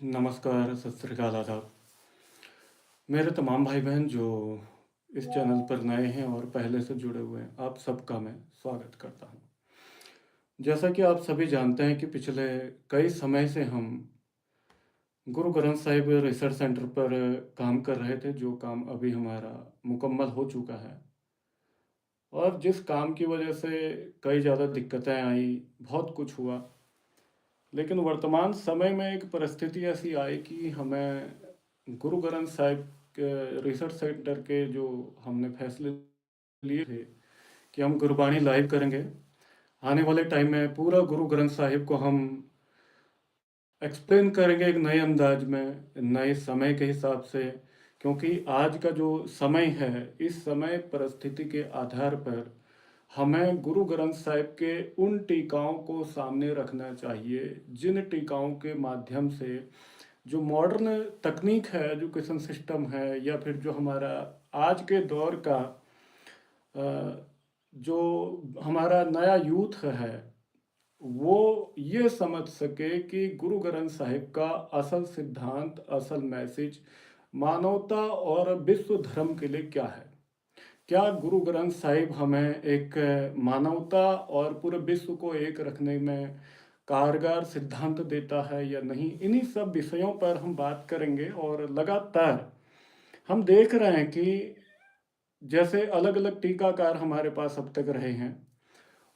नमस्कार, सत श्री अकाल, आदाब। मेरे तमाम भाई-बहन जो इस चैनल पर नए हैं और पहले से जुड़े हुए हैं, आप सबका मैं स्वागत करता हूँ। जैसा कि आप सभी जानते हैं कि पिछले कई समय से हम गुरु ग्रंथ साहिब रिसर्च सेंटर पर काम कर रहे थे, जो काम अभी हमारा मुकम्मल हो चुका है। और जिस काम की वजह से कई ज़्यादा दिक्कतें आई, बहुत कुछ हुआ। लेकिन वर्तमान समय में एक परिस्थिति ऐसी आई कि हमें गुरु ग्रंथ साहिब के रिसर्च सेंटर के जो हमने फैसले लिए थे कि हम गुरबाणी लाइव करेंगे। आने वाले टाइम में पूरा गुरु ग्रंथ साहिब को हम एक्सप्लेन करेंगे एक नए अंदाज में, नए समय के हिसाब से। क्योंकि आज का जो समय है, इस समय परिस्थिति के आधार पर हमें गुरु ग्रंथ साहिब के उन टीकाओं को सामने रखना चाहिए, जिन टीकाओं के माध्यम से जो मॉडर्न तकनीक है, एजुकेशन सिस्टम है, या फिर जो हमारा आज के दौर का जो हमारा नया यूथ है, वो ये समझ सके कि गुरु ग्रंथ साहिब का असल सिद्धांत, असल मैसेज मानवता और विश्व धर्म के लिए क्या है। क्या गुरु ग्रंथ साहिब हमें एक मानवता और पूरे विश्व को एक रखने में कारगर सिद्धांत देता है या नहीं? इन्हीं सब विषयों पर हम बात करेंगे। और लगातार हम देख रहे हैं कि जैसे अलग-अलग टीकाकार हमारे पास अब तक रहे हैं,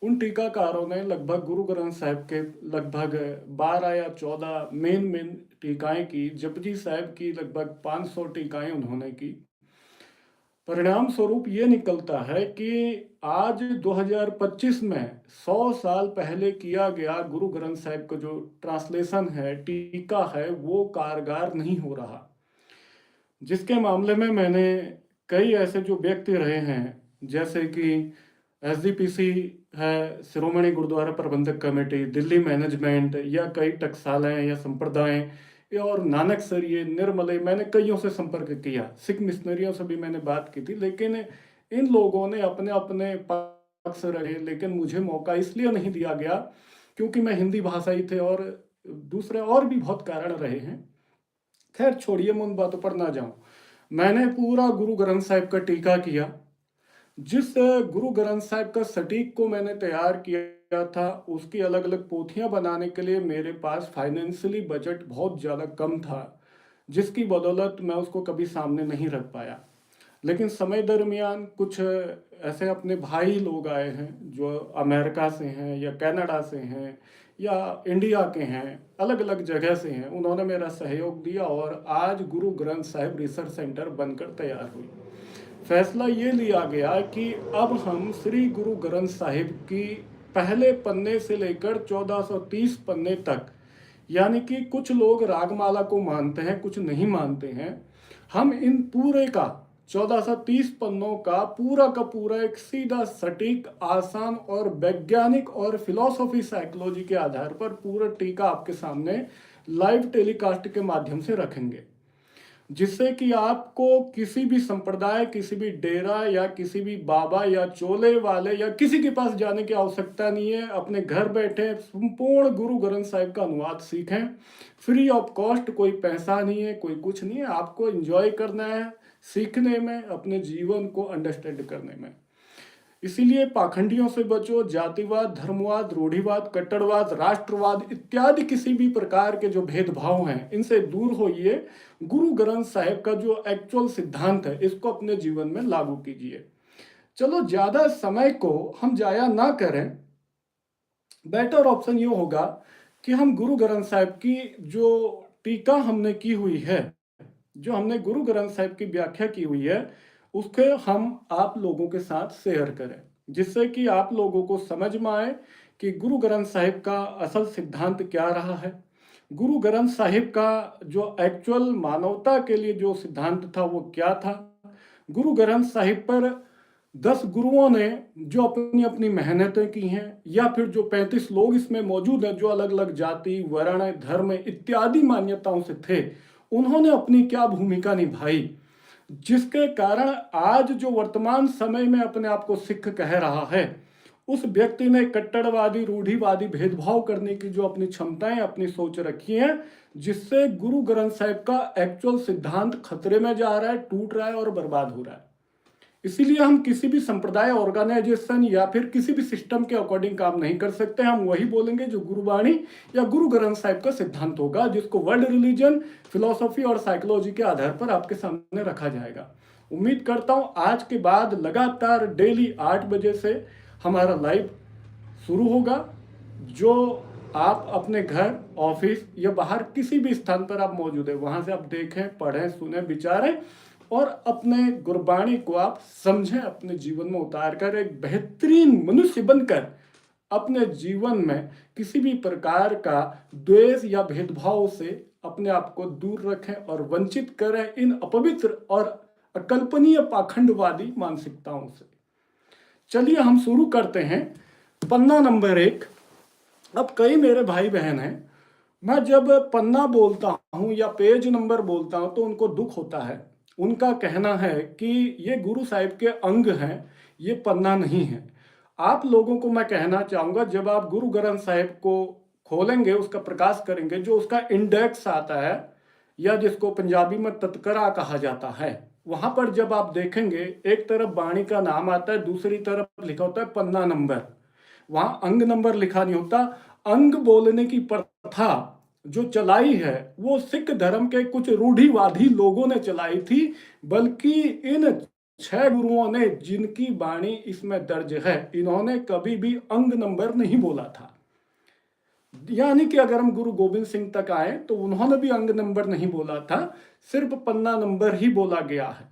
उन टीकाकारों ने लगभग गुरु ग्रंथ साहिब के लगभग 12 या 14 मेन टीकाएँ की। जपजी साहिब की लगभग 500 टीकाएँ उन्होंने की। परिणाम स्वरूप ये निकलता है कि आज 2025 में 100 साल पहले किया गया गुरु ग्रंथ साहिब का जो ट्रांसलेशन है, टीका है, वो कारगर नहीं हो रहा। जिसके मामले में मैंने कई ऐसे जो व्यक्ति रहे हैं, जैसे कि एसजीपीसी है, शिरोमणि गुरुद्वारा प्रबंधक कमेटी, दिल्ली मैनेजमेंट, या कई टकसालें या संप्रदाय, और नानकसरिये, निर्मले, मैंने कईयों से संपर्क किया। सिख मिशनरियों से भी मैंने बात की थी। लेकिन इन लोगों ने अपने अपने पक्ष रहे, लेकिन मुझे मौका इसलिए नहीं दिया गया क्योंकि मैं हिंदी भाषाई थे, और दूसरे और भी बहुत कारण रहे हैं। खैर छोड़िए, मैं उन बातों पर ना जाऊं। मैंने पूरा गुरु ग्रंथ साहिब का टीका किया। जिस गुरु ग्रंथ साहिब का सटीक को मैंने तैयार किया था, उसकी अलग अलग पोथियां बनाने के लिए मेरे पास फाइनेंशियली बजट बहुत ज़्यादा कम था, जिसकी बदौलत मैं उसको कभी सामने नहीं रख पाया। लेकिन समय दरमियान कुछ ऐसे अपने भाई लोग आए हैं जो अमेरिका से हैं या कनाडा से हैं या इंडिया के हैं, अलग अलग जगह से हैं। उन्होंने मेरा सहयोग दिया और आज गुरु ग्रंथ साहिब रिसर्च सेंटर बनकर तैयार हुई। फैसला ये लिया गया कि अब हम श्री गुरु ग्रंथ साहिब की पहले पन्ने से लेकर 1430 पन्ने तक, यानी कि कुछ लोग रागमाला को मानते हैं, कुछ नहीं मानते हैं, हम इन पूरे का 1430 पन्नों का पूरा एक सीधा, सटीक, आसान और वैज्ञानिक और फिलॉसफी साइकोलॉजी के आधार पर पूरा टीका आपके सामने लाइव टेलीकास्ट के माध्यम से रखेंगे, जिससे कि आपको किसी भी संप्रदाय, किसी भी डेरा या किसी भी बाबा या चोले वाले या किसी के पास जाने की आवश्यकता नहीं है। अपने घर बैठे संपूर्ण गुरु ग्रंथ साहिब का अनुवाद सीखें, फ्री ऑफ कॉस्ट। कोई पैसा नहीं है, कोई कुछ नहीं है, आपको एंजॉय करना है सीखने में, अपने जीवन को अंडरस्टैंड करने में। इसीलिए पाखंडियों से बचो। जातिवाद, धर्मवाद, रूढ़िवाद, कट्टरवाद, राष्ट्रवाद इत्यादि किसी भी प्रकार के जो भेदभाव हैं, इनसे दूर होइए। गुरु ग्रंथ साहिब का जो एक्चुअल सिद्धांत है, इसको अपने जीवन में लागू कीजिए। चलो, ज्यादा समय को हम जाया ना करें। बेटर ऑप्शन ये होगा कि हम गुरु ग्रंथ साहिब की जो टीका हमने की हुई है, जो हमने गुरु ग्रंथ साहिब की व्याख्या की हुई है, उसके हम आप लोगों के साथ शेयर करें, जिससे कि आप लोगों को समझ में आए कि गुरु ग्रंथ साहिब का असल सिद्धांत क्या रहा है। गुरु ग्रंथ साहिब का जो एक्चुअल मानवता के लिए जो सिद्धांत था वो क्या था। गुरु ग्रंथ साहिब पर 10 गुरुओं ने जो अपनी अपनी मेहनतें की हैं, या फिर जो 35 लोग इसमें मौजूद हैं जो अलग अलग जाति, वर्ण, धर्म इत्यादि मान्यताओं से थे, उन्होंने अपनी क्या भूमिका निभाई, जिसके कारण आज जो वर्तमान समय में अपने आप को सिख कह रहा है, उस व्यक्ति ने कट्टरवादी, रूढ़िवादी, भेदभाव करने की जो अपनी क्षमताएं, अपनी सोच रखी है, जिससे गुरु ग्रंथ साहिब का एक्चुअल सिद्धांत खतरे में जा रहा है, टूट रहा है और बर्बाद हो रहा है। इसीलिए हम किसी भी संप्रदाय, ऑर्गेनाइजेशन या फिर किसी भी सिस्टम के अकॉर्डिंग काम नहीं कर सकते। हम वही बोलेंगे जो गुरुवाणी या गुरु ग्रंथ साहिब का सिद्धांत होगा, जिसको वर्ल्ड रिलीजन, फिलोसॉफी और साइकोलॉजी के आधार पर आपके सामने रखा जाएगा। उम्मीद करता हूं आज के बाद लगातार डेली 8 बजे से हमारा लाइव शुरू होगा, जो आप अपने घर, ऑफिस या बाहर किसी भी स्थान पर आप मौजूद है, वहां से आप देखें, पढ़ें, सुने, विचारें और अपने गुरबाणी को आप समझें, अपने जीवन में उतार कर एक बेहतरीन मनुष्य बनकर अपने जीवन में किसी भी प्रकार का द्वेष या भेदभाव से अपने आप को दूर रखें और वंचित करें इन अपवित्र और अकल्पनीय पाखंडवादी मानसिकताओं से। चलिए हम शुरू करते हैं। पन्ना नंबर 1। अब कई मेरे भाई बहन हैं, मैं जब पन्ना बोलता हूं या पेज नंबर बोलता हूं तो उनको दुख होता है। उनका कहना है कि ये गुरु साहिब के अंग हैं, ये पन्ना नहीं है। आप लोगों को मैं कहना चाहूंगा, जब आप गुरु ग्रंथ साहिब को खोलेंगे, उसका प्रकाश करेंगे, जो उसका इंडेक्स आता है या जिसको पंजाबी में तत्करा कहा जाता है, वहां पर जब आप देखेंगे, एक तरफ बाणी का नाम आता है, दूसरी तरफ लिखा होता है पन्ना नंबर। वहां अंग नंबर लिखा नहीं होता। अंग बोलने की प्रथा जो चलाई है वो सिख धर्म के कुछ रूढ़िवादी लोगों ने चलाई थी, बल्कि इन 6 गुरुओं ने, जिनकी बाणी इसमें दर्ज है, इन्होंने कभी भी अंग नंबर नहीं बोला था। यानी कि अगर हम गुरु गोविंद सिंह तक आए तो उन्होंने भी अंग नंबर नहीं बोला था, सिर्फ पन्ना नंबर ही बोला गया है।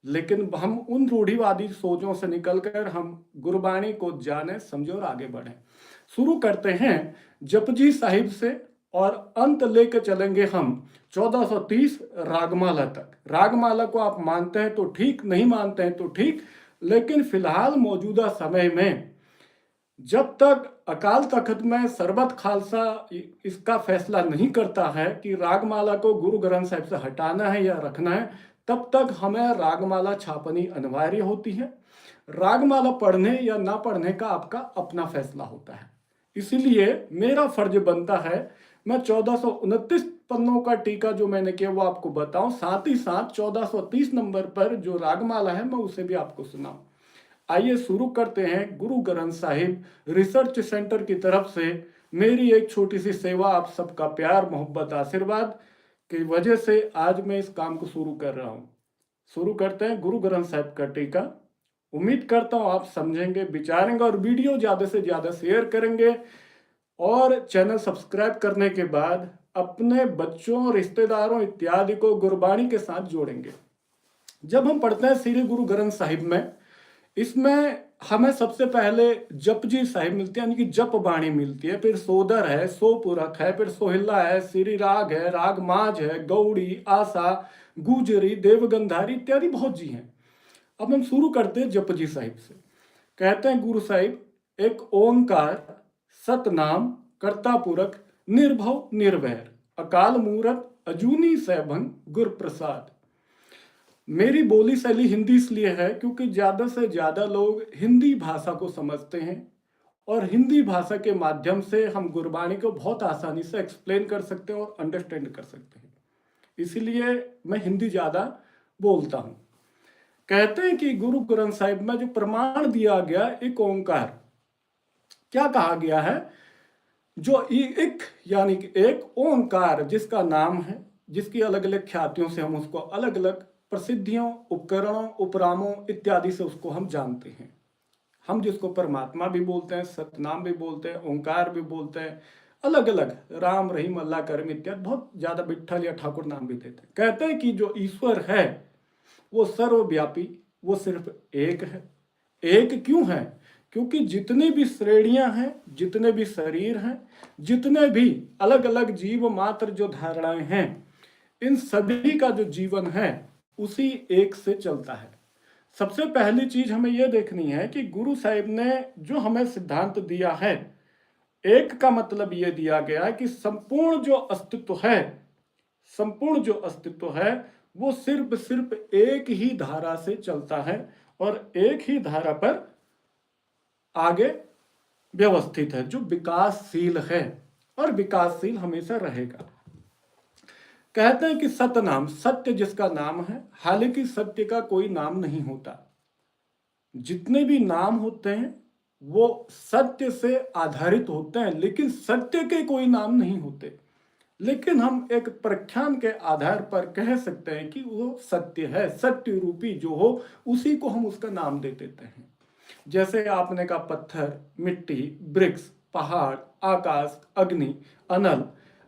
लेकिन हम उन रूढ़िवादी सोचों से निकलकर हम गुरबाणी को जाने, समझे और आगे बढ़े। शुरू करते हैं जपजी साहिब से और अंत लेकर चलेंगे हम 1430 रागमाला तक। रागमाला को आप मानते हैं तो ठीक, नहीं मानते हैं तो ठीक, लेकिन फिलहाल मौजूदा समय में जब तक अकाल तख्त में सरबत खालसा इसका फैसला नहीं करता है कि रागमाला को गुरु ग्रंथ साहिब से हटाना है या रखना है, तब तक हमें रागमाला छापनी अनिवार्य होती है। रागमाला पढ़ने या ना पढ़ने का आपका अपना फैसला होता है। इसीलिए मेरा फर्ज बनता है मैं 1429 पन्नों का टीका जो मैंने किया वो आपको बताऊं, साथ ही साथ 1430 नंबर पर जो रागमाला है मैं उसे भी आपको सुनाऊं। आइए शुरू करते हैं। गुरु ग्रंथ साहिब रिसर्च सेंटर की तरफ से मेरी एक छोटी सी सेवा, आप सबका प्यार, मोहब्बत, आशीर्वाद की वजह से आज मैं इस काम को शुरू कर रहा हूं। शुरू करते हैं गुरु ग्रंथ साहिब का टीका। उम्मीद करता हूं आप समझेंगे, विचारेंगे और वीडियो ज्यादा से ज्यादा शेयर करेंगे और चैनल सब्सक्राइब करने के बाद अपने बच्चों, रिश्तेदारों इत्यादि को गुरबाणी के साथ जोड़ेंगे। जब हम पढ़ते हैं श्री गुरु ग्रंथ साहिब में, इसमें हमें सबसे पहले जपजी साहिब मिलती है, यानी कि जप बाणी मिलती है, फिर सोदर है, सोपुरख है, फिर सोहिला है, श्री राग है, राग माज है, गौड़ी, आशा, गुजरी, देवगंधारी इत्यादि बहुत जी हैं। अब हम शुरू करते हैं जपजी साहिब से। कहते हैं गुरु साहिब, एक ओंकार सतनाम कर्ता पुरख निर्भव निर्वैर अकाल मूरत अजूनी सैभंग गुर प्रसाद। मेरी बोली शैली हिंदी इसलिए है क्योंकि ज्यादा से ज्यादा लोग हिंदी भाषा को समझते हैं और हिंदी भाषा के माध्यम से हम गुरबाणी को बहुत आसानी से एक्सप्लेन कर सकते हैं और अंडरस्टैंड कर सकते हैं। इसीलिए मैं हिंदी ज्यादा बोलता हूं। कहते हैं कि गुरु ग्रंथ साहिब में जो प्रमाण दिया गया, एक ओंकार, क्या कहा गया है, जो एक यानी कि एक ओंकार जिसका नाम है, जिसकी अलग अलग ख्यातियों से हम उसको अलग अलग प्रसिद्धियों, उपकरणों, उपरामों इत्यादि से उसको हम जानते हैं। हम जिसको परमात्मा भी बोलते हैं, सतनाम भी बोलते हैं, ओंकार भी बोलते हैं, अलग अलग राम, रहीम, अल्लाह, करम इत्यादि, बहुत ज्यादा विट्ठल या ठाकुर नाम भी देते हैं। कहते हैं कि जो ईश्वर है वो सर्वव्यापी, वो सिर्फ एक है। एक क्यों है? क्योंकि जितनी भी श्रेणियां हैं, जितने भी शरीर हैं, जितने भी अलग अलग जीव मात्र जो धारणाएं हैं, इन सभी का जो जीवन है उसी एक से चलता है। सबसे पहली चीज हमें यह देखनी है कि गुरु साहिब ने जो हमें सिद्धांत दिया है, एक का मतलब यह दिया गया है कि संपूर्ण जो अस्तित्व है, संपूर्ण जो अस्तित्व है वो सिर्फ एक ही धारा से चलता है और एक ही धारा पर आगे व्यवस्थित है, जो विकासशील है और विकासशील हमेशा रहेगा। कहते हैं कि सत्य नाम, सत्य जिसका नाम है, हालांकि सत्य का कोई नाम नहीं होता। जितने भी नाम होते हैं वो सत्य से आधारित होते हैं, लेकिन सत्य के कोई नाम नहीं होते। लेकिन हम एक प्रख्यान के आधार पर कह सकते हैं कि वो सत्य है, सत्य रूपी जो हो उसी को हम उसका नाम दे देते हैं। जैसे आपने कहा पत्थर, मिट्टी, वृक्ष, पहाड़, आकाश, अग्नि, अनल,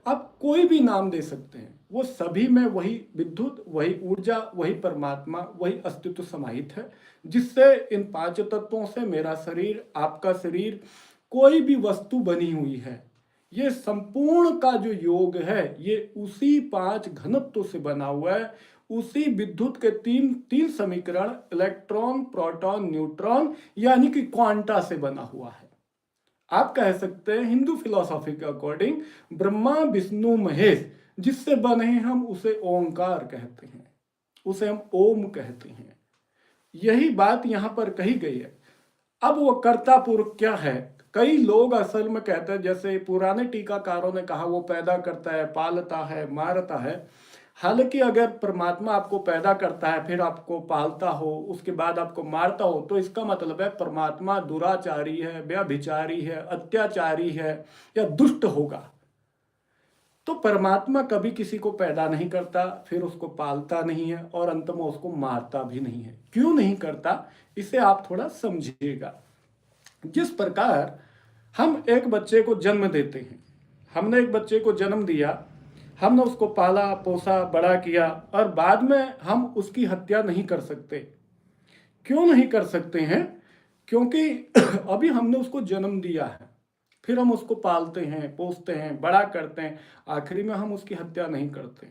आप कोई भी नाम दे सकते हैं। वो सभी में वही विद्युत, वही ऊर्जा, वही परमात्मा, वही अस्तित्व समाहित है, जिससे इन पांच तत्वों से मेरा शरीर, आपका शरीर, कोई भी वस्तु बनी हुई है। ये संपूर्ण का जो योग है ये उसी पांच घनत्व से बना हुआ है। उसी विद्युत के तीन तीन समीकरण, इलेक्ट्रॉन, प्रोटॉन, न्यूट्रॉन, यानी कि क्वांटा से बना हुआ है। आप कह सकते हैं हिंदू फिलॉसफी के अकॉर्डिंग ब्रह्मा विष्णु महेश जिससे बने हम उसे ओंकार कहते हैं, उसे हम ओम कहते हैं। यही बात यहां पर कही गई है। अब वो कर्ता पुरुष क्या है, कई लोग असल में कहते हैं, जैसे पुराने टीकाकारों ने कहा वो पैदा करता है, पालता है, मारता है। हालांकि अगर परमात्मा आपको पैदा करता है, फिर आपको पालता हो, उसके बाद आपको मारता हो, तो इसका मतलब है परमात्मा दुराचारी है, व्यभिचारी है, अत्याचारी है या दुष्ट होगा। तो परमात्मा कभी किसी को पैदा नहीं करता, फिर उसको पालता नहीं है और अंत में उसको मारता भी नहीं है। क्यों नहीं करता, इसे आप थोड़ा समझिएगा। जिस प्रकार हम एक बच्चे को जन्म देते हैं, हमने एक बच्चे को जन्म दिया, हमने उसको पाला पोसा बड़ा किया और बाद में हम उसकी हत्या नहीं कर सकते। क्यों नहीं कर सकते हैं? क्योंकि अभी हमने उसको जन्म दिया है, फिर हम उसको पालते हैं, पोसते हैं, बड़ा करते हैं, आखिरी में हम उसकी हत्या नहीं करते।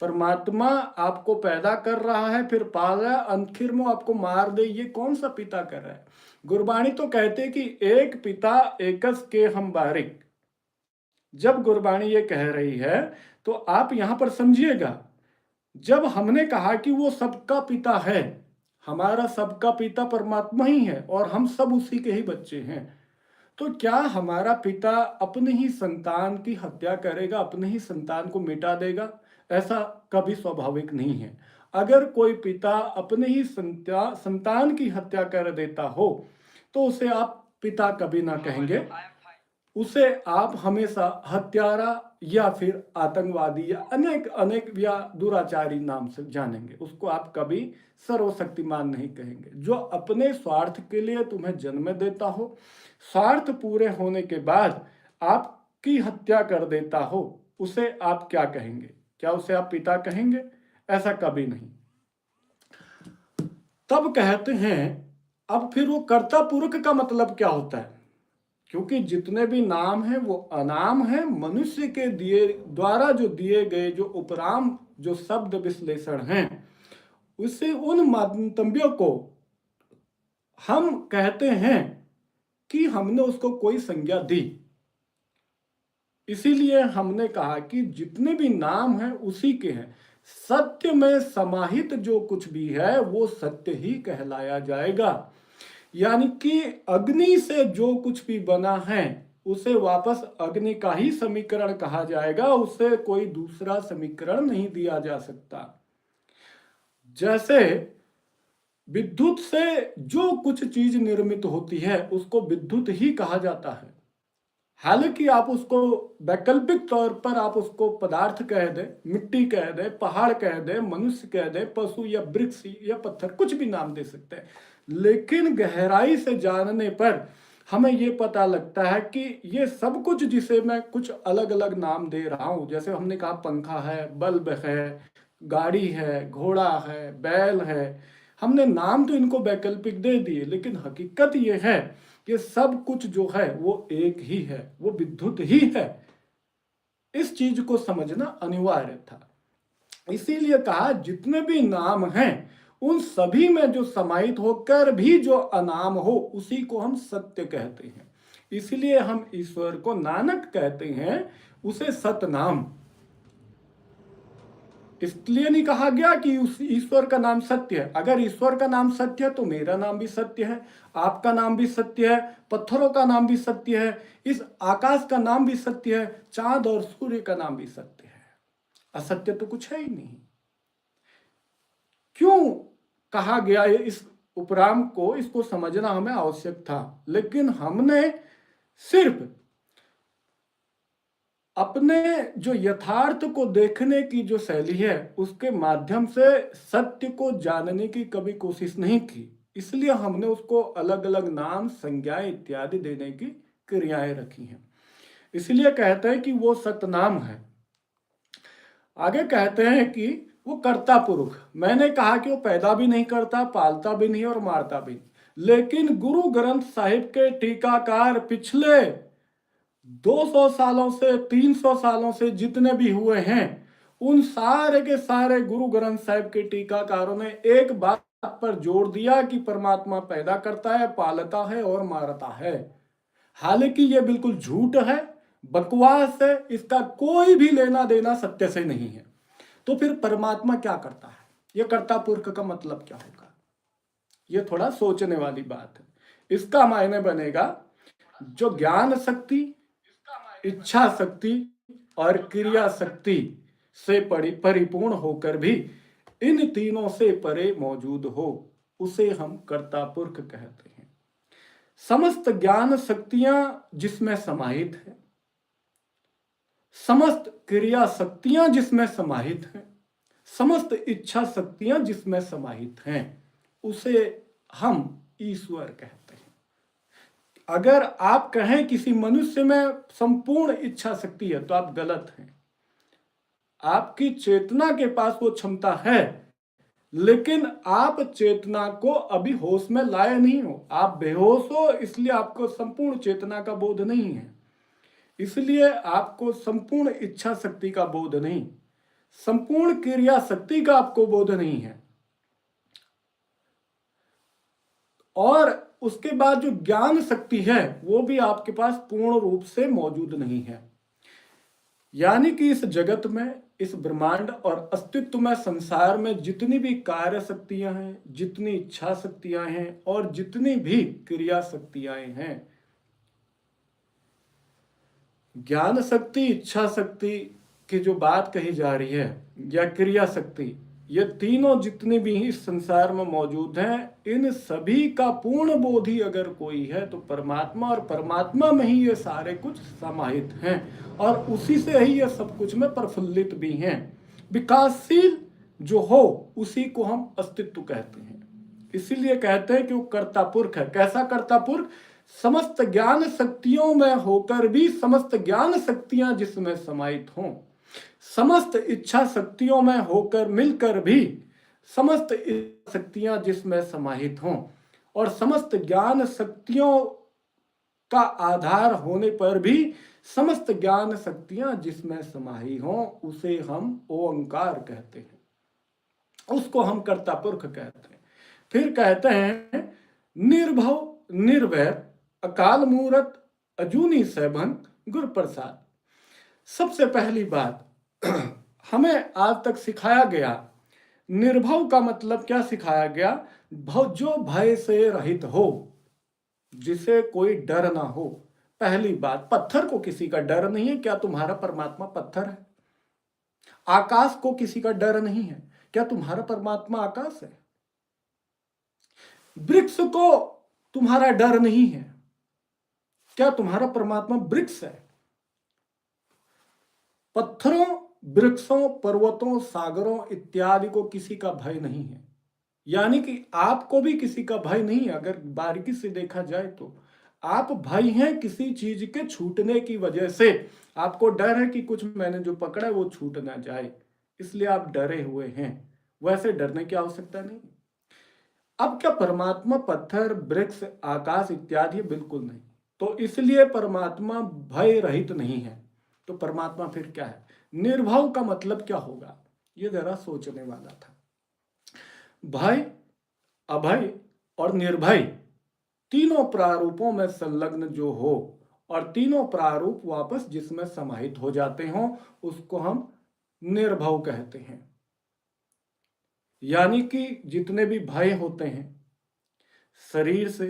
परमात्मा आपको पैदा कर रहा है, फिर पाल रहा है, आखिर में आपको मार दे, ये कौन सा पिता कर रहा है? गुरबाणी तो कहते कि एक पिता एकस के हम बारिक। जब गुरबाणी ये कह रही है तो आप यहां पर समझिएगा, जब हमने कहा कि वो सबका पिता है, हमारा सबका पिता परमात्मा ही है और हम सब उसी के ही बच्चे हैं, तो क्या हमारा पिता अपने ही संतान की हत्या करेगा, अपने ही संतान को मिटा देगा? ऐसा कभी स्वाभाविक नहीं है। अगर कोई पिता अपने ही संतान की हत्या कर देता हो तो उसे आप पिता कभी ना कहेंगे, उसे आप हमेशा हत्यारा या फिर आतंकवादी या अनेक अनेक या दुराचारी नाम से जानेंगे। उसको आप कभी सर्वशक्तिमान नहीं कहेंगे। जो अपने स्वार्थ के लिए तुम्हें जन्म देता हो, स्वार्थ पूरे होने के बाद आपकी हत्या कर देता हो, उसे आप क्या कहेंगे? क्या उसे आप पिता कहेंगे? ऐसा कभी नहीं। तब कहते हैं, अब फिर वो कर्ता पुरुष का मतलब क्या होता है? क्योंकि जितने भी नाम हैं वो अनाम है, मनुष्य के दिए द्वारा जो दिए गए जो उपराम जो शब्द विश्लेषण हैं, उससे उन मंतव्यों को हम कहते हैं कि हमने उसको कोई संज्ञा दी। इसीलिए हमने कहा कि जितने भी नाम हैं उसी के हैं। सत्य में समाहित जो कुछ भी है वो सत्य ही कहलाया जाएगा। यानी कि अग्नि से जो कुछ भी बना है उसे वापस अग्नि का ही समीकरण कहा जाएगा, उससे कोई दूसरा समीकरण नहीं दिया जा सकता। जैसे विद्युत से जो कुछ चीज निर्मित होती है उसको विद्युत ही कहा जाता है। हालांकि आप उसको वैकल्पिक तौर पर आप उसको पदार्थ कह दें, मिट्टी कह दें, पहाड़ कह दें, मनुष्य कह दें, पशु या वृक्ष या पत्थर, कुछ भी नाम दे सकते हैं, लेकिन गहराई से जानने पर हमें ये पता लगता है कि ये सब कुछ जिसे मैं कुछ अलग अलग नाम दे रहा हूं, जैसे हमने कहा पंखा है, बल्ब है, गाड़ी है, घोड़ा है, बैल है, हमने नाम तो इनको वैकल्पिक दे दिए, लेकिन हकीकत ये है कि सब कुछ जो है वो एक ही है, वो विद्युत ही है। इस चीज को समझना अनिवार्य था। इसीलिए कहा जितने भी नाम हैं उन सभी में जो समाहित होकर भी जो अनाम हो उसी को हम सत्य कहते हैं। इसलिए हम ईश्वर को नानक कहते हैं, उसे सतनाम। इसलिए नहीं कहा गया कि उस ईश्वर का नाम सत्य है। अगर ईश्वर का नाम सत्य है तो मेरा नाम भी सत्य है, आपका नाम भी सत्य है, पत्थरों का नाम भी सत्य है, इस आकाश का नाम भी सत्य है, चांद और सूर्य का नाम भी सत्य है। असत्य तो कुछ है ही नहीं। क्यों कहा गया है इस उपराम को, इसको समझना हमें आवश्यक था। लेकिन हमने सिर्फ अपने जो यथार्थ को देखने की जो शैली है उसके माध्यम से सत्य को जानने की कभी कोशिश नहीं की, इसलिए हमने उसको अलग अलग नाम, संज्ञाएं इत्यादि देने की क्रियाएं रखी हैं। इसलिए कहते हैं कि वो सतनाम है। आगे कहते हैं कि वो कर्ता पुरुष। मैंने कहा कि वो पैदा भी नहीं करता, पालता भी नहीं और मारता भी नहीं। लेकिन गुरु ग्रंथ साहिब के टीकाकार पिछले 200 सालों से, 300 सालों से जितने भी हुए हैं, उन सारे के सारे गुरु ग्रंथ साहिब के टीकाकारों ने एक बात पर जोर दिया कि परमात्मा पैदा करता है, पालता है और मारता है। हालांकि ये बिल्कुल झूठ है, बकवास है, इसका कोई भी लेना देना सत्य से नहीं है। तो फिर परमात्मा क्या करता है? ये कर्ता पुरुष का मतलब क्या होगा? ये थोड़ा सोचने वाली बात है। इसका मायने बनेगा जो ज्ञान शक्ति, इच्छा शक्ति और क्रिया शक्ति से परिपूर्ण होकर भी इन तीनों से परे मौजूद हो, उसे हम कर्ता पुरुष कहते हैं। समस्त ज्ञान शक्तियां जिसमें समाहित है, समस्त क्रिया शक्तियां जिसमें समाहित हैं, समस्त इच्छा शक्तियां जिसमें समाहित हैं, उसे हम ईश्वर कहते हैं। अगर आप कहें किसी मनुष्य में संपूर्ण इच्छा शक्ति है तो आप गलत हैं। आपकी चेतना के पास वो क्षमता है, लेकिन आप चेतना को अभी होश में लाए नहीं हो। आप बेहोश हो, इसलिए आपको संपूर्ण चेतना का बोध नहीं है। इसलिए आपको संपूर्ण इच्छा शक्ति का बोध नहीं, संपूर्ण क्रिया शक्ति का आपको बोध नहीं है। और उसके बाद जो ज्ञान शक्ति है वो भी आपके पास पूर्ण रूप से मौजूद नहीं है। यानी कि इस जगत में, इस ब्रह्मांड और अस्तित्व में, संसार में जितनी भी कार्य शक्तियां हैं, जितनी इच्छा शक्तियां हैं और जितनी भी क्रिया शक्तियां हैं, ज्ञान शक्ति, इच्छा शक्ति की जो बात कही जा रही है या क्रिया शक्ति, ये तीनों जितने भी इस संसार में मौजूद हैं, इन सभी का पूर्ण बोधी अगर कोई है तो परमात्मा, और परमात्मा में ही ये सारे कुछ समाहित हैं और उसी से ही ये सब कुछ में प्रफुल्लित भी हैं। विकासशील जो हो उसी को हम अस्तित्व कहते हैं। इसीलिए कहते हैं कि वो कर्ता पुरुष है। कैसा कर्ता पुरुष? समस्त ज्ञान शक्तियों में होकर भी समस्त ज्ञान शक्तियां जिसमें समाहित हों, समस्त इच्छा शक्तियों में होकर मिलकर भी समस्त शक्तियां जिसमें समाहित हों, और समस्त ज्ञान शक्तियों का आधार होने पर भी समस्त ज्ञान शक्तियां जिसमें समाहित हों, उसे हम ओंकार कहते हैं, उसको हम कर्ता पुरुष कहते हैं। फिर कहते हैं निर्भव निर्वैर अकाल मूरत अजूनी सैभन गुरु प्रसाद। सबसे पहली बात हमें आज तक सिखाया गया, निर्भव का मतलब क्या सिखाया गया? जो भय से रहित हो, जिसे कोई डर ना हो। पहली बात, पत्थर को किसी का डर नहीं है, क्या तुम्हारा परमात्मा पत्थर है? आकाश को किसी का डर नहीं है, क्या तुम्हारा परमात्मा आकाश है? वृक्ष को तुम्हारा डर नहीं है, क्या तुम्हारा परमात्मा वृक्ष है? पत्थरों, वृक्षों, पर्वतों, सागरों इत्यादि को किसी का भय नहीं है। यानी कि आपको भी किसी का भय नहीं है। अगर बारीकी से देखा जाए तो आप भय हैं किसी चीज के छूटने की वजह से। आपको डर है कि कुछ मैंने जो पकड़ा है वो छूट ना जाए, इसलिए आप डरे हुए हैं। वैसे डरने की आवश्यकता नहीं। अब क्या परमात्मा पत्थर, वृक्ष, आकाश इत्यादि? बिल्कुल नहीं। तो इसलिए परमात्मा भय रहित नहीं है। तो परमात्मा फिर क्या है? निर्भव का मतलब क्या होगा? ये जरा सोचने वाला था। भय, अभय और निर्भय तीनों प्रारूपों में संलग्न जो हो और तीनों प्रारूप वापस जिसमें समाहित हो जाते हों, उसको हम निर्भव कहते हैं। यानी कि जितने भी भय होते हैं, शरीर से,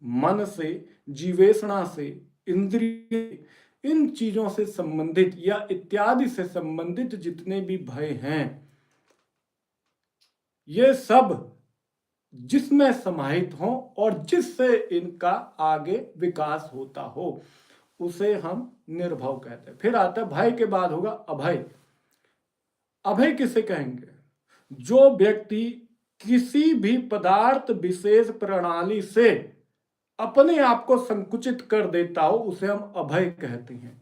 मन से, जीवेषणा से, इंद्रिय, इन चीजों से संबंधित या इत्यादि से संबंधित जितने भी भय हैं, ये सब जिसमें समाहित हो और जिससे इनका आगे विकास होता हो, उसे हम निर्भव कहते हैं। फिर आता है भय के बाद होगा अभय। अभय किसे कहेंगे? जो व्यक्ति किसी भी पदार्थ विशेष प्रणाली से अपने आप को संकुचित कर देता हो, उसे हम अभय कहते हैं।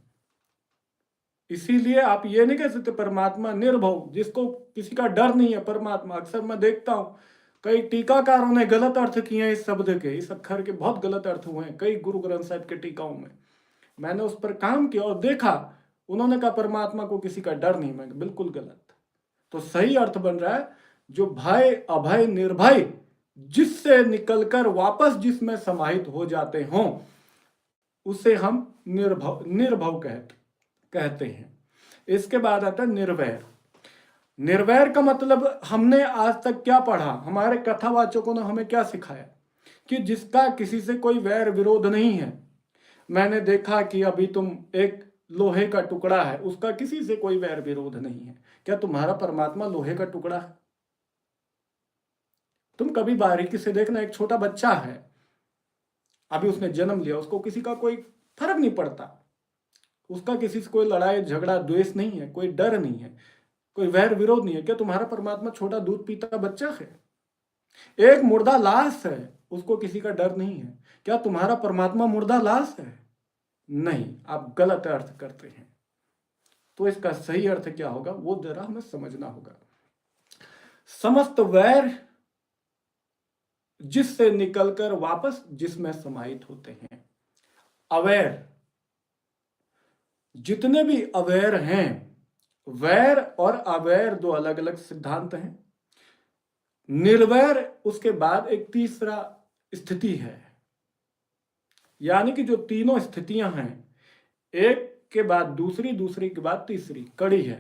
इसीलिए आप ये नहीं कह सकते परमात्मा निर्भव, जिसको किसी का डर नहीं है परमात्मा। अक्सर मैं देखता हूं कई टीकाकारों ने गलत अर्थ किए हैं इस शब्द के, इस अक्षर के बहुत गलत अर्थ हुए हैं कई गुरु ग्रंथ साहिब के टीकाओं में। मैंने उस पर काम किया और देखा, उन्होंने कहा परमात्मा को किसी का डर नहीं। मैं बिल्कुल गलत। तो सही अर्थ बन रहा है जो भय, अभय, निर्भय, जिससे निकलकर वापस जिसमें समाहित हो जाते हों, उसे हम निर्भव कहते हैं। इसके बाद आता है निर्वैर। निर्वैर का मतलब हमने आज तक क्या पढ़ा, हमारे कथावाचकों ने हमें क्या सिखाया कि जिसका किसी से कोई वैर विरोध नहीं है। मैंने देखा कि अभी तुम एक लोहे का टुकड़ा है, उसका किसी से कोई वैर विरोध नहीं है। क्या तुम्हारा परमात्मा लोहे का टुकड़ा है? तुम कभी बारीकी से देखना, एक छोटा बच्चा है, अभी उसने जन्म लिया, उसको किसी का कोई फर्क नहीं पड़ता, उसका किसी से कोई लड़ाई झगड़ा द्वेष नहीं है, कोई डर नहीं है, कोई वैर विरोध नहीं है। क्या तुम्हारा परमात्मा छोटा दूध पीता बच्चा है? एक मुर्दा लाश है, उसको किसी का डर नहीं है। क्या तुम्हारा परमात्मा मुर्दा लाश है? नहीं, आप गलत अर्थ करते हैं। तो इसका सही अर्थ क्या होगा वो जरा हमें समझना होगा। समस्त वैर जिससे निकलकर वापस जिसमें समाहित होते हैं। अवैर, जितने भी अवैर हैं, वैर और अवैर दो अलग अलग सिद्धांत हैं। निर्वैर उसके बाद एक तीसरा स्थिति है, यानी कि जो तीनों स्थितियां हैं, एक के बाद दूसरी, दूसरी के बाद तीसरी कड़ी है।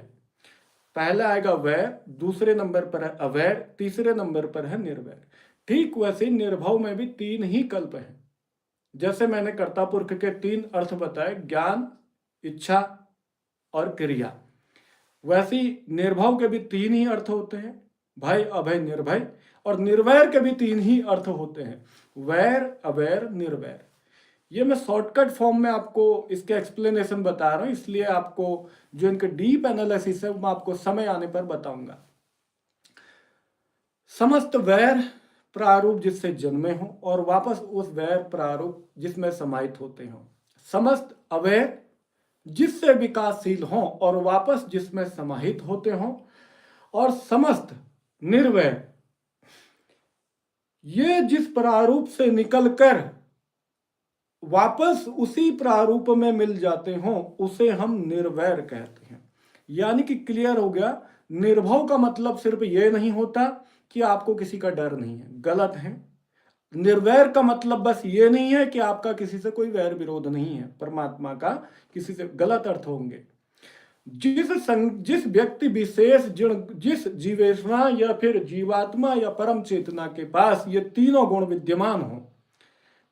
पहला आएगा वैर, दूसरे नंबर पर है अवैर, तीसरे नंबर पर है निर्वैर। ठीक वैसे निर्भव में भी तीन ही कल्प हैं। जैसे मैंने कर्ता पुरुष के तीन अर्थ बताए, ज्ञान, इच्छा और क्रिया, वैसे ही निर्भव के भी तीन ही अर्थ होते हैं, भय, अभय, निर्भय। और निर्वैर के भी तीन ही अर्थ होते हैं, वैर, अवैर, निर्वैर। ये मैं शॉर्टकट फॉर्म में आपको इसके एक्सप्लेनेशन बता रहा हूं, इसलिए आपको जो इनके डीप एनालिसिस है मैं आपको समय आने पर बताऊंगा। समस्त वैर प्रारूप जिससे जन्मे हो और वापस उस वैर प्रारूप जिसमें समाहित होते हो। समस्त अवैर जिससे विकासशील हो और वापस जिसमें समाहित होते हो। और समस्त निर्वैर ये जिस प्रारूप से निकलकर वापस उसी प्रारूप में मिल जाते हो, उसे हम निर्वैर कहते हैं। यानी कि क्लियर हो गया, निर्भव का मतलब सिर्फ ये नहीं होता कि आपको किसी का डर नहीं है, गलत है। निर्वैर का मतलब बस ये नहीं है कि आपका किसी से कोई वैर विरोध नहीं है, परमात्मा का किसी से, गलत अर्थ होंगे। जिस व्यक्ति विशेष जिस जीवेशना या फिर जीवात्मा या परम चेतना के पास ये तीनों गुण विद्यमान हो,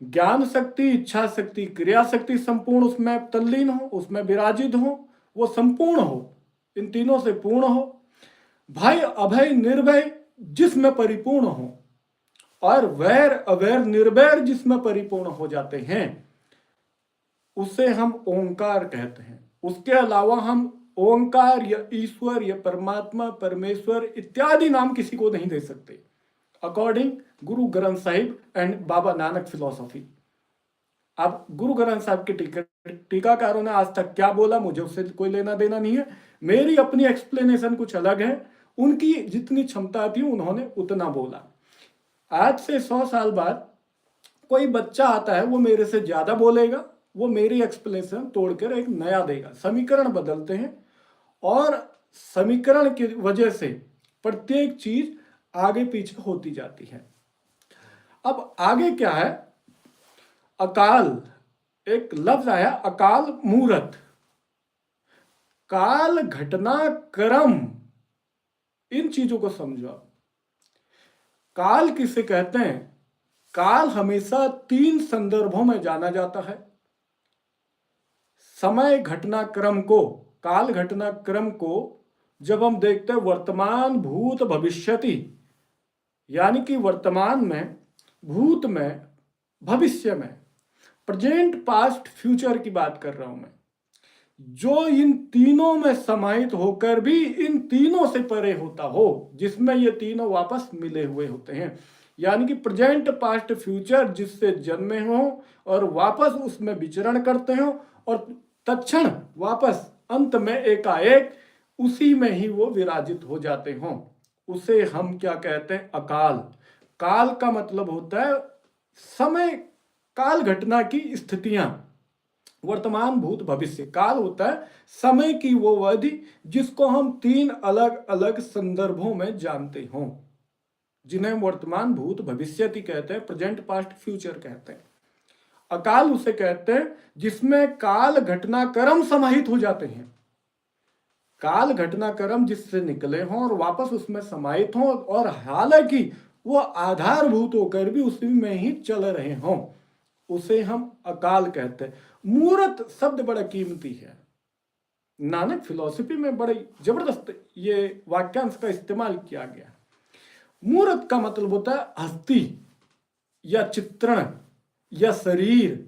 ज्ञान शक्ति, इच्छा शक्ति, क्रिया शक्ति संपूर्ण उसमें तल्लीन हो, उसमें विराजित हो, वो संपूर्ण हो, इन तीनों से पूर्ण हो। भय, अभय, निर्भय जिसमें परिपूर्ण हो और वैर, अवैर, निर्वैर जिसमें परिपूर्ण हो जाते हैं, उसे हम ओंकार कहते हैं। उसके अलावा हम ओंकार या ईश्वर या परमात्मा, परमेश्वर इत्यादि नाम किसी को नहीं दे सकते, according Guru Granth Sahib and Baba Nanak philosophy. अब गुरु ग्रंथ साहिब के टीकाकारों ने आज तक क्या बोला मुझे उससे कोई लेना देना नहीं है, मेरी अपनी एक्सप्लेनेशन कुछ अलग है। उनकी जितनी क्षमता थी उन्होंने उतना बोला। आज से 100 साल बाद कोई बच्चा आता है, वो मेरे से ज्यादा बोलेगा, वो मेरी एक्सप्लेनेशन तोड़कर एक नया देगा। समीकरण बदलते हैं और समीकरण की वजह से प्रत्येक चीज आगे पीछे होती जाती है। अब आगे क्या है, अकाल, एक लफ्ज आया अकाल मूरत, काल, घटना, कर्म, इन चीजों को समझो। काल किसे कहते हैं? काल हमेशा तीन संदर्भों में जाना जाता है। समय घटनाक्रम को, काल घटनाक्रम को जब हम देखते हैं वर्तमान, भूत, भविष्यति, यानी कि वर्तमान में, भूत में, भविष्य में, प्रेजेंट, पास्ट, फ्यूचर की बात कर रहा हूं मैं, जो इन तीनों में समाहित होकर भी इन तीनों से परे होता हो, जिसमें ये तीनों वापस मिले हुए होते हैं, यानी कि प्रेजेंट, पास्ट, फ्यूचर जिससे जन्मे हो और वापस उसमें विचरण करते हो और तत्क्षण वापस अंत में एकाएक उसी में ही वो विराजित हो जाते हो, उसे हम क्या कहते हैं? अकाल। काल का मतलब होता है समय, काल घटना की स्थितियां, वर्तमान, भूत, भविष्य। काल होता है समय की वो अवधि जिसको हम तीन अलग अलग संदर्भों में जानते हों, जिन्हें वर्तमान, भूत, भविष्यति कहते हैं, प्रेजेंट, पास्ट, फ्यूचर कहते हैं। अकाल उसे कहते हैं जिसमें काल घटनाक्रम समाहित हो जाते हैं, काल घटनाक्रम जिससे निकले हों और वापस उसमें समाहित हों, और हालांकि वो आधारभूत होकर भी उसी में ही चल रहे हों, उसे हम अकाल कहते हैं। मूर्त शब्द बड़ा कीमती है। नानक फिलॉसफी में बड़े जबरदस्त ये वाक्यांश का इस्तेमाल किया गया। मूर्त का मतलब होता है हस्ती या चित्रण या शरीर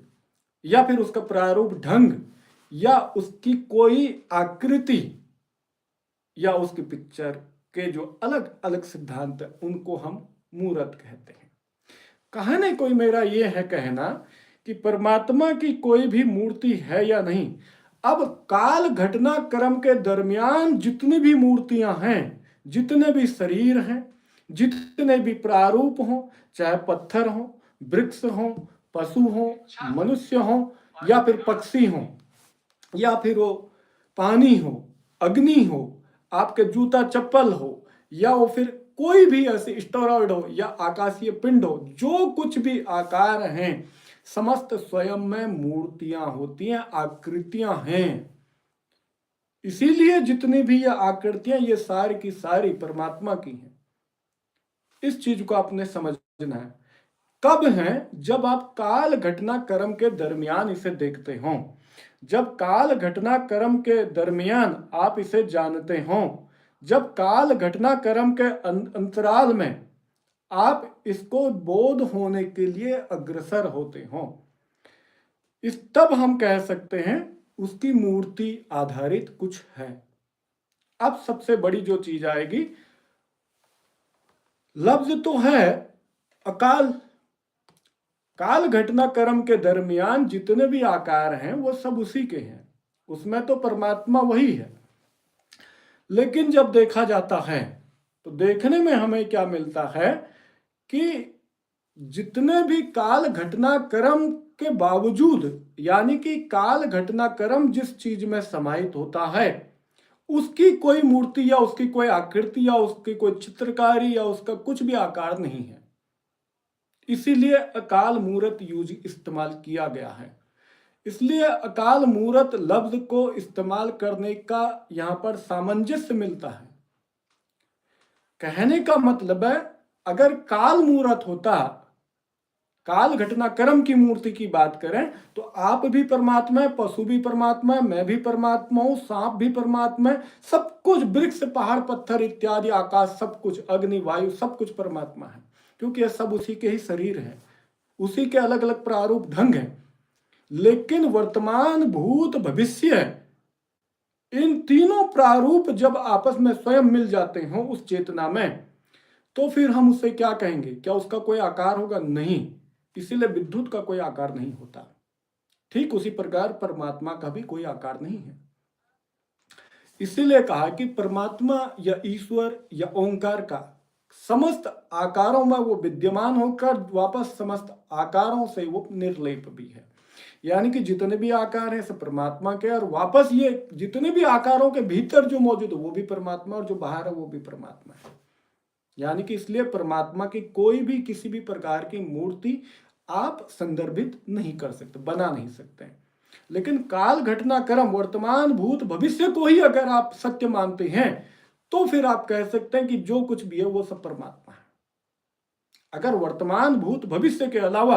या फिर उसका प्रारूप ढंग या उसकी कोई आकृति या उसकी पिक्चर के जो अलग अलग सिद्धांत है उनको हम मूर्त कहते हैं। कहने कोई मेरा ये है कहना कि परमात्मा की कोई भी मूर्ति है या नहीं। अब काल घटना क्रम के दरमियान जितनी भी मूर्तियां हैं, जितने भी शरीर हैं, जितने भी प्रारूप हों, चाहे पत्थर हो, वृक्ष हो, पशु हो, मनुष्य हो, या फिर पक्षी हो, या फिर वो पानी हो, अग्नि हो, आपके जूता चप्पल हो, या वो फिर कोई भी ऐसे स्टेरॉइड हो या आकाशीय पिंड हो, जो कुछ भी आकार हैं, समस्त स्वयं में मूर्तियां होती हैं, आकृतियां हैं। इसीलिए जितनी भी ये आकृतियां, ये सारी की सारी परमात्मा की हैं। इस चीज को आपने समझना है। कब है? जब आप काल घटना क्रम के दरमियान इसे देखते हो, जब काल घटना क्रम के दरमियान आप इसे जानते हो, जब काल घटना क्रम के अंतराल में आप इसको बोध होने के लिए अग्रसर होते हो, इस तब हम कह सकते हैं उसकी मूर्ति आधारित कुछ है। अब सबसे बड़ी जो चीज आएगी, लफ्ज तो है अकाल। काल घटना क्रम के दरमियान जितने भी आकार हैं वो सब उसी के हैं, उसमें तो परमात्मा वही है। लेकिन जब देखा जाता है तो देखने में हमें क्या मिलता है कि जितने भी काल घटना क्रम के बावजूद, यानी कि काल घटना क्रम जिस चीज में समाहित होता है उसकी कोई मूर्ति या उसकी कोई आकृति या उसकी कोई चित्रकारी या उसका कुछ भी आकार नहीं है। इसीलिए अकाल मूर्त यूज इस्तेमाल किया गया है। इसलिए अकाल मूर्त लफ्ज को इस्तेमाल करने का यहां पर सामंजस्य मिलता है। कहने का मतलब है अगर काल मूर्त होता, काल घटना क्रम की मूर्ति की बात करें तो आप भी परमात्मा है, पशु भी परमात्मा है, मैं भी परमात्मा हूं, सांप भी परमात्मा है, सब कुछ, वृक्ष, पहाड़, पत्थर इत्यादि, आकाश, सब कुछ, अग्नि, वायु, सब कुछ परमात्मा है, क्योंकि ये सब उसी के ही शरीर हैं, उसी के अलग अलग प्रारूप ढंग हैं। लेकिन वर्तमान, भूत, भविष्य, इन तीनों प्रारूप जब आपस में स्वयं मिल जाते हों उस चेतना में, तो फिर हम उसे क्या कहेंगे? क्या उसका कोई आकार होगा? नहीं। इसीलिए विद्युत का कोई आकार नहीं होता। ठीक उसी प्रकार परमात्मा का भी कोई आकार नहीं है। इसीलिए कहा कि परमात्मा या ईश्वर या ओंकार का समस्त आकारों में वो विद्यमान होकर वापस समस्त आकारों से वो निर्लेप भी है। यानी कि जितने भी आकार हैं सब परमात्मा के, और वापस ये जितने भी आकारों के भीतर जो मौजूद है वो भी परमात्मा, और जो बाहर है वो भी परमात्मा है। यानी कि इसलिए परमात्मा की कोई भी किसी भी प्रकार की मूर्ति आप संदर्भित नहीं कर सकते, बना नहीं सकते। लेकिन काल घटना क्रम, वर्तमान, भूत, भविष्य को ही अगर आप सत्य मानते हैं तो फिर आप कह सकते हैं कि जो कुछ भी है वो सब परमात्मा है। अगर वर्तमान भूत भविष्य के अलावा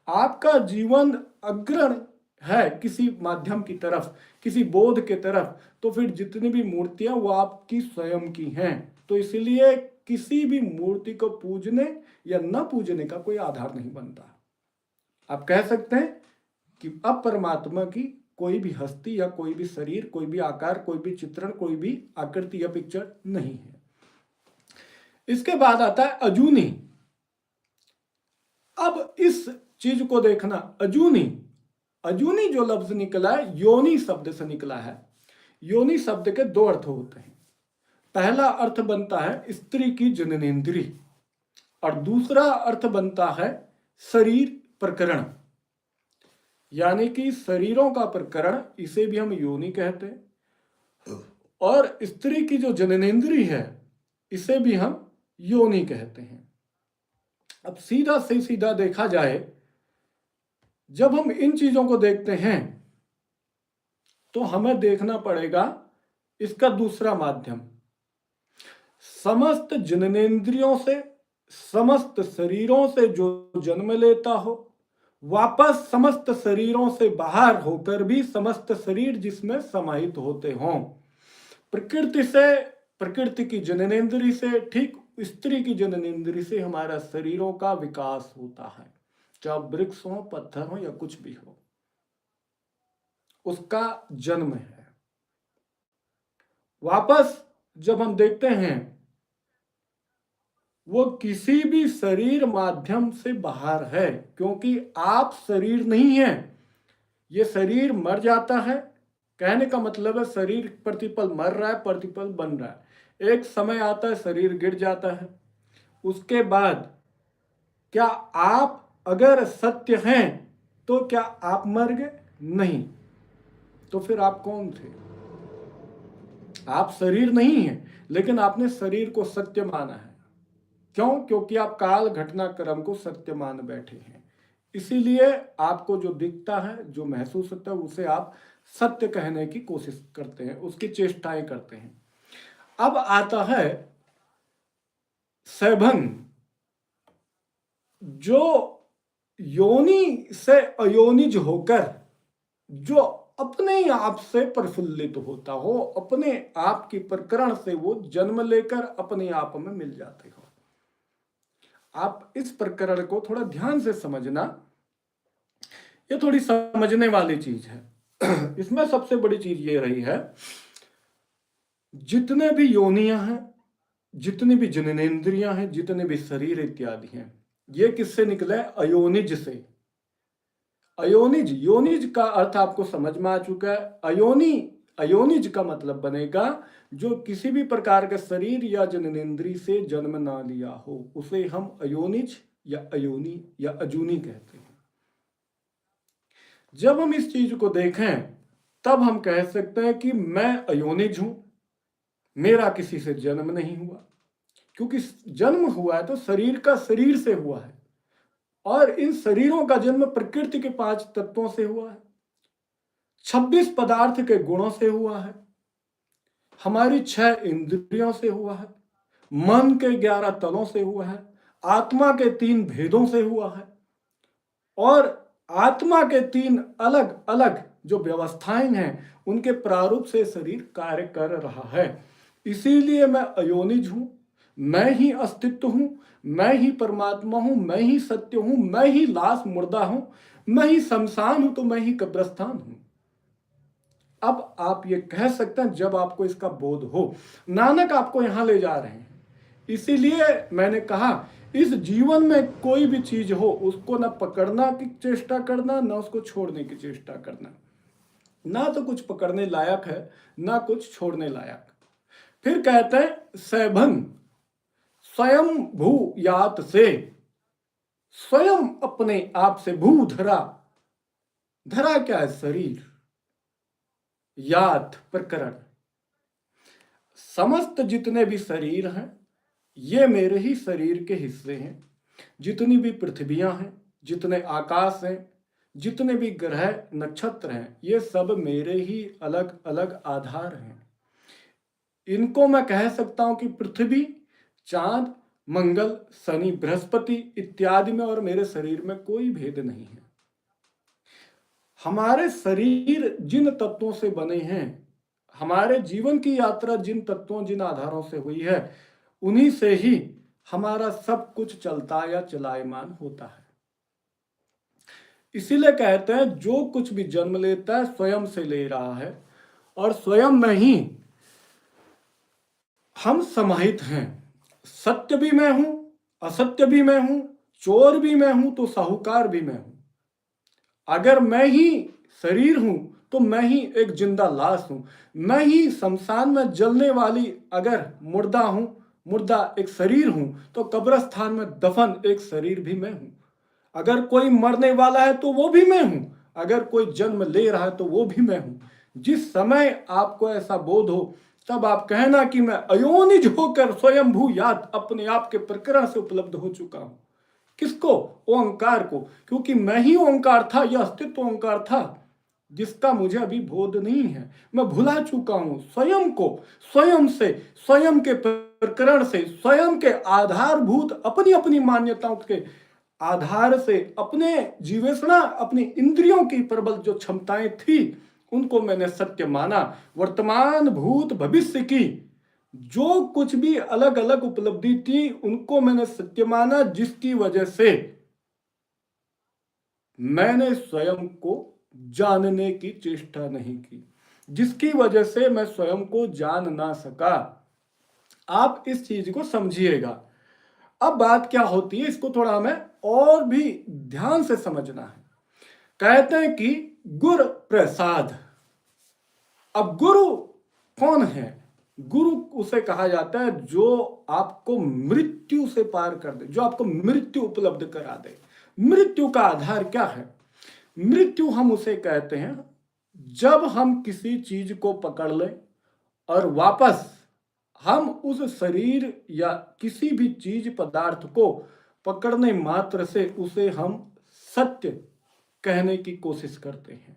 आपका जीवन अग्रण है किसी माध्यम की तरफ, किसी बोध के तरफ, तो फिर जितनी भी मूर्तियां वो आपकी स्वयं की हैं। तो इसलिए किसी भी मूर्ति को पूजने या न पूजने का कोई आधार नहीं बनता। आप कह सकते हैं कि अब परमात्मा की कोई भी हस्ती या कोई भी शरीर, कोई भी आकार, कोई भी चित्रण, कोई भी आकृति या पिक्चर नहीं है। इसके बाद आता है अजूनी। अब इस चीज को देखना, अजूनी, अजूनी जो लफ्ज निकला है योनि शब्द से निकला है। योनि शब्द के दो अर्थ होते हैं। पहला अर्थ बनता है स्त्री की जननेंद्री और दूसरा अर्थ बनता है शरीर प्रकरण, यानी कि शरीरों का प्रकरण, इसे भी हम योनि कहते हैं। और स्त्री की जो जननेंद्री है इसे भी हम योनि कहते हैं। अब सीधा से सीधा देखा जाए, जब हम इन चीजों को देखते हैं तो हमें देखना पड़ेगा इसका दूसरा माध्यम। समस्त जननेंद्रियों से, समस्त शरीरों से जो जन्म लेता हो, वापस समस्त शरीरों से बाहर होकर भी समस्त शरीर जिसमें समाहित होते हों, प्रकृति से, प्रकृति की जननेंद्री से, ठीक स्त्री की जननेंद्री से हमारा शरीरों का विकास होता है। चाहे वृक्ष हो, पत्थर हो या कुछ भी हो, उसका जन्म है। वापस जब हम देखते हैं वो किसी भी शरीर माध्यम से बाहर है, क्योंकि आप शरीर नहीं है। ये शरीर मर जाता है, कहने का मतलब है शरीर प्रतिपल मर रहा है, प्रतिपल बन रहा है। एक समय आता है शरीर गिर जाता है, उसके बाद क्या आप अगर सत्य हैं तो क्या आप मर गए? नहीं। तो फिर आप कौन थे? आप शरीर नहीं है, लेकिन आपने शरीर को सत्य माना है। क्यों? क्योंकि आप काल घटनाक्रम को सत्य मान बैठे हैं। इसीलिए आपको जो दिखता है, जो महसूस होता है, उसे आप सत्य कहने की कोशिश करते हैं, उसकी चेष्टाएं करते हैं। अब आता है सैभंग, जो योनि से अयोनिज होकर जो अपने आप से प्रफुल्लित होता हो, अपने आप की प्रकरण से वो जन्म लेकर अपने आप में मिल जाते हो। आप इस प्रकरण को थोड़ा ध्यान से समझना, ये थोड़ी समझने वाली चीज है। इसमें सबसे बड़ी चीज ये रही है, जितने भी योनियां हैं, जितनी भी जननेंद्रियां हैं, जितने भी शरीर इत्यादि हैं, ये किससे निकले? अयोनिज से। अयोनिज, योनिज का अर्थ आपको समझ में आ चुका है। अयोनि, अयोनिज का मतलब बनेगा जो किसी भी प्रकार के शरीर या जननेंद्री से जन्म ना लिया हो, उसे हम अयोनिज या अयोनि या अजूनी कहते हैं। जब हम इस चीज को देखें तब हम कह सकते हैं कि मैं अयोनिज हूं, मेरा किसी से जन्म नहीं हुआ। क्योंकि जन्म हुआ है तो शरीर का शरीर से हुआ है, और इन शरीरों का जन्म प्रकृति के 5 तत्वों से हुआ है, 26 पदार्थ के गुणों से हुआ है, हमारी 6 इंद्रियों से हुआ है, मन के 11 तलों से हुआ है, आत्मा के 3 भेदों से हुआ है, और आत्मा के 3 अलग अलग जो व्यवस्थाएं हैं उनके प्रारूप से शरीर कार्य कर रहा है। इसीलिए मैं अयोनिज हूं, मैं ही अस्तित्व हूं, मैं ही परमात्मा हूं, मैं ही सत्य हूं, मैं ही लाश मुर्दा हूं, मैं ही शमशान हूं, तो मैं ही कब्रस्तान हूं। अब आप ये कह सकते हैं जब आपको इसका बोध हो। नानक आपको यहां ले जा रहे हैं, इसीलिए मैंने कहा इस जीवन में कोई भी चीज हो उसको ना पकड़ना की चेष्टा करना, ना उसको छोड़ने की चेष्टा करना। ना तो कुछ पकड़ने लायक है, ना कुछ छोड़ने लायक। फिर कहते हैं सैभंग, स्वयं भू यात से, स्वयं अपने आप से, भू धरा, धरा क्या है? शरीर, यात प्रकरण, समस्त जितने भी शरीर हैं ये मेरे ही शरीर के हिस्से हैं। जितनी भी पृथ्वियां हैं, जितने आकाश हैं, जितने भी ग्रह नक्षत्र हैं, ये सब मेरे ही अलग अलग आधार हैं। इनको मैं कह सकता हूं कि पृथ्वी, चांद, मंगल, शनि, बृहस्पति इत्यादि में और मेरे शरीर में कोई भेद नहीं है। हमारे शरीर जिन तत्वों से बने हैं, हमारे जीवन की यात्रा जिन तत्वों जिन आधारों से हुई है, उन्हीं से ही हमारा सब कुछ चलता या चलायमान होता है। इसीलिए कहते हैं जो कुछ भी जन्म लेता है स्वयं से ले रहा है, और स्वयं में ही हम समाहित हैं। सत्य भी मैं हूं, असत्य भी मैं हूं, चोर भी मैं हूं तो साहूकार भी मैं हूं। अगर मैं ही शरीर हूं तो मैं ही एक जिंदा लाश हूं। मैं ही शमशान में जलने वाली अगर मुर्दा हूं, मुर्दा एक शरीर हूं, तो कब्रस्तान में दफन एक शरीर भी मैं हूं। अगर कोई मरने वाला है तो वो भी मैं हूं, अगर कोई जन्म ले रहा है तो वो भी मैं हूं। जिस समय आपको ऐसा बोध हो तब आप कहना कि मैं अयोनिज होकर स्वयंभू याद अपने आप के प्रकरण से उपलब्ध हो चुका हूं। किसको? ओंकार को, क्योंकि मैं ही ओंकार था, यह अस्तित्व ओंकार था जिसका मुझे अभी बोध नहीं है। मैं भुला चुका हूं स्वयं को, स्वयं से, स्वयं के प्रकरण से, स्वयं के आधारभूत अपनी अपनी मान्यताओं के आधार से, अपने जीवेषणा, अपनी इंद्रियों की प्रबल जो क्षमताएं थी उनको मैंने सत्य माना। वर्तमान, भूत, भविष्य की जो कुछ भी अलग अलग उपलब्धि थी उनको मैंने सत्य माना, जिसकी वजह से मैंने स्वयं को जानने की चेष्टा नहीं की, जिसकी वजह से मैं स्वयं को जान ना सका। आप इस चीज को समझिएगा। अब बात क्या होती है, इसको थोड़ा हमें और भी ध्यान से समझना है। कहते हैं कि गुरु प्रसाद। अब गुरु कौन है? गुरु उसे कहा जाता है जो आपको मृत्यु से पार कर दे, जो आपको मृत्यु उपलब्ध करा दे। मृत्यु का आधार क्या है? मृत्यु हम उसे कहते हैं जब हम किसी चीज को पकड़ लें और वापस हम उस शरीर या किसी भी चीज पदार्थ को पकड़ने मात्र से उसे हम सत्य कहने की कोशिश करते हैं।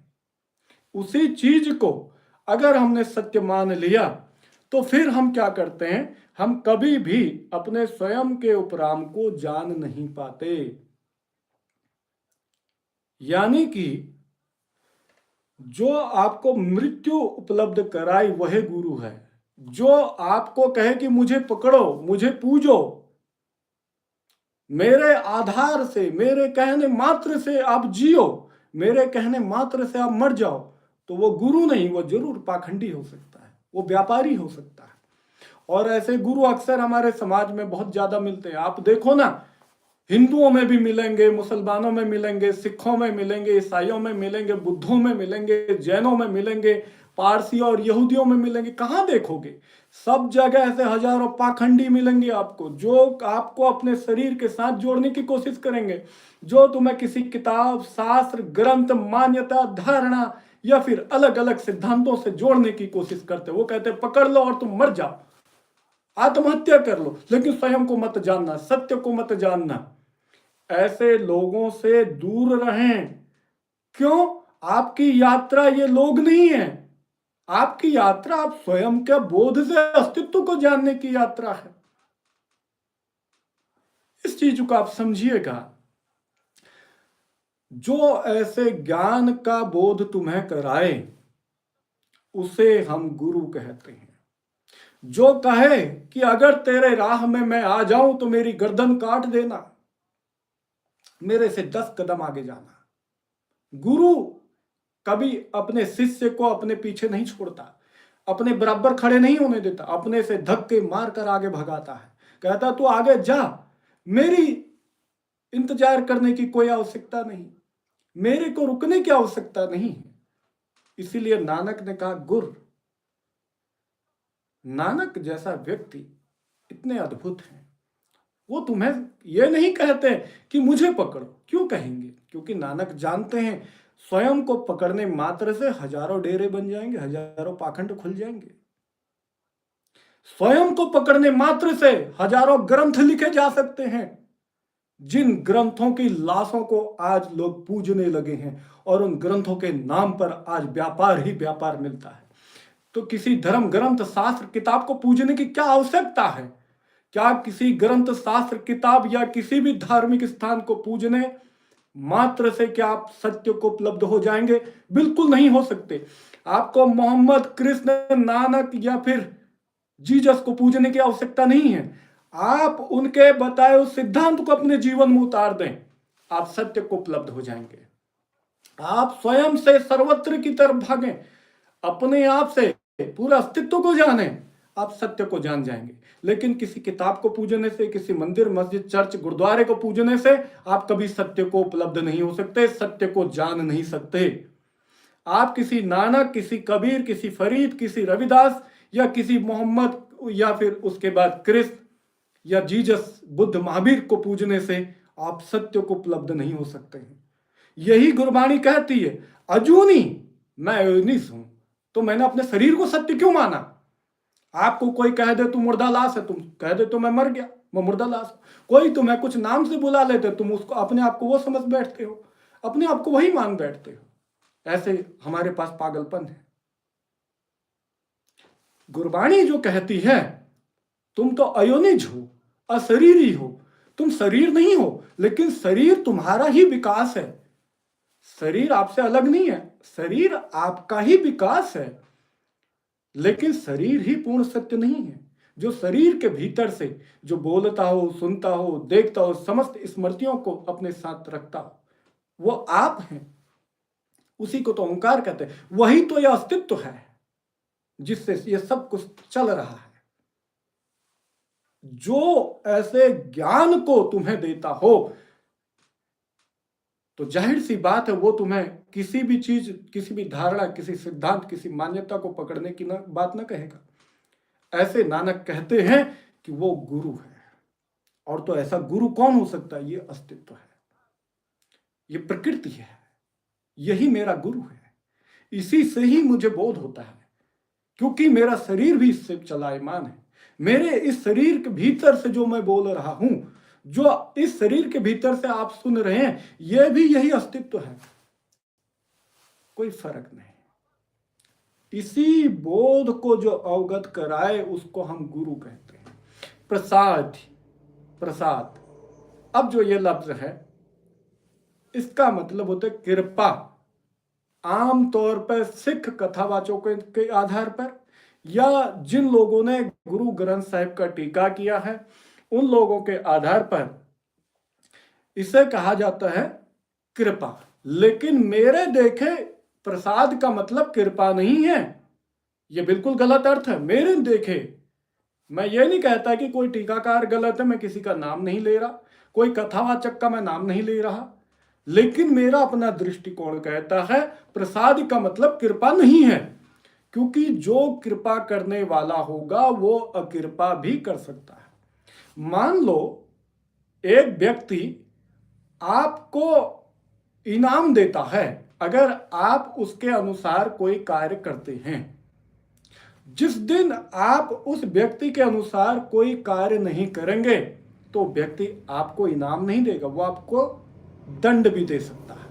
उसी चीज को अगर हमने सत्य मान लिया तो फिर हम क्या करते हैं? हम कभी भी अपने स्वयं के उपराम को जान नहीं पाते। यानी कि जो आपको मृत्यु उपलब्ध कराई वह गुरु है। जो आपको कहे कि मुझे पकड़ो, मुझे पूजो, मेरे आधार से, मेरे कहने मात्र से आप जियो, मेरे कहने मात्र से आप मर जाओ, तो वो गुरु नहीं, वो जरूर पाखंडी हो सकता है, वो व्यापारी हो सकता है। और ऐसे गुरु अक्सर हमारे समाज में बहुत ज्यादा मिलते हैं। आप देखो ना, हिंदुओं में भी मिलेंगे, मुसलमानों में मिलेंगे, सिखों में मिलेंगे, ईसाइयों में मिलेंगे, बुद्धों में मिलेंगे, जैनों में मिलेंगे, पारसी और यहूदियों में मिलेंगे। कहां देखोगे? सब जगह ऐसे हजारों पाखंडी मिलेंगे आपको, जो आपको अपने शरीर के साथ जोड़ने की कोशिश करेंगे, जो तुम्हें किसी किताब, शास्त्र, ग्रंथ, मान्यता, धारणा या फिर अलग अलग सिद्धांतों से जोड़ने की कोशिश करते। वो कहते पकड़ लो और तुम मर जाओ, आत्महत्या कर लो, लेकिन स्वयं को मत जानना, सत्य को मत जानना। ऐसे लोगों से दूर रहें। क्यों? आपकी यात्रा ये लोग नहीं है। आपकी यात्रा आप स्वयं के बोध से अस्तित्व को जानने की यात्रा है। इस चीज को आप समझिएगा। जो ऐसे ज्ञान का बोध तुम्हें कराए उसे हम गुरु कहते हैं। जो कहे कि अगर तेरे राह में मैं आ जाऊं तो मेरी गर्दन काट देना, मेरे से 10 कदम आगे जाना। गुरु कभी अपने शिष्य को अपने पीछे नहीं छोड़ता, अपने बराबर खड़े नहीं होने देता, अपने से धक्के मारकर आगे भगाता है। कहता तू आगे जा, मेरी इंतजार करने की कोई आवश्यकता नहीं, मेरे को रुकने की आवश्यकता नहीं है। इसीलिए नानक ने कहा गुर। नानक जैसा व्यक्ति इतने अद्भुत हैं, वो तुम्हें यह नहीं कहते कि मुझे पकड़ो। क्यों कहेंगे? क्योंकि नानक जानते हैं स्वयं को पकड़ने मात्र से हजारों डेरे बन जाएंगे, हजारों पाखंड खुल जाएंगे। स्वयं को पकड़ने मात्र से हजारों ग्रंथ लिखे जा सकते हैं, जिन ग्रंथों की लाशों को आज लोग पूजने लगे हैं, और उन ग्रंथों के नाम पर आज व्यापार ही व्यापार मिलता है। तो किसी धर्म ग्रंथ, शास्त्र, किताब को पूजने की क्या आवश्यकता है? क्या किसी ग्रंथ, शास्त्र, किताब या किसी भी धार्मिक स्थान को पूजने मात्र से क्या आप सत्य को उपलब्ध हो जाएंगे? बिल्कुल नहीं हो सकते। आपको मोहम्मद, कृष्ण, नानक या फिर जीसस को पूजने की आवश्यकता नहीं है। आप उनके बताए उस सिद्धांत को अपने जीवन में उतार दें, आप सत्य को उपलब्ध हो जाएंगे। आप स्वयं से सर्वत्र की तरफ भागें, अपने आप से पूरा अस्तित्व को जाने, आप सत्य को जान जाएंगे। लेकिन किसी किताब को पूजने से, किसी मंदिर, मस्जिद, चर्च, गुरुद्वारे को पूजने से आप कभी सत्य को उपलब्ध नहीं हो सकते, सत्य को जान नहीं सकते। आप किसी नानक, किसी कबीर, किसी फरीद, किसी रविदास या किसी मोहम्मद या फिर उसके बाद कृष्ण या जीसस, बुद्ध, महावीर को पूजने से आप सत्य को उपलब्ध नहीं हो सकते हैं। यही गुरबाणी कहती है, अजूनी मैं अयोनिस हूं, तो मैंने अपने शरीर को सत्य क्यों माना? आपको कोई कह दे तू मुर्दा लाश है, तुम कह दे तो मैं मर गया, मैं मुर्दा लाश हूं। कोई तुम्हें कुछ नाम से बुला लेते, तुम उसको अपने आप को वो समझ बैठते हो, अपने आप को वही मान बैठते हो। ऐसे हमारे पास पागलपन है। गुरबाणी जो कहती है तुम तो अयोनिज हो, अशरीरी हो, तुम शरीर नहीं हो, लेकिन शरीर तुम्हारा ही विकास है। शरीर आपसे अलग नहीं है, शरीर आपका ही विकास है, लेकिन शरीर ही पूर्ण सत्य नहीं है। जो शरीर के भीतर से जो बोलता हो, सुनता हो, देखता हो, समस्त स्मृतियों को अपने साथ रखता हो, वो आप हैं। उसी को तो ओंकार कहते हैं। वही तो यह अस्तित्व है जिससे ये सब कुछ चल रहा है। जो ऐसे ज्ञान को तुम्हें देता हो तो जाहिर सी बात है वो तुम्हें किसी भी चीज, किसी भी धारणा, किसी सिद्धांत, किसी मान्यता को पकड़ने की बात ना कहेगा। ऐसे नानक कहते हैं कि वो गुरु है। और तो ऐसा गुरु कौन हो सकता है? ये अस्तित्व है, ये प्रकृति है, यही मेरा गुरु है। इसी से ही मुझे बोध होता है, क्योंकि मेरा शरीर भी इससे चलायमान है। मेरे इस शरीर के भीतर से जो मैं बोल रहा हूं, जो इस शरीर के भीतर से आप सुन रहे हैं, यह भी यही अस्तित्व है, कोई फर्क नहीं। इसी बोध को जो अवगत कराए उसको हम गुरु कहते हैं। प्रसाद, प्रसाद, अब जो ये लफ्ज है इसका मतलब होता है कृपा। आमतौर पर सिख कथावाचकों के आधार पर या जिन लोगों ने गुरु ग्रंथ साहिब का टीका किया है उन लोगों के आधार पर इसे कहा जाता है कृपा। लेकिन मेरे देखे प्रसाद का मतलब कृपा नहीं है, यह बिल्कुल गलत अर्थ है। मेरे देखे, मैं ये नहीं कहता कि कोई टीकाकार गलत है, मैं किसी का नाम नहीं ले रहा, कोई कथावाचक का मैं नाम नहीं ले रहा, लेकिन मेरा अपना दृष्टिकोण कहता है प्रसाद का मतलब कृपा नहीं है, क्योंकि जो कृपा करने वाला होगा वो अकृपा भी कर सकता है। मान लो एक व्यक्ति आपको इनाम देता है अगर आप उसके अनुसार कोई कार्य करते हैं। जिस दिन आप उस व्यक्ति के अनुसार कोई कार्य नहीं करेंगे तो व्यक्ति आपको इनाम नहीं देगा, वो आपको दंड भी दे सकता है,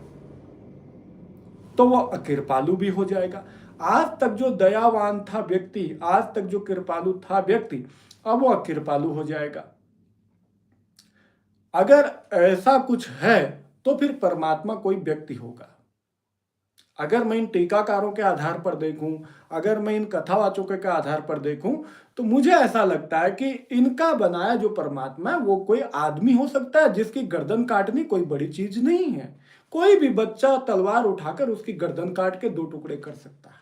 तो वो अकृपालु भी हो जाएगा। आज तक जो दयावान था व्यक्ति, आज तक जो कृपालु था व्यक्ति, अब वो अकृपालु हो जाएगा। अगर ऐसा कुछ है तो फिर परमात्मा कोई व्यक्ति होगा। अगर मैं इन टीकाकारों के आधार पर देखूं, अगर मैं इन कथावाचकों के आधार पर देखूं, तो मुझे ऐसा लगता है कि इनका बनाया जो परमात्मा है वो कोई आदमी हो सकता है जिसकी गर्दन काटनी कोई बड़ी चीज नहीं है। कोई भी बच्चा तलवार उठाकर उसकी गर्दन काट के दो टुकड़े कर सकता है।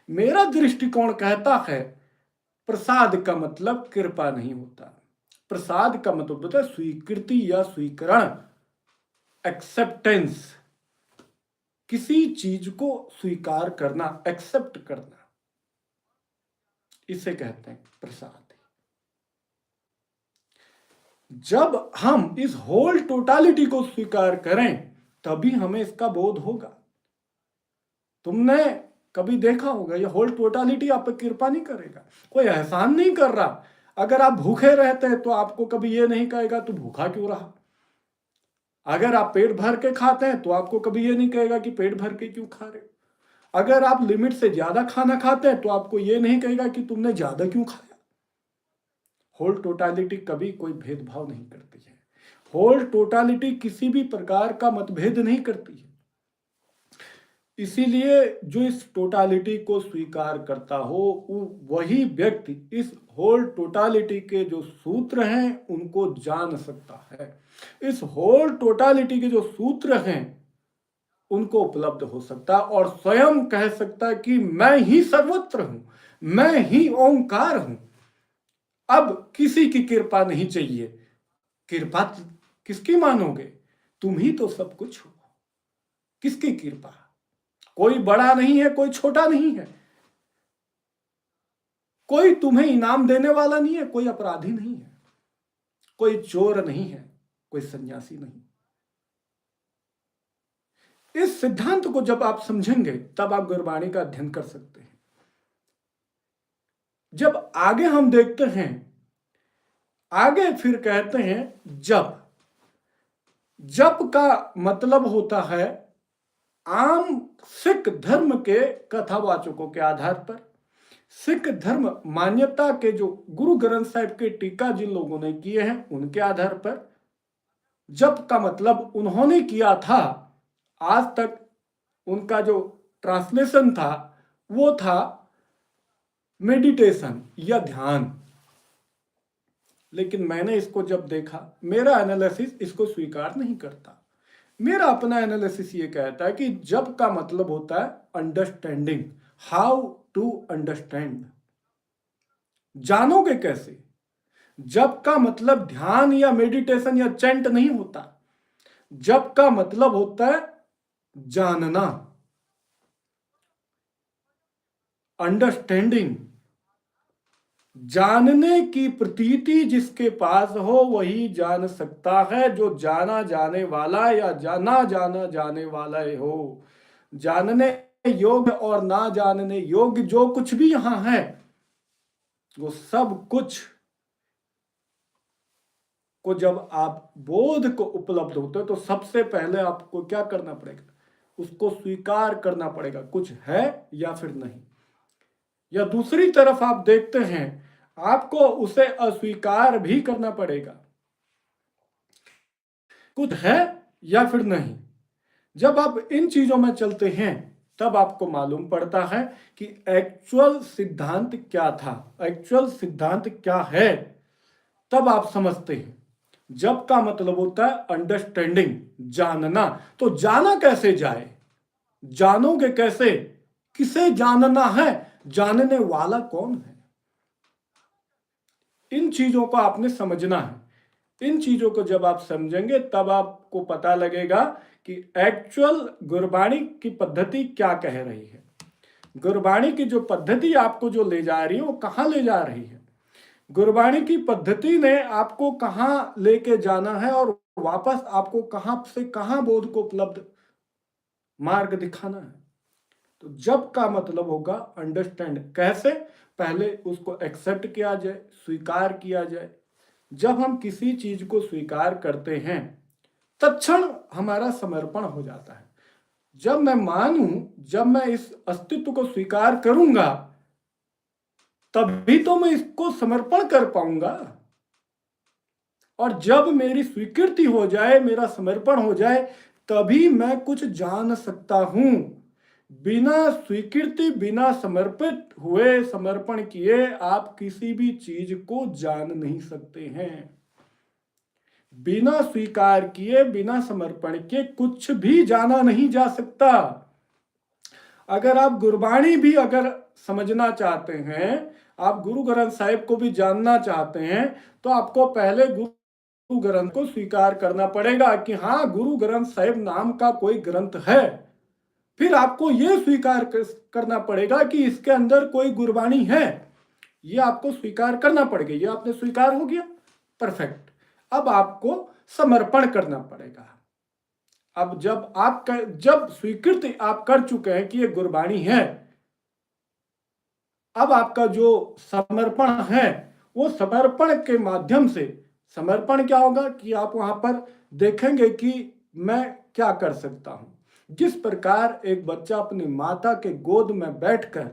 मेरा दृष्टिकोण कहता है प्रसाद का मतलब कृपा नहीं होता। प्रसाद का मतलब होता है स्वीकृति या स्वीकरण, एक्सेप्टेंस, किसी चीज को स्वीकार करना, एक्सेप्ट करना, इसे कहते हैं प्रसाद। जब हम इस होल टोटालिटी को स्वीकार करें तभी हमें इसका बोध होगा। तुमने कभी देखा होगा ये होल टोटालिटी आप पर कृपा नहीं करेगा, कोई एहसान नहीं कर रहा। अगर आप भूखे रहते हैं तो आपको कभी ये नहीं कहेगा तू भूखा क्यों रहा। अगर आप पेट भर के खाते हैं तो आपको कभी ये नहीं कहेगा कि पेट भर के क्यों खा रहे हो। अगर आप लिमिट से ज्यादा खाना खाते हैं तो आपको ये नहीं कहेगा कि तुमने ज्यादा क्यों खाया। होल टोटालिटी कभी कोई भेदभाव नहीं करती है। होल टोटालिटी किसी भी प्रकार का मतभेद नहीं करती है। इसीलिए जो इस टोटालिटी को स्वीकार करता हो वही व्यक्ति इस होल टोटालिटी के जो सूत्र हैं उनको जान सकता है। इस होल टोटालिटी के जो सूत्र हैं उनको उपलब्ध हो सकता है और स्वयं कह सकता है कि मैं ही सर्वत्र हूं, मैं ही ओंकार हूं। अब किसी की कृपा नहीं चाहिए। कृपा किसकी मानोगे? तुम ही तो सब कुछ हो। किसकी कृपा? कोई बड़ा नहीं है, कोई छोटा नहीं है, कोई तुम्हें इनाम देने वाला नहीं है, कोई अपराधी नहीं है, कोई चोर नहीं है, कोई सन्यासी नहीं। इस सिद्धांत को जब आप समझेंगे तब आप गुरबाणी का अध्ययन कर सकते हैं। जब आगे हम देखते हैं, आगे फिर कहते हैं जप। जप का मतलब होता है आम सिख धर्म के कथावाचकों के आधार पर, सिख धर्म मान्यता के जो गुरु ग्रंथ साहिब के टीका जिन लोगों ने किए हैं उनके आधार पर जप का मतलब उन्होंने किया था। आज तक उनका जो ट्रांसलेशन था वो था मेडिटेशन या ध्यान। लेकिन मैंने इसको जब देखा, मेरा एनालिसिस इसको स्वीकार नहीं करता। मेरा अपना एनालिसिस ये कहता है कि जप का मतलब होता है अंडरस्टैंडिंग, हाउ टू अंडरस्टैंड। जानोगे कैसे? जप का मतलब ध्यान या मेडिटेशन या चैंट नहीं होता। जप का मतलब होता है जानना, अंडरस्टैंडिंग। जानने की प्रतीति जिसके पास हो वही जान सकता है। जो जाना जाने वाला या जाना जाना जाने वाला हो, जानने योग्य और ना जानने योग्य जो कुछ भी यहां है वो सब कुछ को जब आप बोध को उपलब्ध होते हो तो सबसे पहले आपको क्या करना पड़ेगा? उसको स्वीकार करना पड़ेगा, कुछ है या फिर नहीं। या दूसरी तरफ आप देखते हैं आपको उसे अस्वीकार भी करना पड़ेगा, कुछ है या फिर नहीं। जब आप इन चीजों में चलते हैं तब आपको मालूम पड़ता है कि एक्चुअल सिद्धांत क्या था, एक्चुअल सिद्धांत क्या है। तब आप समझते हैं जब का मतलब होता है अंडरस्टैंडिंग, जानना। तो जाना कैसे जाए? जानोगे कैसे? किसे जानना है? जानने वाला कौन है? इन चीजों को आपने समझना है। इन चीजों को जब आप समझेंगे तब आपको पता लगेगा कि एक्चुअल गुरबाणी की पद्धति क्या कह रही है। गुरबाणी की जो पद्धति आपको जो ले जा रही है वो कहाँ ले जा रही है? गुरबाणी की पद्धति ने आपको कहाँ लेके जाना है और वापस आपको कहाँ से कहाँ बोध को उपलब्ध मार्ग दिखाना है। तो जब का मतलब होगा अंडरस्टैंड। कैसे? पहले उसको एक्सेप्ट किया जाए, स्वीकार किया जाए। जब हम किसी चीज को स्वीकार करते हैं तत्क्षण हमारा समर्पण हो जाता है। जब मैं मानूं, जब मैं इस अस्तित्व को स्वीकार करूंगा तभी तो मैं इसको समर्पण कर पाऊंगा। और जब मेरी स्वीकृति हो जाए, मेरा समर्पण हो जाए, तभी मैं कुछ जान सकता हूं। बिना स्वीकृति, बिना समर्पित हुए, समर्पण किए आप किसी भी चीज को जान नहीं सकते हैं। बिना स्वीकार किए, बिना समर्पण के कुछ भी जाना नहीं जा सकता। अगर आप गुरबाणी भी अगर समझना चाहते हैं, आप गुरु ग्रंथ साहिब को भी जानना चाहते हैं, तो आपको पहले गुरु ग्रंथ को स्वीकार करना पड़ेगा कि हाँ, गुरु ग्रंथ साहिब नाम का कोई ग्रंथ है। फिर आपको यह स्वीकार करना पड़ेगा कि इसके अंदर कोई गुरबाणी है। यह आपको स्वीकार करना पड़ेगा। यह आपने स्वीकार हो गया, परफेक्ट। अब आपको समर्पण करना पड़ेगा। अब जब स्वीकृति आप कर चुके हैं कि यह गुरबाणी है, अब आपका जो समर्पण है वो समर्पण के माध्यम से, समर्पण क्या होगा कि आप वहां पर देखेंगे कि मैं क्या कर सकता हूं। जिस प्रकार एक बच्चा अपनी माता के गोद में बैठकर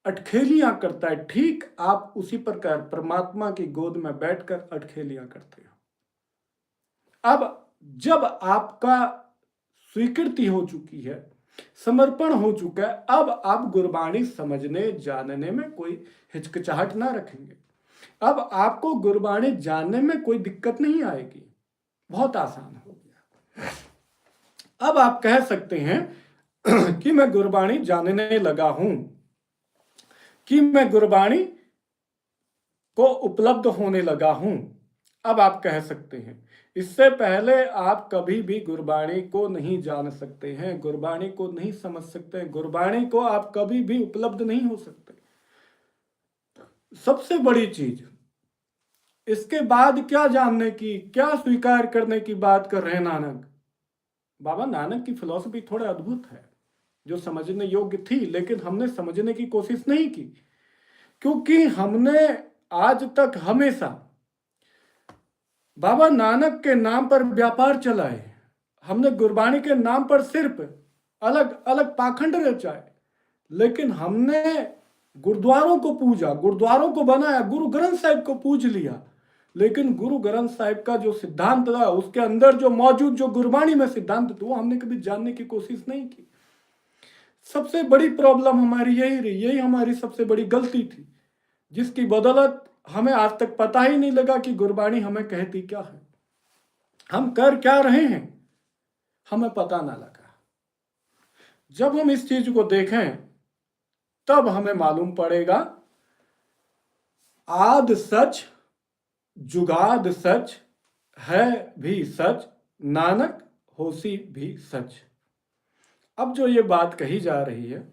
अटखेलियां करता है, ठीक आप उसी प्रकार परमात्मा की गोद में बैठकर अटखेलियां करते हो। अब जब आपका स्वीकृति हो चुकी है, समर्पण हो चुका है, अब आप गुरबाणी समझने जानने में कोई हिचकिचाहट ना रखेंगे। अब आपको गुरबाणी जानने में कोई दिक्कत नहीं आएगी, बहुत आसान हो गया। अब आप कह सकते हैं कि मैं गुरबाणी जानने लगा हूं, कि मैं गुरबाणी को उपलब्ध होने लगा हूं। अब आप कह सकते हैं, इससे पहले आप कभी भी गुरबाणी को नहीं जान सकते हैं, गुरबाणी को नहीं समझ सकते, गुरबाणी को आप कभी भी उपलब्ध नहीं हो सकते। सबसे बड़ी चीज, इसके बाद क्या जानने की, क्या स्वीकार करने की बात कर रहे हैं नानक। बाबा नानक की फिलॉसफी थोड़ा अद्भुत है, जो समझने योग्य थी, लेकिन हमने समझने की कोशिश नहीं की, क्योंकि हमने आज तक हमेशा बाबा नानक के नाम पर व्यापार चलाए। हमने गुरबाणी के नाम पर सिर्फ अलग अलग पाखंड रचाए, लेकिन हमने गुरुद्वारों को पूजा, गुरुद्वारों को बनाया, गुरु ग्रंथ साहिब को पूज लिया, लेकिन गुरु ग्रंथ साहिब का जो सिद्धांत था, उसके अंदर जो मौजूद जो गुरबाणी में सिद्धांत था, वो हमने कभी जानने की कोशिश नहीं की। सबसे बड़ी प्रॉब्लम हमारी यही रही, यही हमारी सबसे बड़ी गलती थी, जिसकी बदौलत हमें आज तक पता ही नहीं लगा कि गुरबाणी हमें कहती क्या है, हम कर क्या रहे हैं, हमें पता ना लगा। जब हम इस चीज को देखें तब हमें मालूम पड़ेगा, आद सच जुगाद सच है भी सच, नानक होसी भी सच। अब जो ये बात कही जा रही है,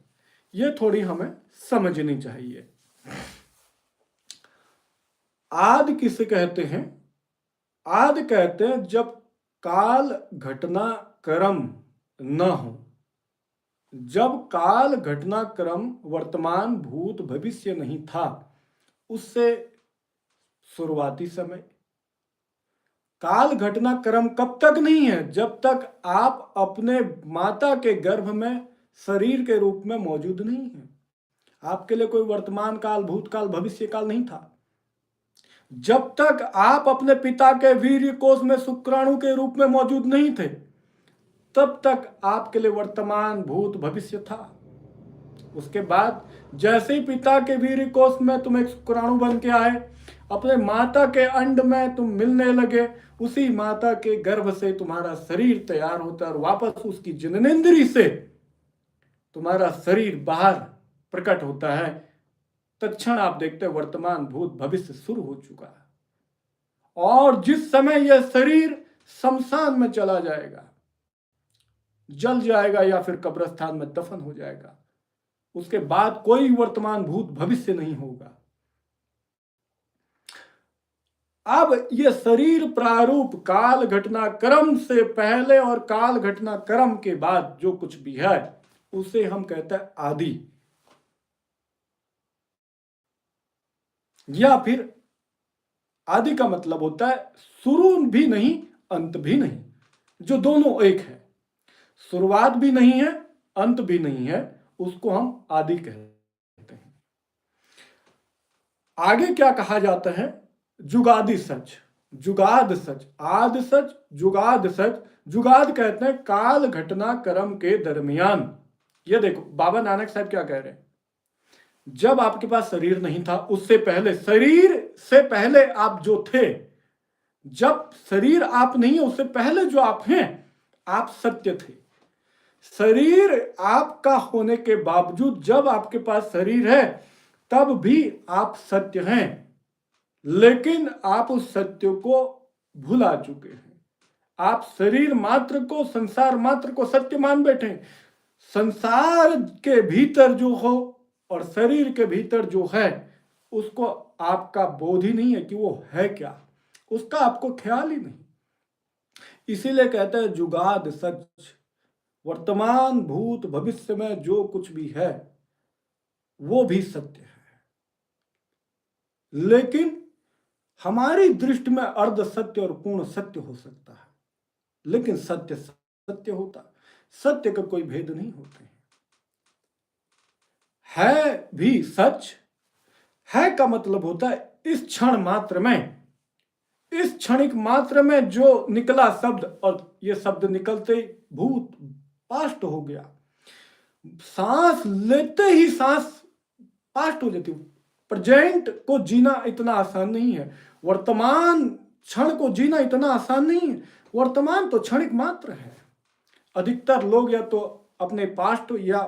ये थोड़ी हमें समझनी चाहिए। आद किसे कहते हैं? आद कहते हैं जब काल घटना क्रम न हो, जब काल घटना क्रम वर्तमान भूत भविष्य नहीं था, उससे शुरुआती समय। काल घटना क्रम कब तक नहीं है? जब तक आप अपने माता के गर्भ में शरीर के रूप में मौजूद नहीं है। आपके लिए कोई वर्तमान काल, भूतकाल, भविष्य काल नहीं था। जब तक आप अपने पिता के वीर्य कोश में शुक्राणु के रूप में मौजूद नहीं थे, तब तक आपके लिए वर्तमान भूत भविष्य था। उसके बाद जैसे ही पिता के वीर्य कोश में तुम एक शुक्राणु बन के आए, अपने माता के अंड में तुम मिलने लगे, उसी माता के गर्भ से तुम्हारा शरीर तैयार होता है और वापस उसकी जननेंद्री से तुम्हारा शरीर बाहर प्रकट होता है। तत्क्षण आप देखते हैं वर्तमान भूत भविष्य शुरू हो चुका है। और जिस समय यह शरीर शमशान में चला जाएगा, जल जाएगा या फिर कब्रिस्तान में दफन हो जाएगा, उसके बाद कोई वर्तमान भूत भविष्य नहीं होगा। अब यह शरीर प्रारूप काल घटना क्रम से पहले और काल घटना क्रम के बाद जो कुछ भी है, उसे हम कहते हैं आदि, या फिर आदि का मतलब होता है शुरू भी नहीं अंत भी नहीं, जो दोनों एक है। शुरुआत भी नहीं है, अंत भी नहीं है, उसको हम आदि कहते हैं। आगे क्या कहा जाता है? जुगादि सच, जुगाद सच, आद सच, जुगाद सच। जुगाद कहते हैं काल घटना क्रम के दरमियान। ये देखो बाबा नानक साहब क्या कह रहे हैं, जब आपके पास शरीर नहीं था, उससे पहले, शरीर से पहले आप जो थे, जब शरीर आप नहीं है उससे पहले जो आप हैं, आप सत्य थे। शरीर आपका होने के बावजूद जब आपके पास शरीर है, तब भी आप सत्य हैं, लेकिन आप उस सत्य को भुला चुके हैं। आप शरीर मात्र को, संसार मात्र को सत्य मान बैठे। संसार के भीतर जो हो और शरीर के भीतर जो है, उसको आपका बोध ही नहीं है कि वो है क्या, उसका आपको ख्याल ही नहीं। इसीलिए कहते हैं जुगाद सच, वर्तमान भूत भविष्य में जो कुछ भी है वो भी सत्य है, लेकिन हमारी दृष्टि में अर्ध सत्य और पूर्ण सत्य हो सकता है, लेकिन सत्य सत्य होता, सत्य का कोई भेद नहीं होते हैं। है भी सच। है का मतलब होता है इस क्षण मात्र में, इस क्षणिक मात्र में जो निकला शब्द, और ये शब्द निकलते ही भूत पास्ट हो गया। सांस लेते ही सांस पास्ट हो जाती है। प्रेजेंट को जीना इतना आसान नहीं है, वर्तमान क्षण को जीना इतना आसान नहीं है। वर्तमान तो क्षणिक मात्र है। अधिकतर लोग या तो अपने पास्ट या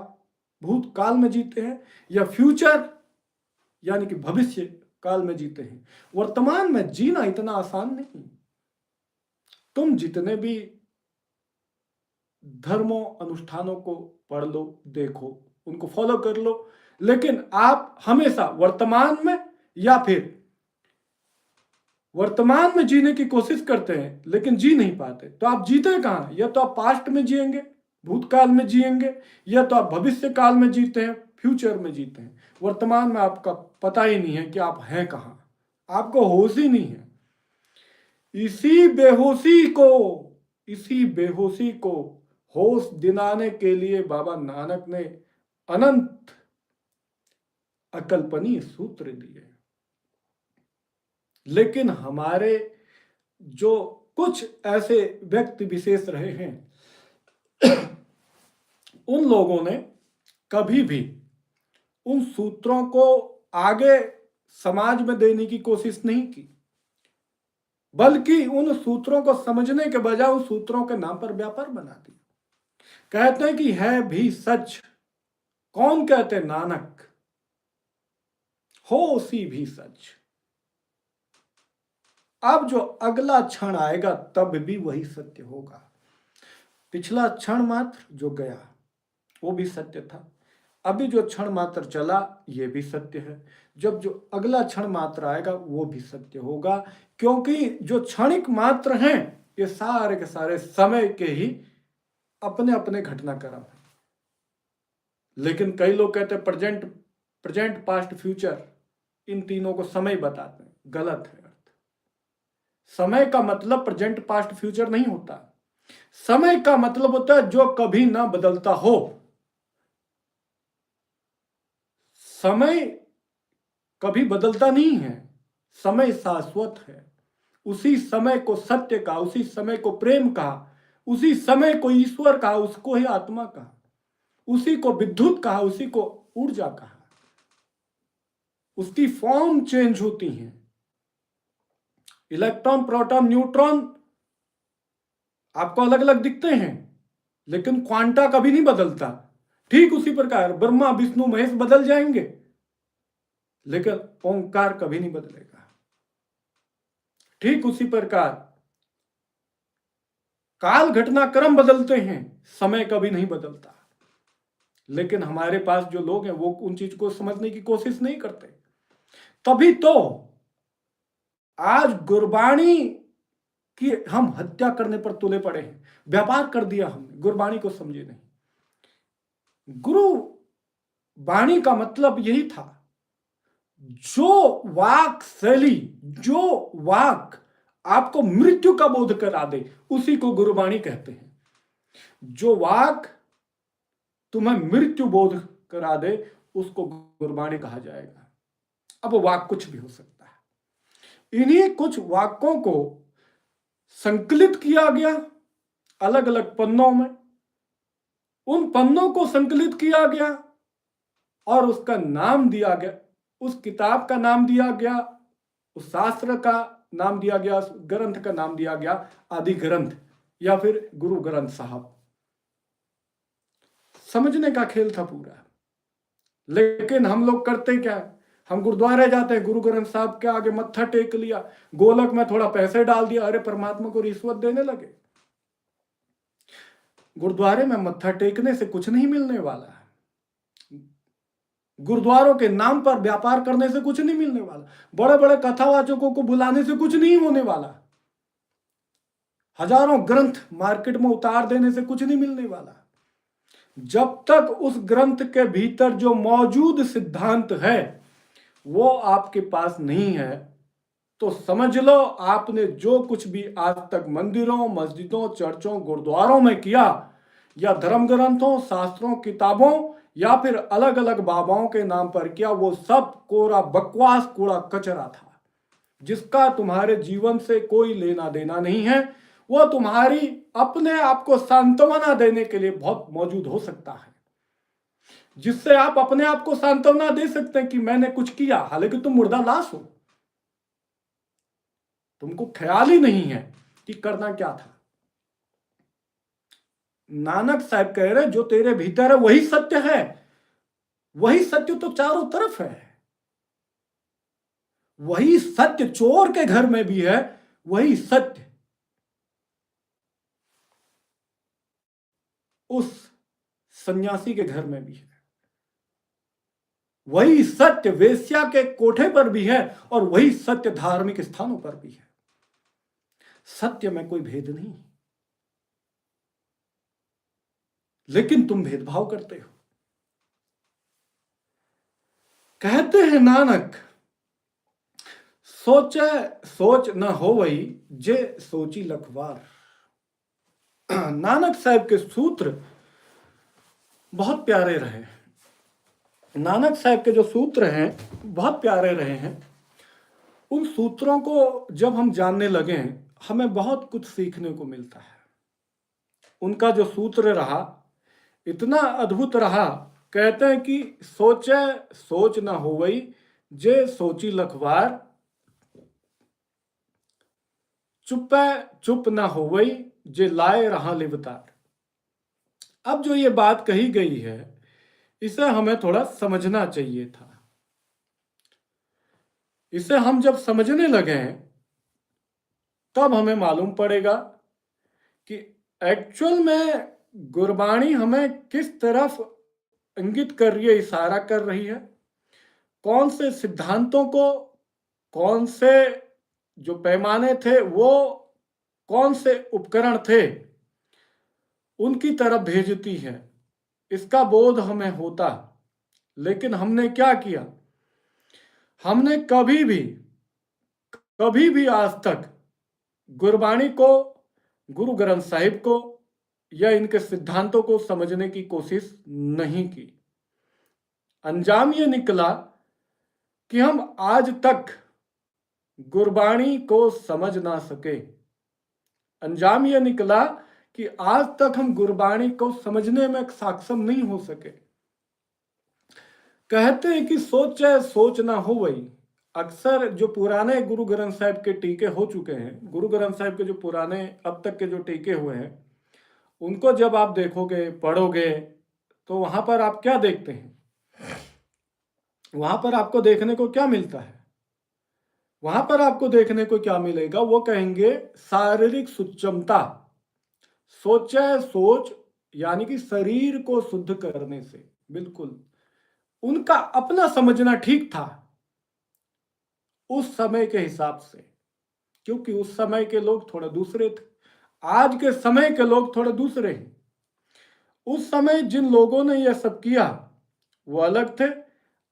भूतकाल में जीते हैं, या फ्यूचर यानी कि भविष्य काल में जीते हैं। वर्तमान में जीना इतना आसान नहीं। तुम जितने भी धर्मों अनुष्ठानों को पढ़ लो, देखो, उनको फॉलो कर लो, लेकिन आप हमेशा वर्तमान में या फिर वर्तमान में जीने की कोशिश करते हैं लेकिन जी नहीं पाते। तो आप जीते कहां? या तो आप पास्ट में जिएंगे, भूतकाल में जिएंगे, या तो आप भविष्य काल में जीते हैं, फ्यूचर में जीते हैं। वर्तमान में आपका पता ही नहीं है कि आप हैं कहां, आपको होश ही नहीं है। इसी बेहोशी को होश दिलाने के लिए बाबा नानक ने अनंत अकल्पनीय सूत्र दिए। लेकिन हमारे जो कुछ ऐसे व्यक्ति विशेष रहे हैं, उन लोगों ने कभी भी उन सूत्रों को आगे समाज में देने की कोशिश नहीं की, बल्कि उन सूत्रों को समझने के बजाय उन सूत्रों के नाम पर व्यापार बना दिया। कहते हैं कि है भी सच। कौन कहते हैं? नानक। हो उसी भी सच। अब जो अगला क्षण आएगा तब भी वही सत्य होगा। पिछला क्षण मात्र जो गया वो भी सत्य था, अभी जो क्षण मात्र चला ये भी सत्य है, जब जो अगला क्षण मात्र आएगा वो भी सत्य होगा। क्योंकि जो क्षणिक मात्र हैं ये सारे के सारे समय के ही अपने अपने घटनाक्रम है। लेकिन कई लोग कहते हैं प्रेजेंट पास्ट फ्यूचर, इन तीनों को समय बताते हैं। गलत है अर्थ। समय का मतलब प्रेजेंट पास्ट फ्यूचर नहीं होता। समय का मतलब होता है जो कभी ना बदलता हो। समय कभी बदलता नहीं है, समय शाश्वत है। उसी समय को सत्य कहा, उसी समय को प्रेम कहा, उसी समय को ईश्वर कहा, उसको ही आत्मा कहा, उसी को विद्युत कहा, उसी को ऊर्जा कहा। उसकी फॉर्म चेंज होती है। इलेक्ट्रॉन, प्रोटॉन, न्यूट्रॉन आपको अलग अलग दिखते हैं, लेकिन क्वांटा कभी नहीं बदलता। ठीक उसी प्रकार ब्रह्मा विष्णु महेश बदल जाएंगे, लेकिन ओंकार कभी नहीं बदलेगा। ठीक उसी प्रकार काल घटनाक्रम बदलते हैं, समय कभी नहीं बदलता। लेकिन हमारे पास जो लोग हैं वो उन चीज को समझने की कोशिश नहीं करते। तभी तो आज गुरबाणी की हम हत्या करने पर तुले पड़े हैं। व्यापार कर दिया हमने, गुरबाणी को समझे नहीं। गुरु वाणी का मतलब यही था, जो वाक शैली, जो वाक आपको मृत्यु का बोध करा दे उसी को गुरबाणी कहते हैं। जो वाक तुम्हें मृत्यु बोध करा दे उसको गुरबाणी कहा जाएगा। अब वाक कुछ भी हो सकता है। इन्हीं कुछ वाक्यों को संकलित किया गया अलग अलग पन्नों में, उन पन्नों को संकलित किया गया और उसका नाम दिया गया, उस किताब का नाम दिया गया, उस शास्त्र का नाम दिया गया, उस ग्रंथ का नाम दिया गया आदि ग्रंथ या फिर गुरु ग्रंथ साहब। समझने का खेल था पूरा। लेकिन हम लोग करते क्या? हम गुरुद्वारे जाते हैं, गुरु ग्रंथ साहब के आगे मत्था टेक लिया, गोलक में थोड़ा पैसे डाल दिया, अरे परमात्मा को रिश्वत देने लगे। गुरुद्वारे में मत्था टेकने से कुछ नहीं मिलने वाला। गुरुद्वारों के नाम पर व्यापार करने से कुछ नहीं मिलने वाला। बड़े बड़े कथावाचकों को बुलाने से कुछ नहीं होने वाला। हजारों ग्रंथ मार्केट में उतार देने से कुछ नहीं मिलने वाला। जब तक उस ग्रंथ के भीतर जो मौजूद सिद्धांत है वो आपके पास नहीं है, तो समझ लो आपने जो कुछ भी आज तक मंदिरों, मस्जिदों, चर्चों, गुरुद्वारों में किया, या धर्म ग्रंथों, शास्त्रों, किताबों या फिर अलग अलग बाबाओं के नाम पर किया, वो सब कोरा बकवास कूड़ा कचरा था जिसका तुम्हारे जीवन से कोई लेना देना नहीं है। वो तुम्हारी अपने आप को सांत्वना देने के लिए बहुत मौजूद हो सकता है, जिससे आप अपने आप को सांत्वना दे सकते हैं कि मैंने कुछ किया, हालांकि तुम मुर्दा लाश हो, तुमको ख्याल ही नहीं है कि करना क्या था। नानक साहब कह रहे जो तेरे भीतर है वही सत्य है, वही सत्य तो चारों तरफ है, वही सत्य चोर के घर में भी है, वही सत्य उस सन्यासी के घर में भी है, वही सत्य वेश्या के कोठे पर भी है और वही सत्य धार्मिक स्थानों पर भी है। सत्य में कोई भेद नहीं, लेकिन तुम भेदभाव करते हो। कहते हैं नानक, सोचे सोच न हो वही जे सोची लखवार। नानक साहब के सूत्र बहुत प्यारे रहे, नानक साहब के जो सूत्र हैं बहुत प्यारे रहे हैं। उन सूत्रों को जब हम जानने लगे हमें बहुत कुछ सीखने को मिलता है। उनका जो सूत्र रहा इतना अद्भुत रहा, कहते हैं कि सोचे सोच न होवई जे सोची लखवार, चुपे चुप न होवई जे लाए रहा लिवतार। अब जो ये बात कही गई है इसे हमें थोड़ा समझना चाहिए था। इसे हम जब समझने लगे तब हमें मालूम पड़ेगा कि एक्चुअल में गुरबाणी हमें किस तरफ इंगित कर रही है, इशारा कर रही है, कौन से सिद्धांतों को, कौन से जो पैमाने थे, वो कौन से उपकरण थे, उनकी तरफ भेजती है। इसका बोध हमें होता, लेकिन हमने क्या किया, हमने कभी भी आज तक गुरबाणी को, गुरु ग्रंथ साहिब को या इनके सिद्धांतों को समझने की कोशिश नहीं की। अंजाम ये निकला कि हम आज तक गुरबाणी को समझ ना सके। अंजाम ये निकला कि आज तक हम गुरबाणी को समझने में सक्षम नहीं हो सके। कहते हैं कि सोचे सोच ना हो वही। अक्सर जो पुराने गुरु ग्रंथ साहिब के टीके हो चुके हैं, गुरु ग्रंथ साहिब के जो पुराने अब तक के जो टीके हुए हैं, उनको जब आप देखोगे, पढ़ोगे, तो वहां पर आप क्या देखते हैं, वहां पर आपको देखने को क्या मिलता है, वहां पर आपको देखने को क्या मिलेगा, वो कहेंगे शारीरिक सुचमता। सोचे सोच यानी कि शरीर को शुद्ध करने से, बिल्कुल उनका अपना समझना ठीक था उस समय के हिसाब से, क्योंकि उस समय के लोग थोड़ा दूसरे थे, आज के समय के लोग थोड़े दूसरे हैं। उस समय जिन लोगों ने यह सब किया वो अलग थे,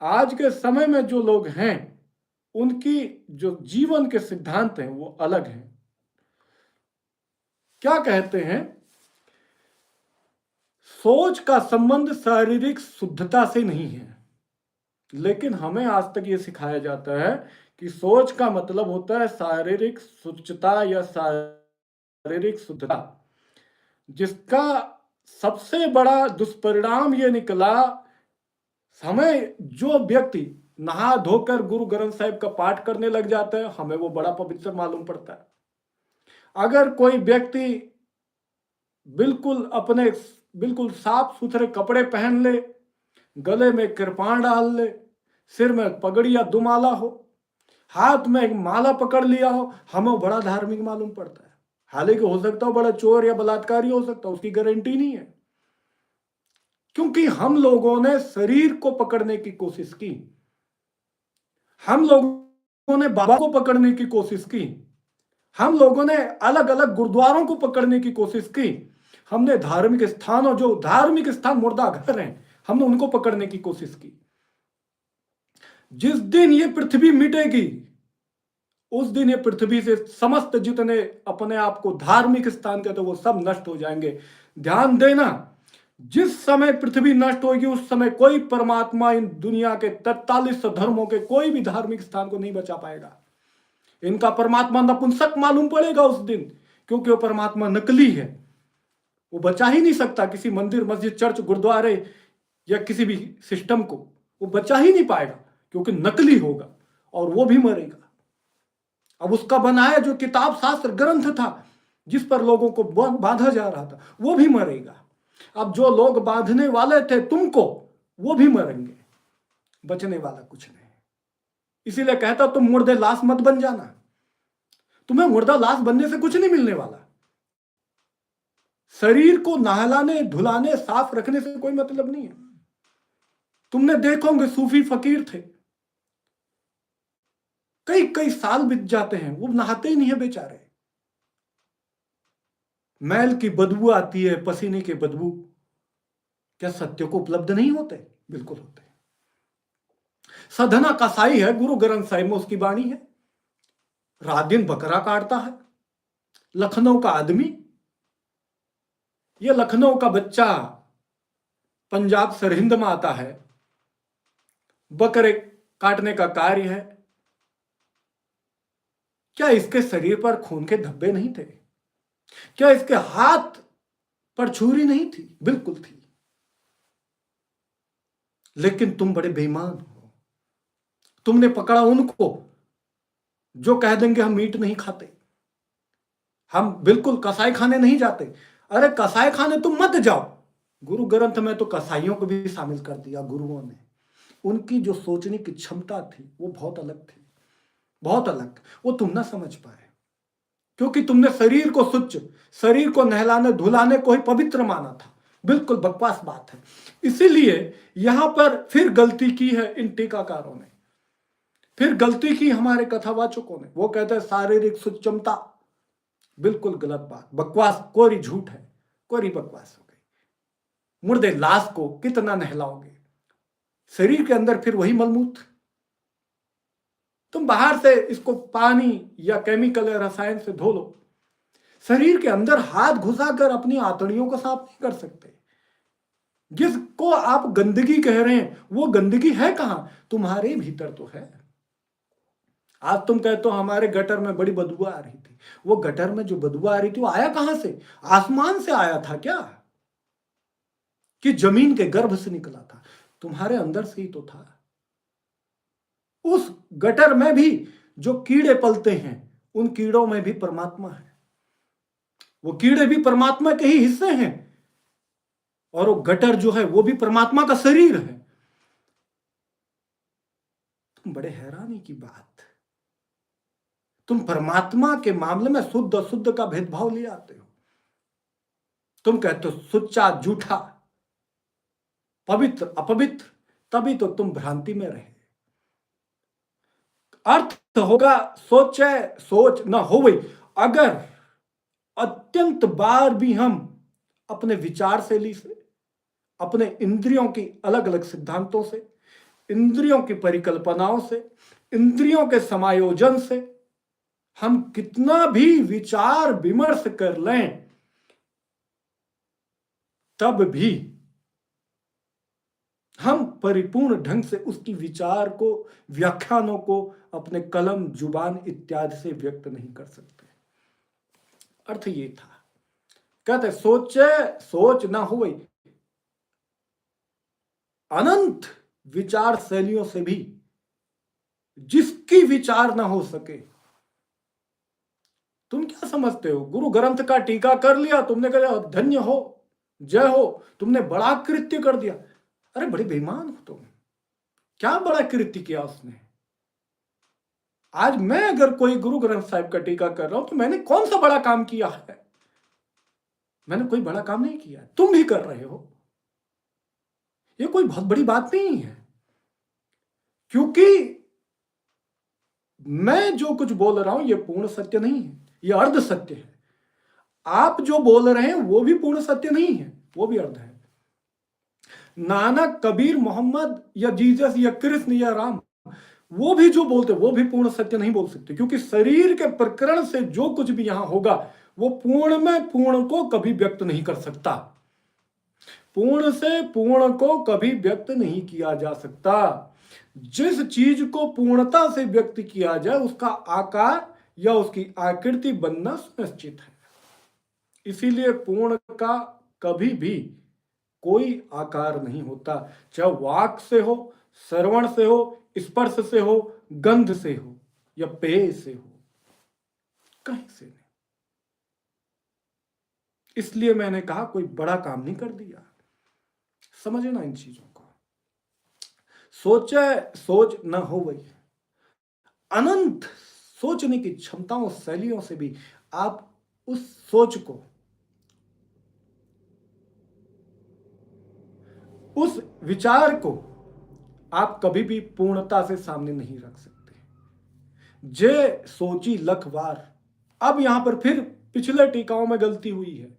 आज के समय में जो लोग हैं उनकी जो जीवन के सिद्धांत हैं वो अलग हैं। क्या कहते हैं, सोच का संबंध शारीरिक शुद्धता से नहीं है, लेकिन हमें आज तक ये सिखाया जाता है कि सोच का मतलब होता है शारीरिक शुद्धता या शारीरिक शुद्धता, जिसका सबसे बड़ा दुष्परिणाम ये निकला, हमें जो व्यक्ति नहा धोकर गुरु ग्रंथ साहिब का पाठ करने लग जाता है हमें वो बड़ा पवित्र मालूम पड़ता है। अगर कोई व्यक्ति बिल्कुल साफ सुथरे कपड़े पहन ले, गले में कृपाण डाल ले, सिर में पगड़ी या दुमाला हो, हाथ में एक माला पकड़ लिया हो, हमें बड़ा धार्मिक मालूम पड़ता है। हालांकि हो सकता हो बड़ा चोर या बलात्कारी हो सकता है, उसकी गारंटी नहीं है, क्योंकि हम लोगों ने शरीर को पकड़ने की कोशिश की, हम लोगों ने बाबा को पकड़ने की कोशिश की, हम लोगों ने अलग अलग गुरुद्वारों को पकड़ने की कोशिश की, हमने धार्मिक स्थानों, जो धार्मिक स्थान मुर्दा घर हैं, हमने उनको पकड़ने की कोशिश की। जिस दिन ये पृथ्वी मिटेगी उस दिन ये पृथ्वी से समस्त जितने अपने आप को धार्मिक स्थान कहते वो सब नष्ट हो जाएंगे। ध्यान देना, जिस समय पृथ्वी नष्ट होगी उस समय कोई परमात्मा इन दुनिया के 43 धर्मों के कोई भी धार्मिक स्थान को नहीं बचा पाएगा। इनका परमात्मा नपुंसक मालूम पड़ेगा उस दिन, क्योंकि वो परमात्मा नकली है। वो बचा ही नहीं सकता किसी मंदिर, मस्जिद, चर्च, गुरुद्वारे या किसी भी सिस्टम को। वो बचा ही नहीं पाएगा क्योंकि नकली होगा और वो भी मरेगा। अब उसका बनाया जो किताब, शास्त्र, ग्रंथ था जिस पर लोगों को बांधा जा रहा था, वो भी मरेगा। अब जो लोग बांधने वाले थे तुमको, वो भी मरेंगे, बचने वाला कुछ नहीं। इसीलिए कहता तुम मुर्दे लाश मत बन जाना। तुम्हें मुर्दा लाश बनने से कुछ नहीं मिलने वाला। शरीर को नहलाने, धुलाने, साफ रखने से कोई मतलब नहीं है। तुमने देखोगे सूफी फकीर थे, कई कई साल बीत जाते हैं, वो नहाते ही नहीं है बेचारे। मैल की बदबू आती है, पसीने की बदबू। क्या सत्य को उपलब्ध नहीं होते? बिल्कुल होते। सधना कसाई है, गुरु ग्रंथ साहिब में उसकी वाणी है। रात दिन बकरा काटता है। लखनऊ का आदमी, यह लखनऊ का बच्चा पंजाब सरहिंद में आता है, बकरे काटने का कार्य है। क्या इसके शरीर पर खून के धब्बे नहीं थे? क्या इसके हाथ पर छुरी नहीं थी? बिल्कुल थी। लेकिन तुम बड़े बेईमान हो। तुमने पकड़ा उनको जो कह देंगे हम मीट नहीं खाते, हम बिल्कुल कसाई खाने नहीं जाते। अरे कसाई खाने तुम मत जाओ। गुरु ग्रंथ में तो कसाईयों को भी शामिल कर दिया गुरुओं ने। उनकी जो सोचने की क्षमता थी वो बहुत अलग थी, बहुत अलग। वो तुम ना समझ पाए क्योंकि तुमने शरीर को शुद्ध, शरीर को नहलाने धुलाने को ही पवित्र माना था। बिल्कुल बकवास बात है। इसीलिए यहां पर फिर गलती की है इन टीकाकारों ने, फिर गलती की हमारे कथावाचकों ने। वो कहते हैं शारीरिक सुचमता, बिल्कुल गलत बात, बकवास, कोरी झूठ है, कोरी बकवास हो गई। मुर्दे लाश को कितना नहलाओगे? शरीर के अंदर फिर वही मलमूत्र। तुम बाहर से इसको पानी या केमिकल या रसायन से धो लो, शरीर के अंदर हाथ घुसाकर अपनी आंतड़ियों को साफ नहीं कर सकते। जिसको आप गंदगी कह रहे हैं वो गंदगी है कहां? तुम्हारे भीतर तो है। आज तुम कहते हो हमारे गटर में बड़ी बदबू आ रही थी। वो गटर में जो बदबू आ रही थी वो आया कहां से? आसमान से आया था क्या, कि जमीन के गर्भ से निकला था? तुम्हारे अंदर से ही तो था। उस गटर में भी जो कीड़े पलते हैं, उन कीड़ों में भी परमात्मा है। वो कीड़े भी परमात्मा के ही हिस्से हैं और वो गटर जो है वो भी परमात्मा का शरीर है। तुम बड़े हैरानी की बात, तुम परमात्मा के मामले में शुद्ध अशुद्ध का भेदभाव ले आते हो। तुम कहते हो सुच्चा झूठा, पवित्र अपवित्र, तभी तो तुम भ्रांति में रहे। अर्थ होगा सोचे सोच न होवे। अगर अत्यंत बार भी हम अपने विचार शैली से, अपने इंद्रियों की अलग अलग सिद्धांतों से, इंद्रियों की परिकल्पनाओं से, इंद्रियों के समायोजन से हम कितना भी विचार विमर्श कर लें, तब भी हम परिपूर्ण ढंग से उसकी विचार को, व्याख्यानों को अपने कलम, जुबान इत्यादि से व्यक्त नहीं कर सकते। अर्थ ये था, कहते सोचे सोच ना हुए। अनंत विचार शैलियों से भी जिसकी विचार ना हो सके। तुम क्या समझते हो? गुरु ग्रंथ का टीका कर लिया, तुमने कहा धन्य हो, जय हो, तुमने बड़ा कृत्य कर दिया। अरे बड़े बेईमान हो तुम। क्या बड़ा कृत्य किया उसने? आज मैं अगर कोई गुरु ग्रंथ साहिब का टीका कर रहा हूं तो मैंने कौन सा बड़ा काम किया है? मैंने कोई बड़ा काम नहीं किया। तुम भी कर रहे हो, ये कोई बहुत बड़ी बात नहीं है। क्योंकि मैं जो कुछ बोल रहा हूं ये पूर्ण सत्य नहीं है, ये अर्ध सत्य है। आप जो बोल रहे हैं वो भी पूर्ण सत्य नहीं है, वो भी अर्ध है। नानक, कबीर, मोहम्मद या जीसस या कृष्ण या राम, वो भी जो बोलते वो भी पूर्ण सत्य नहीं बोल सकते। क्योंकि शरीर के प्रकरण से जो कुछ भी यहां होगा वो पूर्ण में पूर्ण को कभी व्यक्त नहीं कर सकता। पूर्ण से पूर्ण को कभी व्यक्त नहीं किया जा सकता। जिस चीज को पूर्णता से व्यक्त किया जाए उसका आकार या उसकी आकृति बनना सुनिश्चित है। इसीलिए पूर्ण का कभी भी कोई आकार नहीं होता, चाहे वाक से हो, श्रवण से हो, स्पर्श से हो, गंध से हो या पेय से हो, कहीं से नहीं। इसलिए मैंने कहा कोई बड़ा काम नहीं कर दिया। समझे ना इन चीजों को। सोचे सोच न हो वही। अनंत सोचने की क्षमताओं शैलियों से भी आप उस सोच को, उस विचार को आप कभी भी पूर्णता से सामने नहीं रख सकते। जे सोची लख बार। अब यहां पर फिर पिछले टीकाओं में गलती हुई है।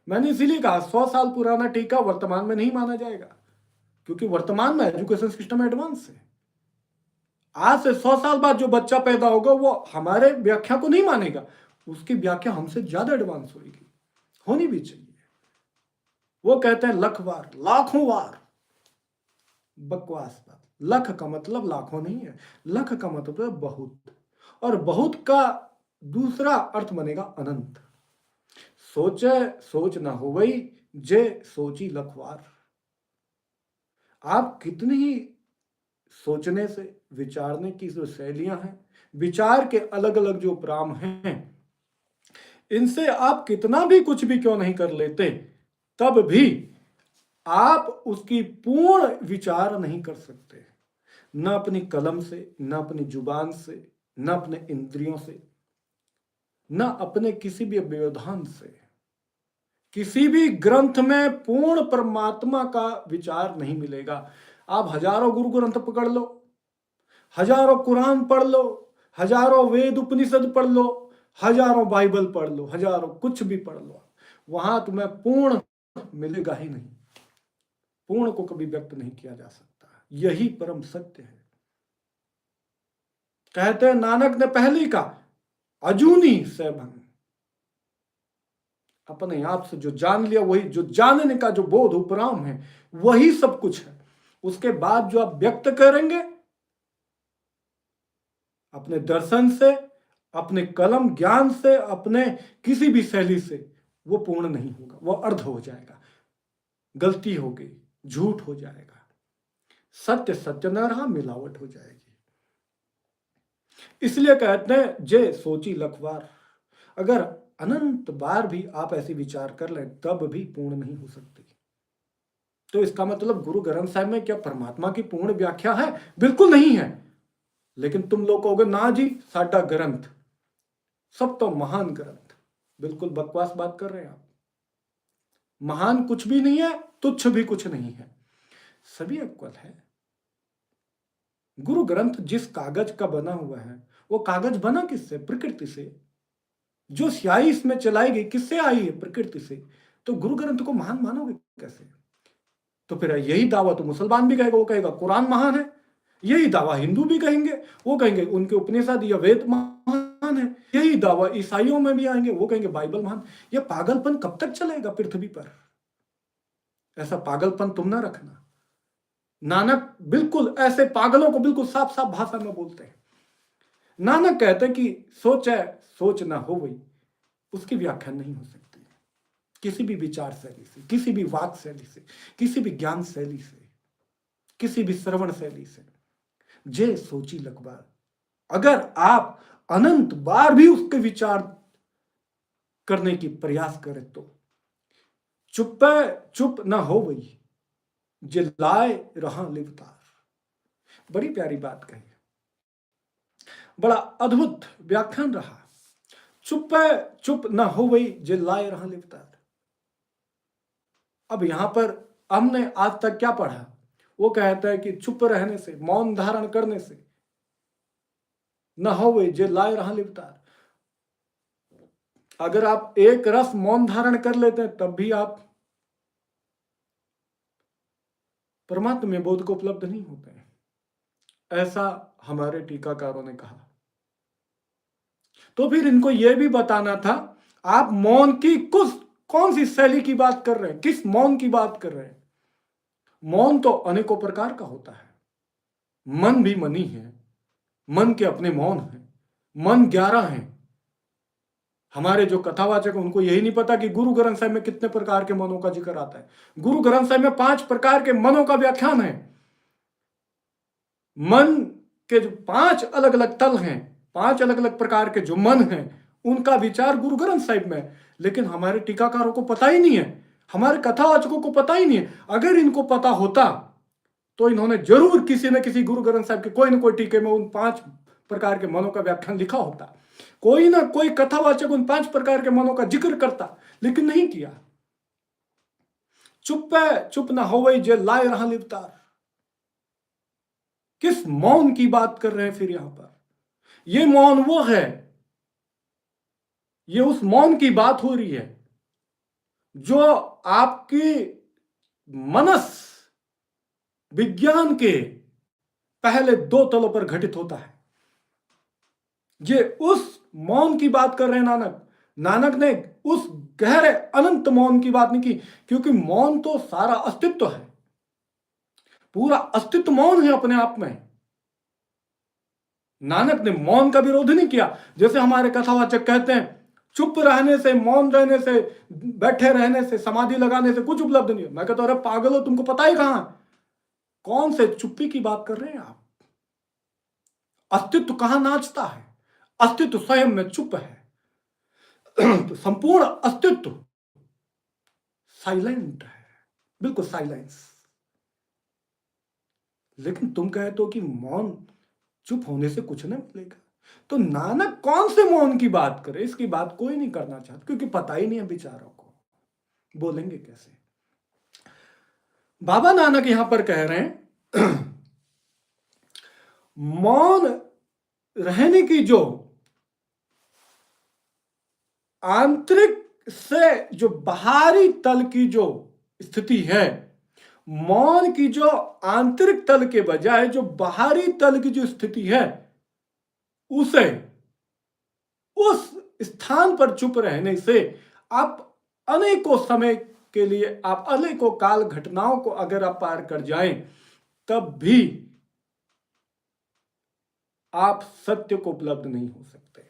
मैंने इसीलिए कहा 100 साल पुराना टीका वर्तमान में नहीं माना जाएगा, क्योंकि वर्तमान में एजुकेशन सिस्टम एडवांस है। आज से 100 साल बाद जो बच्चा पैदा होगा वो हमारे व्याख्या को नहीं मानेगा, उसकी व्याख्या हमसे ज्यादा एडवांस होगी, होनी भी चाहिए। वो कहते हैं लख बार, लाखों बार। बकवास बात। लख का मतलब लाखों नहीं है, लख का मतलब बहुत, और बहुत का दूसरा अर्थ बनेगा अनंत। सोचे सोच ना हो वही, जे सोची लखवार। आप कितनी ही सोचने से, विचारने की जो शैलियां हैं, विचार के अलग अलग जो प्राम हैं, इनसे आप कितना भी कुछ भी क्यों नहीं कर लेते, तब भी आप उसकी पूर्ण विचार नहीं कर सकते। न अपनी कलम से, न अपनी जुबान से, न अपने इंद्रियों से, न अपने किसी भी व्यवधान से। किसी भी ग्रंथ में पूर्ण परमात्मा का विचार नहीं मिलेगा। आप हजारों गुरु ग्रंथ पकड़ लो, हजारों कुरान पढ़ लो, हजारों वेद उपनिषद पढ़ लो, हजारों बाइबल पढ़ लो, हजारों कुछ भी पढ़ लो, वहां तुम्हें पूर्ण मिलेगा ही नहीं। पूर्ण को कभी व्यक्त नहीं किया जा सकता। यही परम सत्य है। कहते हैं नानक ने पहले ही कहा, अजूनी सैभंग। अपने आप से जो जान लिया, वही जो जानने का जो बोध उपराम है, वही सब कुछ है। उसके बाद जो आप व्यक्त करेंगे अपने दर्शन से, अपने कलम ज्ञान से, अपने किसी भी शैली से, वो पूर्ण नहीं होगा, वो अर्ध हो जाएगा, गलती हो गई, झूठ हो जाएगा, सत्य सत्य न रहा, मिलावट हो जाएगी। इसलिए कहते हैं जे सोची लखवार। अगर अनंत बार भी आप ऐसे विचार कर लें तब भी पूर्ण नहीं हो सकती। तो इसका मतलब गुरु ग्रंथ साहिब में क्या परमात्मा की पूर्ण व्याख्या है? बिल्कुल नहीं है। लेकिन तुम लोग कहोगे ना जी साडा ग्रंथ सब तो महान ग्रंथ। बिल्कुल बकवास बात कर रहे हैं आप। महान कुछ भी नहीं है, तुच्छ भी कुछ नहीं है, सभी इक्वल है। गुरु ग्रंथ जिस कागज का बना हुआ है, वो कागज बना किससे? प्रकृति से। जो स्याही इसमें चलाई गई किससे आई है? प्रकृति से। तो गुरु ग्रंथ को महान मानोगे कैसे? तो फिर यही दावा तो मुसलमान भी कहेगा, वो कहेगा कुरान महान है। यही दावा हिंदू भी कहेंगे, वो कहेंगे उनके उपनिषद या वेद महान है। यही दावा ईसाइयों में भी आएंगे, वो कहेंगे बाइबल महान। ये पागलपन कब तक चलेगा पृथ्वी पर? ऐसा पागलपन तुम ना रखना। नानक बिल्कुल ऐसे पागलों को बिल्कुल साफ साफ भाषा में बोलते हैं। नानक कहते हैं कि सोचे सोच ना हो वही, उसकी व्याख्या नहीं हो सकती किसी भी विचार शैली से, किसी भी वाक शैली से, किसी भी ज्ञान शैली से, किसी भी श्रवण शैली से। जे सोची लखबार। अगर आप अनंत बार भी उसके विचार करने की प्रयास करें तो चुप चुप ना हो वही, जिलाए रहा लिवतार। बड़ी प्यारी बात कही, बड़ा अद्भुत व्याख्यान रहा। चुप चुप ना हो वही, जिलाए रहा लिवतार। अब यहां पर हमने आज तक क्या पढ़ा? वो कहता है कि चुप रहने से, मौन धारण करने से न हो वे जे लाए रहा लिवतार। अगर आप एक रस मौन धारण कर लेते हैं तब भी आप परमात्मा में बोध को उपलब्ध नहीं होते हैं, ऐसा हमारे टीकाकारों ने कहा। तो फिर इनको यह भी बताना था, आप मौन की कौन सी शैली की बात कर रहे हैं, किस मौन की बात कर रहे हैं? मौन तो अनेकों प्रकार का होता है। मन भी मनी है, मन के अपने मौन है, मन 11 है। हमारे जो कथावाचक हैं उनको यही नहीं पता कि गुरु ग्रंथ साहिब में कितने प्रकार के मनों का जिक्र आता है। गुरु ग्रंथ साहिब में 5 प्रकार के मनों का व्याख्यान है। मन के जो 5 अलग अलग तल हैं, 5 अलग अलग प्रकार के जो मन हैं, उनका विचार गुरु ग्रंथ साहिब में है। लेकिन हमारे टीकाकारों को पता ही नहीं है, हमारे कथावाचकों को पता ही नहीं है। अगर इनको पता होता तो इन्होंने जरूर किसी न किसी गुरु ग्रंथ साहिब के कोई न कोई टीके में उन 5 प्रकार के मनों का व्याख्यान लिखा होता। कोई ना कोई कथावाचक उन 5 प्रकार के मनों का जिक्र करता, लेकिन नहीं किया। चुप है चुप ना हो जे लाए रहा लिवतार। किस मौन की बात कर रहे हैं फिर यहां पर? ये मौन वो है, ये उस मौन की बात हो रही है जो आपकी मनस विज्ञान के पहले 2 तलों पर घटित होता है। ये उस मौन की बात कर रहे हैं नानक ने उस गहरे अनंत मौन की बात नहीं की, क्योंकि मौन तो सारा अस्तित्व है, पूरा अस्तित्व मौन है अपने आप में। नानक ने मौन का विरोध नहीं किया। जैसे हमारे कथावाचक कहते हैं चुप रहने से, मौन रहने से, बैठे रहने से, समाधि लगाने से कुछ उपलब्ध नहीं है। मैं कहता हूं अरे पागल हो, तुमको पता ही कहां? कौन से चुप्पी की बात कर रहे हैं आप? अस्तित्व कहां नाचता है? अस्तित्व स्वयं में चुप है। तो संपूर्ण अस्तित्व साइलेंट है, बिल्कुल साइलेंस। लेकिन तुम कहते हो कि मौन चुप होने से कुछ नहीं मिलेगा। तो नानक कौन से मौन की बात करे? इसकी बात कोई नहीं करना चाहता, क्योंकि पता ही नहीं है बेचारों को, बोलेंगे कैसे? बाबा नानक यहां पर कह रहे हैं मौन रहने की जो आंतरिक से जो बाहरी तल की जो स्थिति है, मौन की जो आंतरिक तल के बजाय जो बाहरी तल की जो स्थिति है, उसे उस स्थान पर चुप रहने से आप अनेकों समय के लिए, आप अनेकों काल घटनाओं को अगर आप पार कर जाएं, तब भी आप सत्य को उपलब्ध नहीं हो सकते।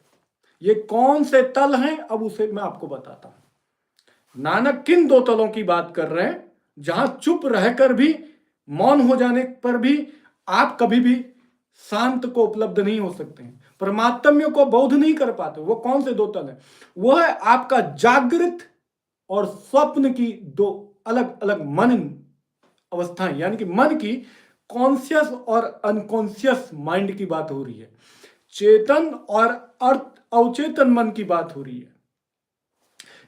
ये कौन से तल हैं, अब उसे मैं आपको बताता हूं। नानक किन 2 तलों की बात कर रहे हैं जहां चुप रहकर भी, मौन हो जाने पर भी आप कभी भी शांत को उपलब्ध नहीं हो सकते हैं, परमात्म्य को बोध नहीं कर पाते। वो कौन से 2 तल हैं? वो है आपका जागृत और स्वप्न की 2 अलग अलग मन अवस्थाएं, यानी कि मन की कॉन्शियस और अनकॉन्शियस माइंड की बात हो रही है, चेतन और अवचेतन मन की बात हो रही है।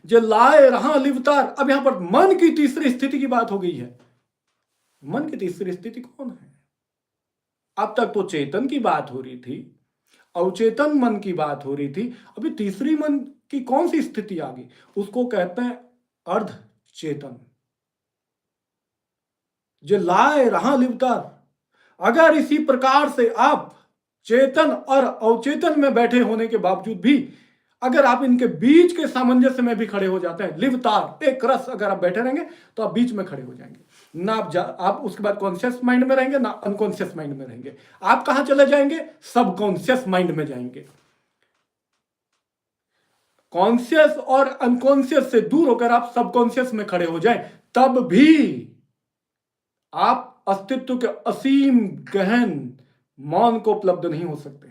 जो लाए रहा लिवतार, अब यहां पर मन की तीसरी स्थिति की बात हो गई है। मन की तीसरी स्थिति कौन है? अब तक तो चेतन की बात हो रही थी, अवचेतन मन की बात हो रही थी, अभी तीसरी मन की कौन सी स्थिति आ गई? उसको कहते हैं अर्ध चेतन। जो लाए रहा लिवतार, अगर इसी प्रकार से आप चेतन और अवचेतन में बैठे होने के बावजूद भी अगर आप इनके बीच के सामंजस्य में भी खड़े हो जाते हैं, लिवतार एक रस, अगर आप बैठे रहेंगे तो आप बीच में खड़े हो जाएंगे ना। आप उसके बाद कॉन्शियस माइंड में रहेंगे ना अनकॉन्शियस माइंड में रहेंगे। आप कहां चले जाएंगे? सबकॉन्शियस माइंड में जाएंगे। कॉन्शियस और अनकॉन्शियस से दूर होकर आप सबकॉन्शियस में खड़े हो जाएं, तब भी आप अस्तित्व के असीम गहन मौन को उपलब्ध नहीं हो सकते।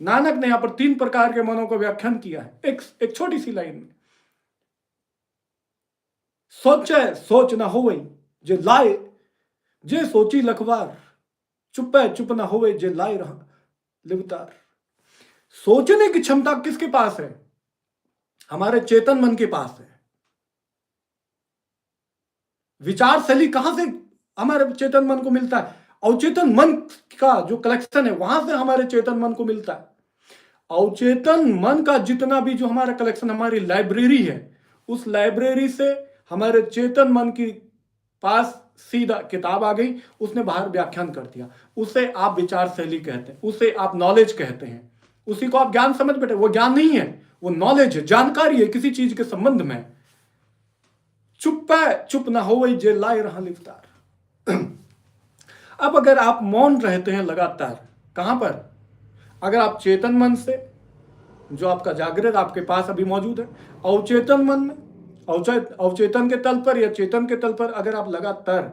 नानक ने यहां पर 3 प्रकार के मनों को व्याख्यान किया है एक छोटी सी लाइन में। सोचे सोच ना होवे जे लाए, जे सोची लखवार, चुपे चुप ना होवे जे लाए रहा लिवतार। सोचने की क्षमता किसके पास है? हमारे चेतन मन के पास है। विचार शैली कहां से हमारे चेतन मन को मिलता है? अवचेतन मन का जो कलेक्शन है, वहां से हमारे चेतन मन को मिलता है। अवचेतन मन का जितना भी जो हमारा कलेक्शन, हमारी लाइब्रेरी है, उस लाइब्रेरी से हमारे चेतन मन की पास सीधा किताब आ गई, उसने बाहर व्याख्यान कर दिया। उसे आप विचार शैली कहते हैं, उसे आप नॉलेज कहते हैं, उसी को आप ज्ञान समझ बैठे। वो ज्ञान नहीं है, वो नॉलेज है, जानकारी है किसी चीज के संबंध में। चुप ना हो वही जे लाए रहा लिफ्तार। अब अगर आप मौन रहते हैं लगातार, कहां पर? अगर आप चेतन मन से, जो आपका जागृत आपके पास अभी मौजूद है, अवचेतन मन में, अवचेतन के तल पर या चेतन के तल पर अगर आप लगातार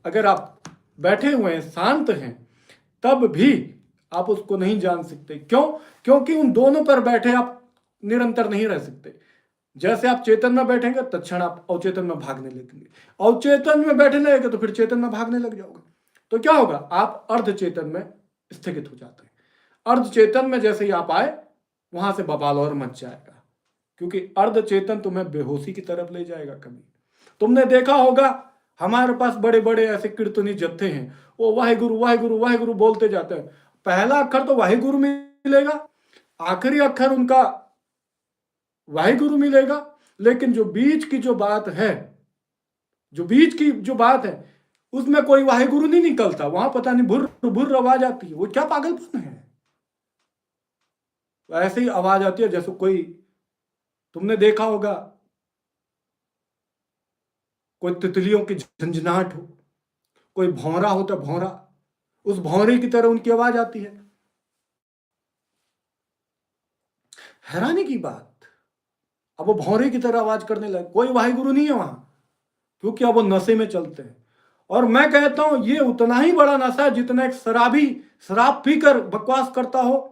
अगर आप बैठे हुए हैं, शांत हैं, तब भी आप उसको नहीं जान सकते। क्यों? क्योंकि उन दोनों पर बैठे आप निरंतर नहीं रह सकते। जैसे आप चेतन में बैठेंगे तत्क्षण आप अवचेतन में भागने लगेंगे, अवचेतन में बैठने लगेंगे तो फिर चेतन में भागने लग जाओगे। तो क्या होगा? आप अर्धचेतन में स्थगित हो जाते हैं। अर्धचेतन में जैसे ही आप आए, वहां से बवाल और मच जाएगा, क्योंकि अर्धचेतन तुम्हें बेहोशी की तरफ ले जाएगा। कभी तुमने देखा होगा, हमारे पास बड़े बड़े ऐसे कीर्तनी जत्थे हैं, वो वाहेगुरु वाहेगुरु वाहेगुरु बोलते जाते हैं। पहला अक्षर तो वाहेगुरु मिलेगा, आखिरी अक्षर उनका वाहेगुरु मिलेगा, लेकिन जो बीच की जो बात है, जो बीच की जो बात है, उसमें कोई वाहेगुरु नहीं निकलता। वहां पता नहीं भुर्र भुर्र आवाज आती है। वो क्या पागलपन है? ऐसे ही आवाज आती है जैसे कोई, तुमने देखा होगा कोई तितलियों की झंझनाहट हो, कोई भौंरा होता भौंरा, उस भौंरे की तरह उनकी आवाज आती है। हैरानी की बात, अब वो भौंरे की तरह आवाज करने लगे। कोई वाहिगुरु नहीं है वहां, क्योंकि अब वो नशे में चलते हैं। और मैं कहता हूं ये उतना ही बड़ा नशा है जितना एक शराबी शराब पीकर बकवास करता हो,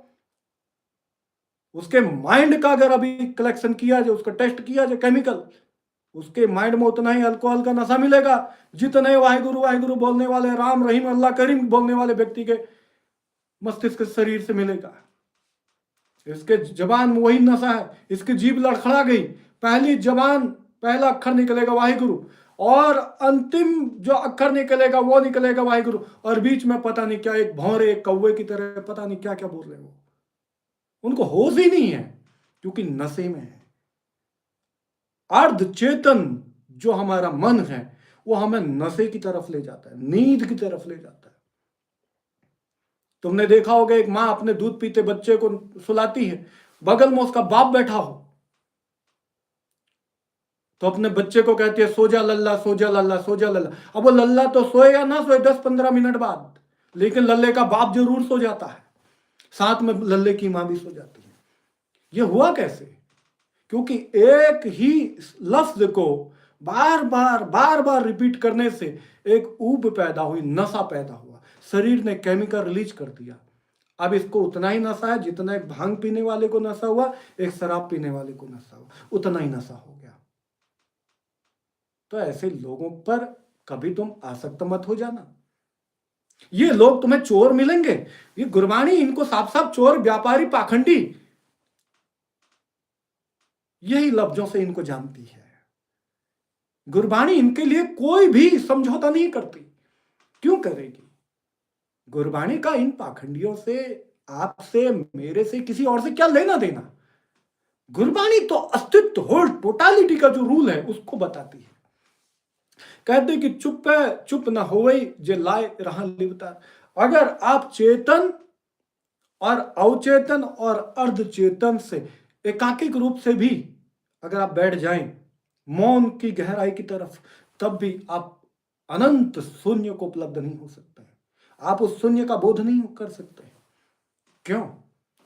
उसके माइंड का अगर अभी कलेक्शन किया जाए, उसका टेस्ट किया जाए केमिकल, उसके माइंड में उतना ही अल्कोहल का नशा मिलेगा जितने वाहिगुरु वाहिगुरु बोलने वाले, राम रहीम अल्लाह करीम बोलने वाले व्यक्ति के मस्तिष्क शरीर से मिलेगा। इसके जबान में वही नशा है, इसकी जीभ लड़खड़ा गई, पहली जबान पहला अक्षर निकलेगा वाहिगुरु, और अंतिम जो अक्षर निकलेगा वो निकलेगा वाहिगुरु, और बीच में पता नहीं क्या एक भौरे एक कौवे की तरह पता नहीं क्या क्या बोल रहे हो। उनको होश ही नहीं है, क्योंकि नशे में है। अर्ध चेतन जो हमारा मन है वो हमें नशे की तरफ ले जाता है, नींद की तरफ ले जाता है। तुमने देखा होगा एक मां अपने दूध पीते बच्चे को सुलाती है, बगल में उसका बाप बैठा हो तो अपने बच्चे को कहती है सो जा लल्ला सो जा लल्ला सो जा लल्ला। अब वो लल्ला तो सोए या ना सोए 10-15 मिनट बाद, लेकिन लल्ले का बाप जरूर सो जाता है, साथ में लल्ले की मां भी सो जाती है। ये हुआ कैसे? क्योंकि एक ही लफ्ज को बार बार रिपीट करने से एक ऊब पैदा हुई, नशा पैदा हुआ, शरीर ने केमिकल रिलीज कर दिया। अब इसको उतना ही नशा है जितना एक भांग पीने वाले को नशा हुआ, एक शराब पीने वाले को नशा हुआ, उतना ही नशा हो गया। तो ऐसे लोगों पर कभी तुम आसक्त मत हो जाना। ये लोग तुम्हें चोर मिलेंगे, ये गुरबाणी इनको साफ साफ चोर, व्यापारी, पाखंडी, यही लफ्जों से इनको जानती है। गुरबाणी इनके लिए कोई भी समझौता नहीं करती। क्यों करेगी? गुरबाणी का इन पाखंडियों से, आपसे, मेरे से, किसी और से क्या लेना देना? गुरबाणी तो अस्तित्व, होल, टोटालिटी का जो रूल है उसको बताती है। कहते कि चुप ना होवई जे लाए रहा लिवतार। अगर आप चेतन और अवचेतन और अर्धचेतन से एकाकिक रूप से भी अगर आप बैठ जाएं मौन की गहराई की तरफ, तब भी आप अनंत शून्य को उपलब्ध नहीं हो सकते हैं। आप उस शून्य का बोध नहीं कर सकते। क्यों?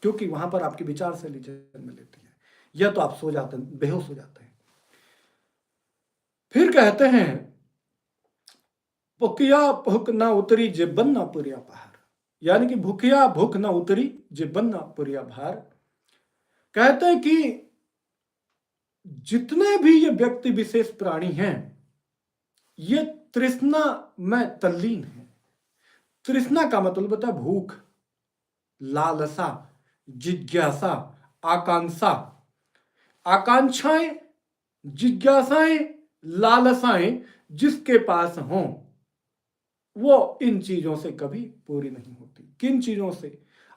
क्योंकि वहां पर आपकी विचार शैली जन्म लेती है, या तो आप सो जाते हैं, बेहोश हो जाते हैं। फिर कहते हैं भुकिया भूख ना उतरी जे बन्ना पुरिया पहाड़, यानी कि भूखिया भूख ना उतरी जे बन्ना पुरिया भार। कहते हैं कि जितने भी ये व्यक्ति विशेष प्राणी हैं, ये तृष्णा में तल्लीन है। तृष्णा का मतलब होता है भूख, लालसा, जिज्ञासा, आकांक्षा। आकांक्षाएं, जिज्ञासाएं, लालसाएं जिसके पास हों वो इन चीजों से कभी पूरी नहीं होती। किन चीजों से?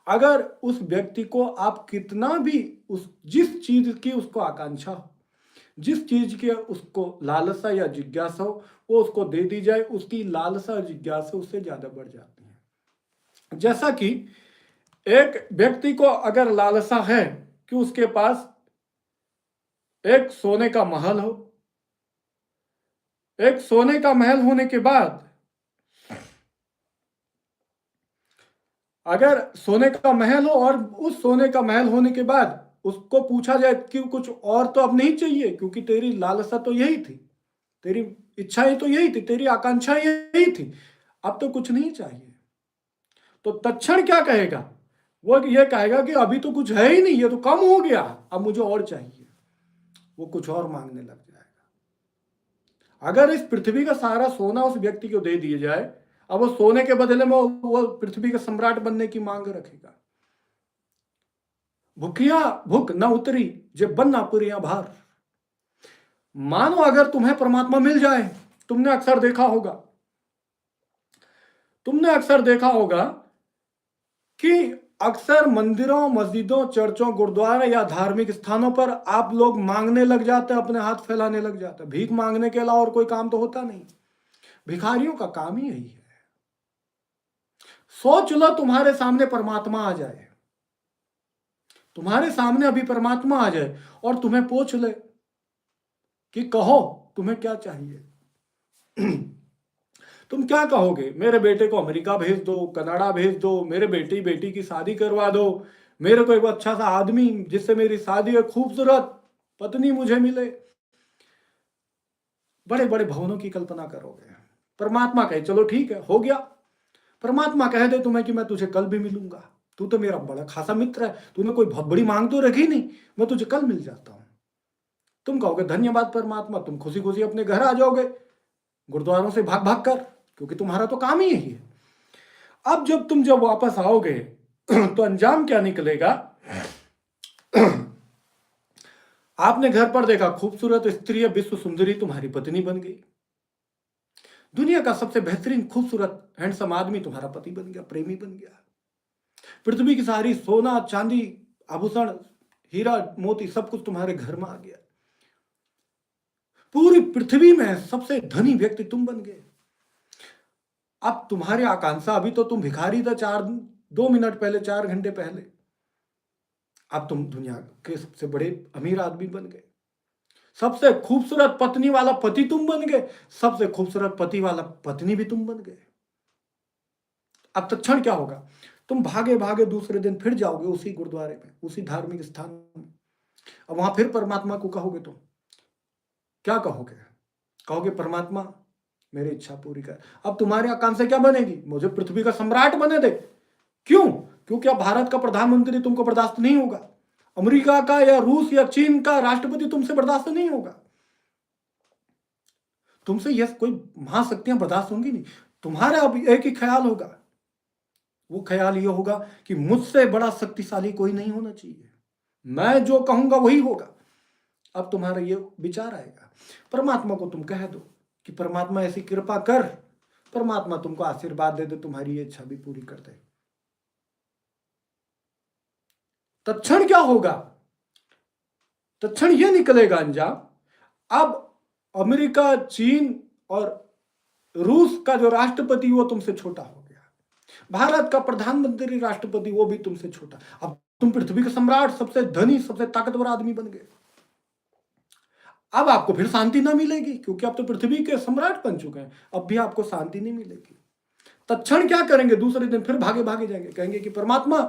अगर उस व्यक्ति को आप कितना भी उस जिस चीज की उसको आकांक्षा हो, जिस चीज के उसको लालसा या जिज्ञासा हो, वो उसको दे दी जाए, उसकी लालसा और जिज्ञासा उससे ज्यादा बढ़ जाती है। जैसा कि एक व्यक्ति को अगर लालसा है कि उसके पास एक सोने का महल हो, एक सोने का महल होने के बाद, अगर सोने का महल हो और उस सोने का महल होने के बाद उसको पूछा जाए कि कुछ और तो अब नहीं चाहिए, क्योंकि तेरी लालसा तो यही थी, तेरी इच्छाएं तो यही थी, तेरी आकांक्षाएं यही थी, अब तो कुछ नहीं चाहिए, तो तत्क्षण क्या कहेगा? वो ये कहेगा कि अभी तो कुछ है ही नहीं, ये तो कम हो गया, अब मुझे और चाहिए। वो कुछ और मांगने लग जाएगा। अगर इस पृथ्वी का सारा सोना उस व्यक्ति को दे दिया जाए, अब वो सोने के बदले में वो पृथ्वी का सम्राट बनने की मांग रखेगा। भूखिया भूख न उतरी जे बनना पुरिया भार। मानो अगर तुम्हें परमात्मा मिल जाए, तुमने अक्सर देखा होगा, कि अक्सर मंदिरों, मस्जिदों, चर्चों, गुरुद्वारा या धार्मिक स्थानों पर आप लोग मांगने लग जाते हैं, अपने हाथ फैलाने लग जाते हैं। भीख मांगने के अलावा और कोई काम तो होता नहीं। भिखारियों का काम ही यही है। सोच लो तुम्हारे सामने परमात्मा आ जाए, तुम्हारे सामने अभी परमात्मा आ जाए और तुम्हें पूछ ले कि कहो तुम्हें क्या चाहिए। तुम क्या कहोगे? मेरे बेटे को अमेरिका भेज दो, कनाडा भेज दो, मेरे बेटी की शादी करवा दो, मेरे को एक अच्छा सा आदमी जिससे मेरी शादी हो, खूबसूरत पत्नी मुझे मिले। बड़े बड़े भवनों की कल्पना करोगे। परमात्मा कहे चलो ठीक है, हो गया। परमात्मा कह दे तुम्हें कि मैं तुझे कल भी मिलूंगा, तू तो मेरा बड़ा खासा मित्र है, तूने कोई बहुत बड़ी मांग तो रखी नहीं, मैं तुझे कल मिल जाता हूं। तुम कहोगे धन्यवाद परमात्मा, तुम खुशी खुशी अपने घर आ जाओगे, गुरुद्वारों से भाग भाग कर, क्योंकि तुम्हारा तो काम ही यही है। अब जब वापस आओगे तो अंजाम क्या निकलेगा? आपने घर पर देखा खूबसूरत स्त्री, विश्व सुंदरी तुम्हारी पत्नी बन गई, दुनिया का सबसे बेहतरीन खूबसूरत हैंडसम आदमी तुम्हारा पति बन गया, प्रेमी बन गया। पृथ्वी की सारी सोना चांदी आभूषण हीरा मोती सब कुछ तुम्हारे घर में आ गया। पूरी पृथ्वी में सबसे धनी व्यक्ति तुम बन गए। अब तुम्हारी आकांक्षा, अभी तो तुम भिखारी था 2 मिनट पहले, 4 घंटे पहले, अब तुम दुनिया के सबसे बड़े अमीर आदमी बन गए। सबसे खूबसूरत पत्नी वाला पति तुम बन गए, सबसे खूबसूरत पति वाला पत्नी भी तुम बन गए। अब तत्क्षण क्या होगा? तुम भागे भागे दूसरे दिन फिर जाओगे उसी गुरुद्वारे में, उसी धार्मिक स्थान में। अब वहां फिर परमात्मा को कहोगे, तुम क्या कहोगे? कहोगे परमात्मा मेरी इच्छा पूरी कर। अब तुम्हारी आकांक्षा क्या बनेगी? मुझे पृथ्वी का सम्राट बने दे। क्यों? क्योंकि अब भारत का प्रधानमंत्री तुमको बर्दाश्त नहीं होगा, अमेरिका का या रूस या चीन का राष्ट्रपति तुमसे बर्दाश्त नहीं होगा, तुमसे यह कोई महाशक्तियां बर्दाश्त होंगी नहीं। तुम्हारा अब एक ही ख्याल होगा, वो ख्याल ये होगा कि मुझसे बड़ा शक्तिशाली कोई नहीं होना चाहिए, मैं जो कहूंगा वही होगा। अब तुम्हारा ये विचार आएगा। परमात्मा को तुम कह दो कि परमात्मा ऐसी कृपा कर, परमात्मा तुमको आशीर्वाद दे दे, तुम्हारी ये इच्छा भी पूरी कर दे। तत्क्षण क्या होगा? तत्क्षण ये निकलेगा अंजाम, अब अमेरिका, चीन और रूस का जो राष्ट्रपति वो तुमसे छोटा हो गया, भारत का प्रधानमंत्री राष्ट्रपति वो भी तुमसे छोटा। अब तुम पृथ्वी के सम्राट, सबसे धनी, सबसे ताकतवर आदमी बन गए। अब आपको फिर शांति ना मिलेगी, क्योंकि आप तो पृथ्वी के सम्राट बन चुके हैं, अब भी आपको शांति नहीं मिलेगी। तत्क्षण क्या करेंगे? दूसरे दिन फिर भागे भागे जाएंगे, कहेंगे कि परमात्मा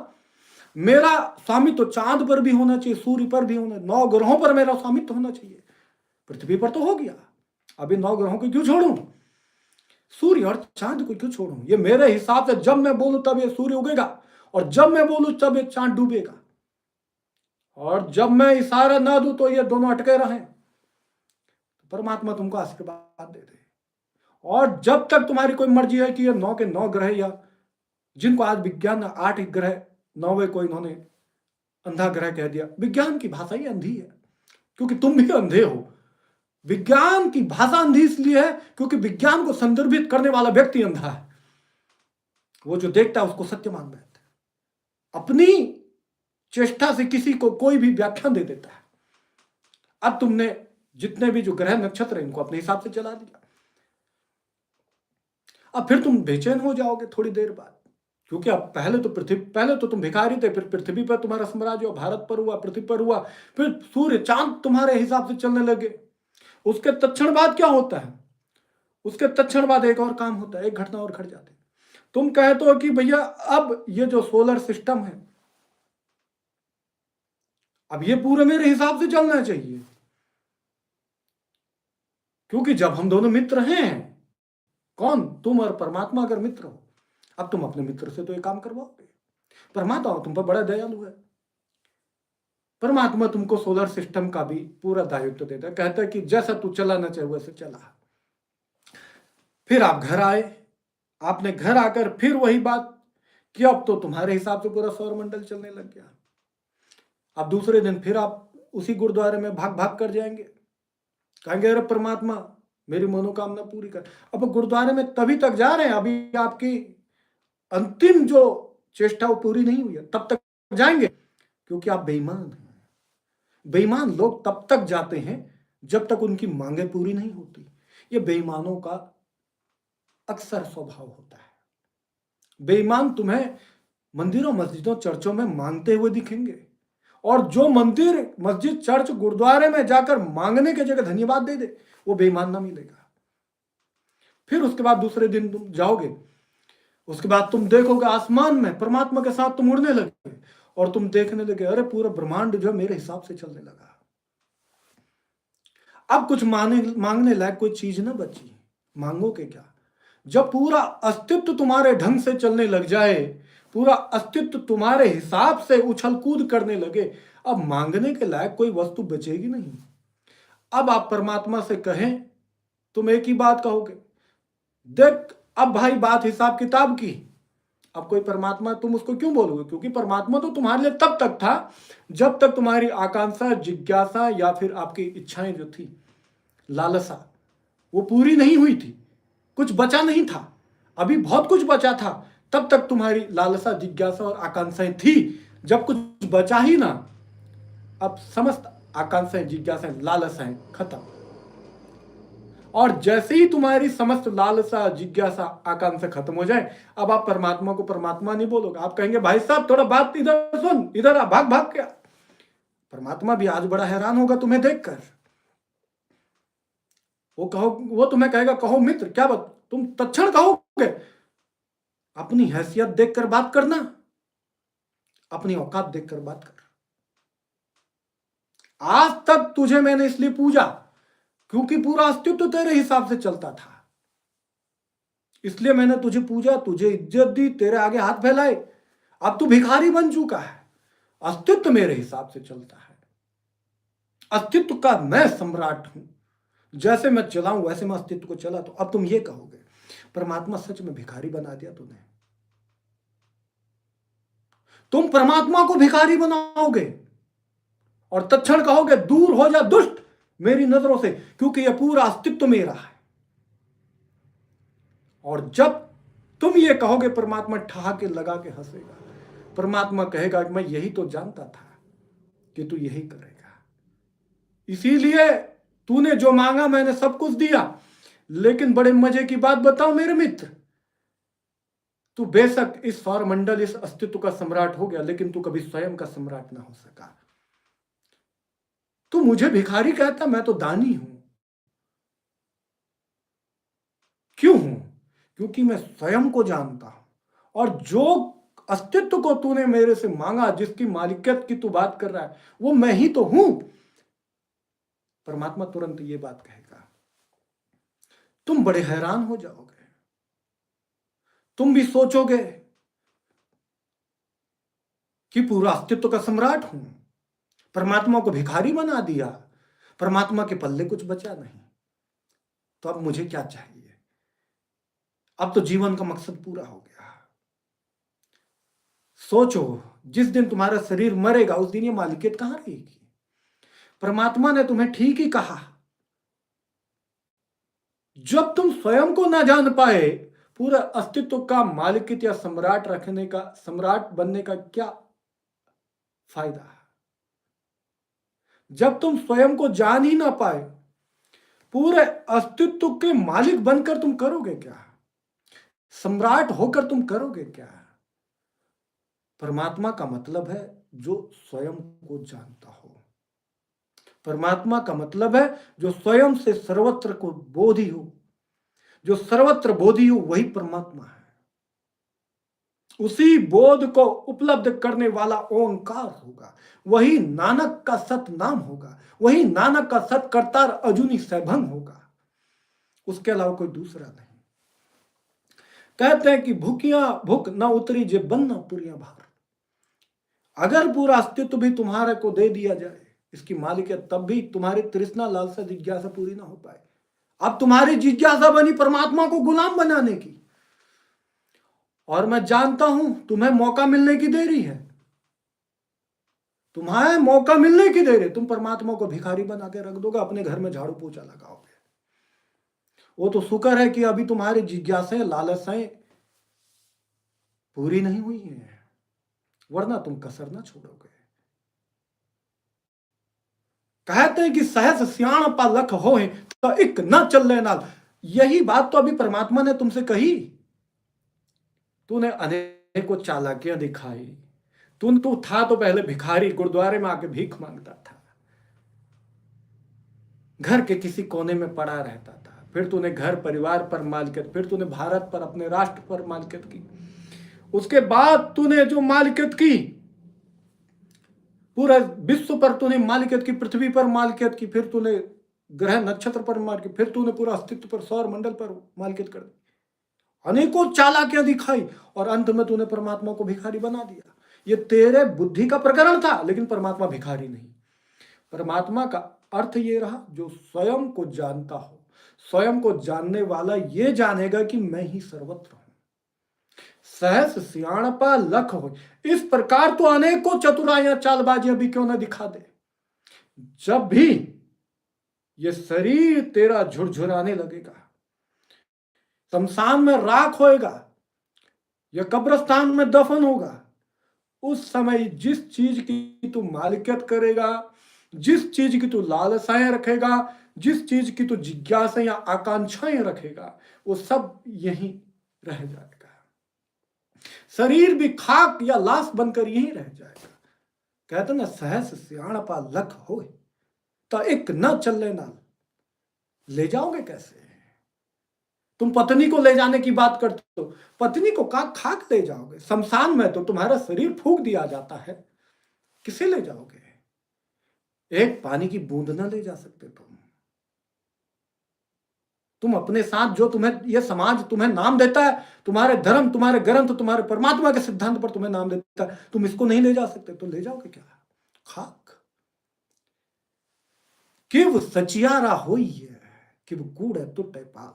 मेरा स्वामित्व तो चांद पर भी होना चाहिए, सूर्य पर भी होना, 9 ग्रहों पर मेरा स्वामित्व होना चाहिए। पृथ्वी पर तो हो गया, अभी 9 ग्रहों को क्यों छोड़ूं? सूर्य और चांद को क्यों छोड़ूं? ये मेरे हिसाब से जब मैं बोलूं तब ये सूर्य उगेगा, और जब मैं बोलूं तब ये चांद डूबेगा, और जब मैं इशारा ना दूं तो ये दोनों अटके रहें। परमात्मा तुमको आशीर्वाद दे दे। और जब तक तुम्हारी कोई मर्जी है कि ये 9 के 9 ग्रह, या जिनको आज विज्ञान 8 ग्रह, 9वें को इन्होंने अंधा ग्रह कह दिया, विज्ञान की भाषा ही अंधी है, क्योंकि तुम भी अंधे हो। विज्ञान की भाषा अंधी इसलिए है क्योंकि विज्ञान को संदर्भित करने वाला व्यक्ति अंधा है। वो जो देखता है उसको सत्य मान बैठता है, अपनी चेष्टा से किसी को कोई भी व्याख्यान दे देता है। अब तुमने जितने भी जो ग्रह नक्षत्र इनको अपने हिसाब से चला दिया, अब फिर तुम बेचैन हो जाओगे थोड़ी देर बाद, क्योंकि अब पहले तो तुम भिखारी थे, फिर पृथ्वी पर तुम्हारा साम्राज्य हुआ, भारत पर हुआ, पृथ्वी पर हुआ, फिर सूर्य चांद तुम्हारे हिसाब से चलने लगे। उसके तत्क्षण बाद क्या होता है? उसके तत्क्षण बाद एक और काम होता है, एक घटना और घट जाती है। तुम कहते हो कि भैया अब ये जो सोलर सिस्टम है, अब ये पूरे मेरे हिसाब से चलना चाहिए, क्योंकि जब हम दोनों मित्र हैं, कौन, तुम और परमात्मा अगर मित्र हो, अब तुम अपने मित्र से तो ये काम करवाओगे। परमात्मा तुम पर बड़ा दयालु है। परमात्मा तुमको सोलर सिस्टम का भी पूरा दायित्व देता है, कहता है कि जैसा तू चलाना चाहे वैसे चला। फिर आप घर आए, आपने घर आकर फिर वही बात कि अब तो तुम्हारे हिसाब से पूरा सौरमंडल चलने लग गया। अब दूसरे दिन फिर आप उसी गुरुद्वारे में भाग भाग कर जाएंगे, कहेंगे अरे परमात्मा मेरी मनोकामना पूरी कर। अब गुरुद्वारे में तभी तक जा रहे हैं, अभी आपकी अंतिम जो चेष्टा वो पूरी नहीं हुई है, तब तक जाएंगे, क्योंकि आप बेईमान हैं। बेईमान लोग तब तक जाते हैं जब तक उनकी मांगे पूरी नहीं होती। ये बेईमानों का अक्सर स्वभाव होता है। बेईमान तुम्हें मंदिरों, मस्जिदों, चर्चों में मांगते हुए दिखेंगे, और जो मंदिर, मस्जिद, चर्च, गुरुद्वारे में जाकर मांगने की जगह धन्यवाद दे दे, वो बेईमान ना मिलेगा। फिर उसके बाद दूसरे दिन तुम जाओगे, उसके बाद तुम देखोगे आसमान में परमात्मा के साथ तुम उड़ने लगे, और तुम देखने लगे अरे पूरा ब्रह्मांड जो मेरे हिसाब से चलने लगा। अब कुछ मांगने लायक कोई चीज ना बची, मांगोगे क्या? जब पूरा अस्तित्व तुम्हारे ढंग से चलने लग जाए, पूरा अस्तित्व तुम्हारे हिसाब से उछल कूद करने लगे, अब मांगने के लायक कोई वस्तु बचेगी नहीं। अब आप परमात्मा से कहें, तुम एक ही बात कहोगे, देख अब भाई बात हिसाब किताब की। अब कोई परमात्मा, तुम उसको क्यों बोलोगे? क्योंकि परमात्मा तो तुम्हारे लिए तब तक था जब तक तुम्हारी आकांक्षा, जिज्ञासा या फिर आपकी इच्छाएं जो थी, लालसा, वो पूरी नहीं हुई थी, कुछ बचा नहीं था। अभी बहुत कुछ बचा था, तब तक तुम्हारी लालसा, जिज्ञासा और आकांक्षाएं थी। जब कुछ बचा ही ना, अब समस्त आकांक्षाएं, जिज्ञासाएं, लालसाएं खत्म। और जैसे ही तुम्हारी समस्त लालसा, जिज्ञासा, आकांक्षा खत्म हो जाए, अब आप परमात्मा को परमात्मा नहीं बोलोगे, आप कहेंगे भाई साहब थोड़ा बात इधर सुन, इधर आ, भाग भाग क्या। परमात्मा भी आज बड़ा हैरान होगा तुम्हें देखकर। वो तुम्हें कहेगा, कहो मित्र क्या बात। तुम तत्क्षण कहोगे, अपनी हैसियत देखकर बात करना, अपनी औकात देखकर बात कर। आज तक तुझे मैंने इसलिए पूजा क्योंकि पूरा अस्तित्व तेरे हिसाब से चलता था, इसलिए मैंने तुझे पूजा, तुझे इज्जत दी, तेरे आगे हाथ फैलाए। अब तू भिखारी बन चुका है, अस्तित्व मेरे हिसाब से चलता है, अस्तित्व का मैं सम्राट हूं, जैसे मैं चलाऊं वैसे मैं अस्तित्व को चला। तो अब तुम ये कहोगे, परमात्मा सच में भिखारी बना दिया तूने। तुम परमात्मा को भिखारी बनाओगे और तत्क्षण कहोगे, दूर हो जा दुष्ट मेरी नजरों से, क्योंकि यह पूरा अस्तित्व मेरा है। और जब तुम ये कहोगे, परमात्मा ठहाके लगा के हंसेगा। परमात्मा कहेगा कि मैं यही तो जानता था कि तू यही करेगा, इसीलिए तूने जो मांगा मैंने सब कुछ दिया। लेकिन बड़े मजे की बात बताऊं मेरे मित्र, तू बेशक इस सौरमंडल, इस अस्तित्व का सम्राट हो गया, लेकिन तू कभी स्वयं का सम्राट ना हो सका। तू मुझे भिखारी कहता, मैं तो दानी हूं। क्यों हूं? क्योंकि मैं स्वयं को जानता हूं, और जो अस्तित्व को तूने मेरे से मांगा, जिसकी मालिकियत की तू बात कर रहा है, वो मैं ही तो हूं। परमात्मा तुरंत ये बात कहेगा, तुम बड़े हैरान हो जाओगे, तुम भी सोचोगे कि पूरा अस्तित्व का सम्राट हूं, परमात्मा को भिखारी बना दिया, परमात्मा के पल्ले कुछ बचा नहीं, तो अब मुझे क्या चाहिए? अब तो जीवन का मकसद पूरा हो गया। सोचो, जिस दिन तुम्हारा शरीर मरेगा उस दिन ये मालिकियत कहां रहेगी? परमात्मा ने तुम्हें ठीक ही कहा, जब तुम स्वयं को ना जान पाए, पूरा अस्तित्व का मालिकियत या सम्राट रखने का, सम्राट बनने का क्या फायदा है? जब तुम स्वयं को जान ही ना पाए, पूरे अस्तित्व के मालिक बनकर तुम करोगे क्या? सम्राट होकर तुम करोगे क्या? परमात्मा का मतलब है जो स्वयं को जानता हो। परमात्मा का मतलब है जो स्वयं से सर्वत्र को बोधी हो, जो सर्वत्र बोधी हो वही परमात्मा है। उसी बोध को उपलब्ध करने वाला ओंकार होगा, वही नानक का सत नाम होगा, वही नानक का सत करतार अजूनी सैभंग होगा, उसके अलावा कोई दूसरा नहीं। कहते हैं कि भूख न उतरी जे बन न पुरिया भार। अगर पूरा अस्तित्व भी तुम्हारे को दे दिया जाए, इसकी मालिकियत, तब भी तुम्हारी तृष्णा लालसा जिज्ञासा पूरी ना हो पाए। अब तुम्हारी जिज्ञासा बनी परमात्मा को गुलाम बनाने की, और मैं जानता हूं तुम्हें मौका मिलने की देरी है, तुम्हें मौका मिलने की देरी। तुम परमात्मा को भिखारी बना के रख दोगे, अपने घर में झाड़ू पोछा लगाओगे। वो तो शुक्र है कि अभी तुम्हारी जिज्ञासाएं लालसाएं पूरी नहीं हुई हैं, वरना तुम कसर ना छोड़ोगे। कहते हैं कि सहस सियाण पा लख होए तो एक न चल नाल। यही बात तो अभी परमात्मा ने तुमसे कही। तूने अनेकों चालाकियां दिखाई। तू था तो पहले भिखारी, गुरुद्वारे में आके भीख मांगता था, घर के किसी कोने में पड़ा रहता था। फिर तूने घर परिवार पर मालिकियत, फिर तूने भारत पर, अपने राष्ट्र पर मालिकियत की। उसके बाद तूने जो मालिकियत की, पूरा विश्व पर तूने मालिकियत की, पृथ्वी पर मालिकियत की, फिर तूने ग्रह नक्षत्र पर मालिकियत, फिर तूने पूरा अस्तित्व पर, सौर मंडल पर मालिकियत कर दी। अनेकों चालाकियां दिखाई और अंत में तूने परमात्मा को भिखारी बना दिया। ये तेरे बुद्धि का प्रकरण था, लेकिन परमात्मा भिखारी नहीं। परमात्मा का अर्थ ये रहा, जो स्वयं को जानता हो। स्वयं को जानने वाला ये जानेगा कि मैं ही सर्वत्र हूं। सहस सियाणपा लख हो, इस प्रकार तो अनेकों चतुराइयां चालबाजियां भी क्यों ना दिखा दे। जब भी ये शरीर तेरा झुरझुराने लगेगा, शमशान में राख होएगा या कब्रिस्तान में दफन होगा, उस समय जिस चीज की तू मालिकियत करेगा, जिस चीज की तू लालसाएं रखेगा, जिस चीज की तू जिज्ञासा या आकांक्षाएं रखेगा, वो सब यहीं रह जाएगा। शरीर भी खाक या लाश बनकर यहीं रह जाएगा। कहते ना, सहस सियाणपा लख हो तो एक न चलने नाल। ले जाओगे कैसे? तुम पत्नी को ले जाने की बात करते हो, पत्नी को खाक ले जाओगे? शमशान में तो तुम्हारा शरीर फूंक दिया जाता है, किसे ले जाओगे? एक पानी की बूंद ना ले जा सकते तुम अपने साथ जो तुम्हें यह समाज तुम्हें नाम देता है, तुम्हारे धर्म, तुम्हारे ग्रंथ, तुम्हारे परमात्मा के सिद्धांत पर तुम्हें नाम देता है, तुम इसको नहीं ले जा सकते, तो ले जाओगे क्या? खाक। किव सचियारा होई है, किव कूड़े तुटे पाल।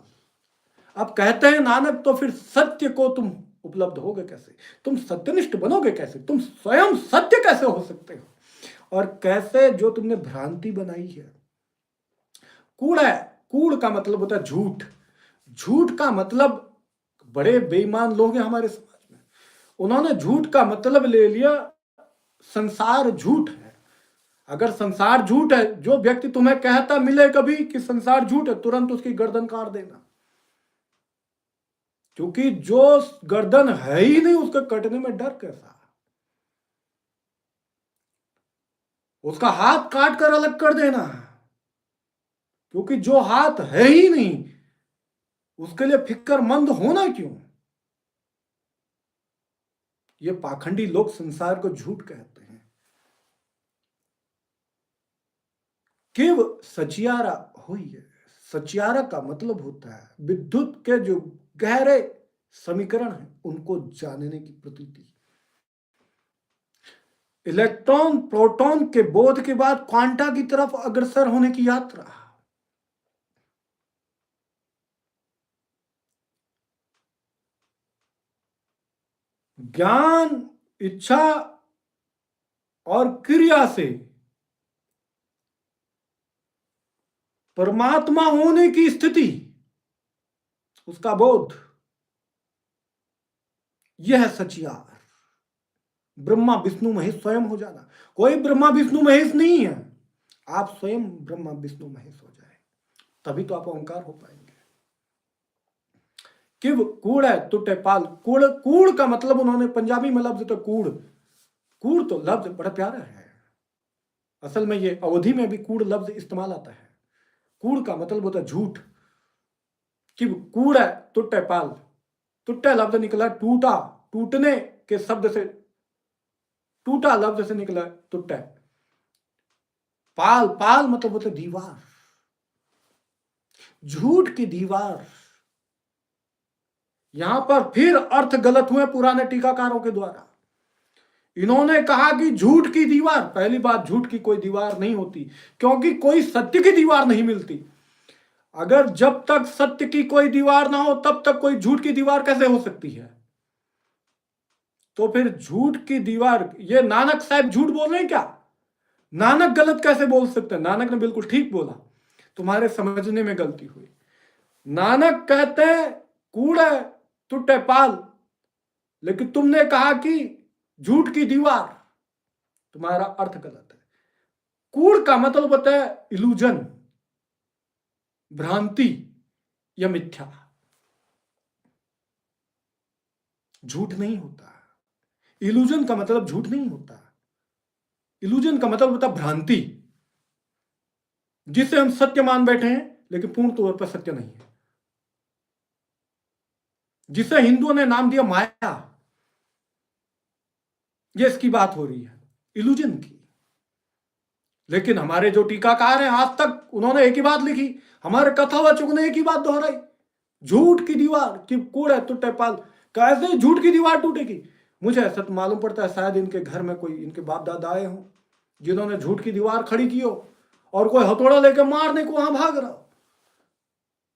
अब कहते हैं नानक, तो फिर सत्य को तुम उपलब्ध होगे कैसे? तुम सत्यनिष्ठ बनोगे कैसे? तुम स्वयं सत्य कैसे हो सकते हो? और कैसे जो तुमने भ्रांति बनाई है। कूड़ है, कूड़ का मतलब होता है झूठ। झूठ का मतलब, बड़े बेईमान लोग हैं हमारे समाज में, उन्होंने झूठ का मतलब ले लिया संसार झूठ है। अगर संसार झूठ है, जो व्यक्ति तुम्हें कहता मिले कभी कि संसार झूठ है, तुरंत उसकी गर्दन काट देना, क्योंकि जो गर्दन है ही नहीं, उसके कटने में डर कैसा? उसका हाथ काट कर अलग कर देना, क्योंकि जो हाथ है ही नहीं, उसके लिए फिक्रमंद होना क्यों? ये पाखंडी लोग संसार को झूठ कहते हैं। किव सचियारा हुई है। सचियारा का मतलब होता है विद्युत के जो गहरे समीकरण हैं, उनको जानने की प्रतीति। इलेक्ट्रॉन प्रोटॉन के बोध के बाद क्वांटा की तरफ अग्रसर होने की यात्रा। ज्ञान, इच्छा और क्रिया से परमात्मा होने की स्थिति, उसका बोध, यह है सचियार। ब्रह्मा विष्णु महेश स्वयं हो जाना। कोई ब्रह्मा विष्णु महेश नहीं है, आप स्वयं ब्रह्मा विष्णु महेश हो जाए, तभी तो आप ओंकार हो पाएंगे। किव कूड़ है तुटे पाल। कूड़, कूड़ का मतलब उन्होंने पंजाबी में लफ्ज, तो कूड़, कूड़ तो लफ्ज बड़ा प्यारा है। असल में ये अवधि में भी कूड़ लफ्ज इस्तेमाल आता है। कूड़ का मतलब होता है झूठ। कि कूड़ है टूटे पाल, टूटे लफ्ज निकला टूटा, टूटने के शब्द से, टूटा लफ्ज से निकला टूटा। पाल, पाल मतलब होता दीवार, झूठ की दीवार। यहां पर फिर अर्थ गलत हुए पुराने टीकाकारों के द्वारा। इन्होंने कहा कि झूठ की दीवार, पहली बात झूठ की कोई दीवार नहीं होती, क्योंकि कोई सत्य की दीवार नहीं मिलती। अगर जब तक सत्य की कोई दीवार ना हो तब तक कोई झूठ की दीवार कैसे हो सकती है? तो फिर झूठ की दीवार, ये नानक साहब झूठ बोल रहे हैं क्या? नानक गलत कैसे बोल सकते हैं? नानक ने बिल्कुल ठीक बोला, तुम्हारे समझने में गलती हुई। नानक कहते हैं कूड़े टूटे पाल, लेकिन तुमने कहा कि झूठ की दीवार, तुम्हारा अर्थ गलत है। कूड़ का मतलब होता है इल्यूजन, भ्रांति या मिथ्या। झूठ नहीं होता, इल्यूजन का मतलब झूठ नहीं होता। इल्यूजन का मतलब होता भ्रांति, जिसे हम सत्य मान बैठे हैं लेकिन पूर्ण तौर पर सत्य नहीं है, जिसे हिंदुओं ने नाम दिया माया। ये इसकी बात हो रही है, इल्यूजन की। लेकिन हमारे जो टीकाकार हैं आज तक उन्होंने एक ही बात लिखी, हमारे कथावाचक ने एक ही बात दोहराई, झूठ की दीवार कि कूड़े टूटे पाल। कैसे झूठ की दीवार टूटेगी? मुझे ऐसा तो मालूम पड़ता है शायद इनके घर में कोई इनके बाप दादा आए हों जिन्होंने झूठ की दीवार खड़ी की हो और कोई हथौड़ा लेकर मारने को वहां भाग रहा हो।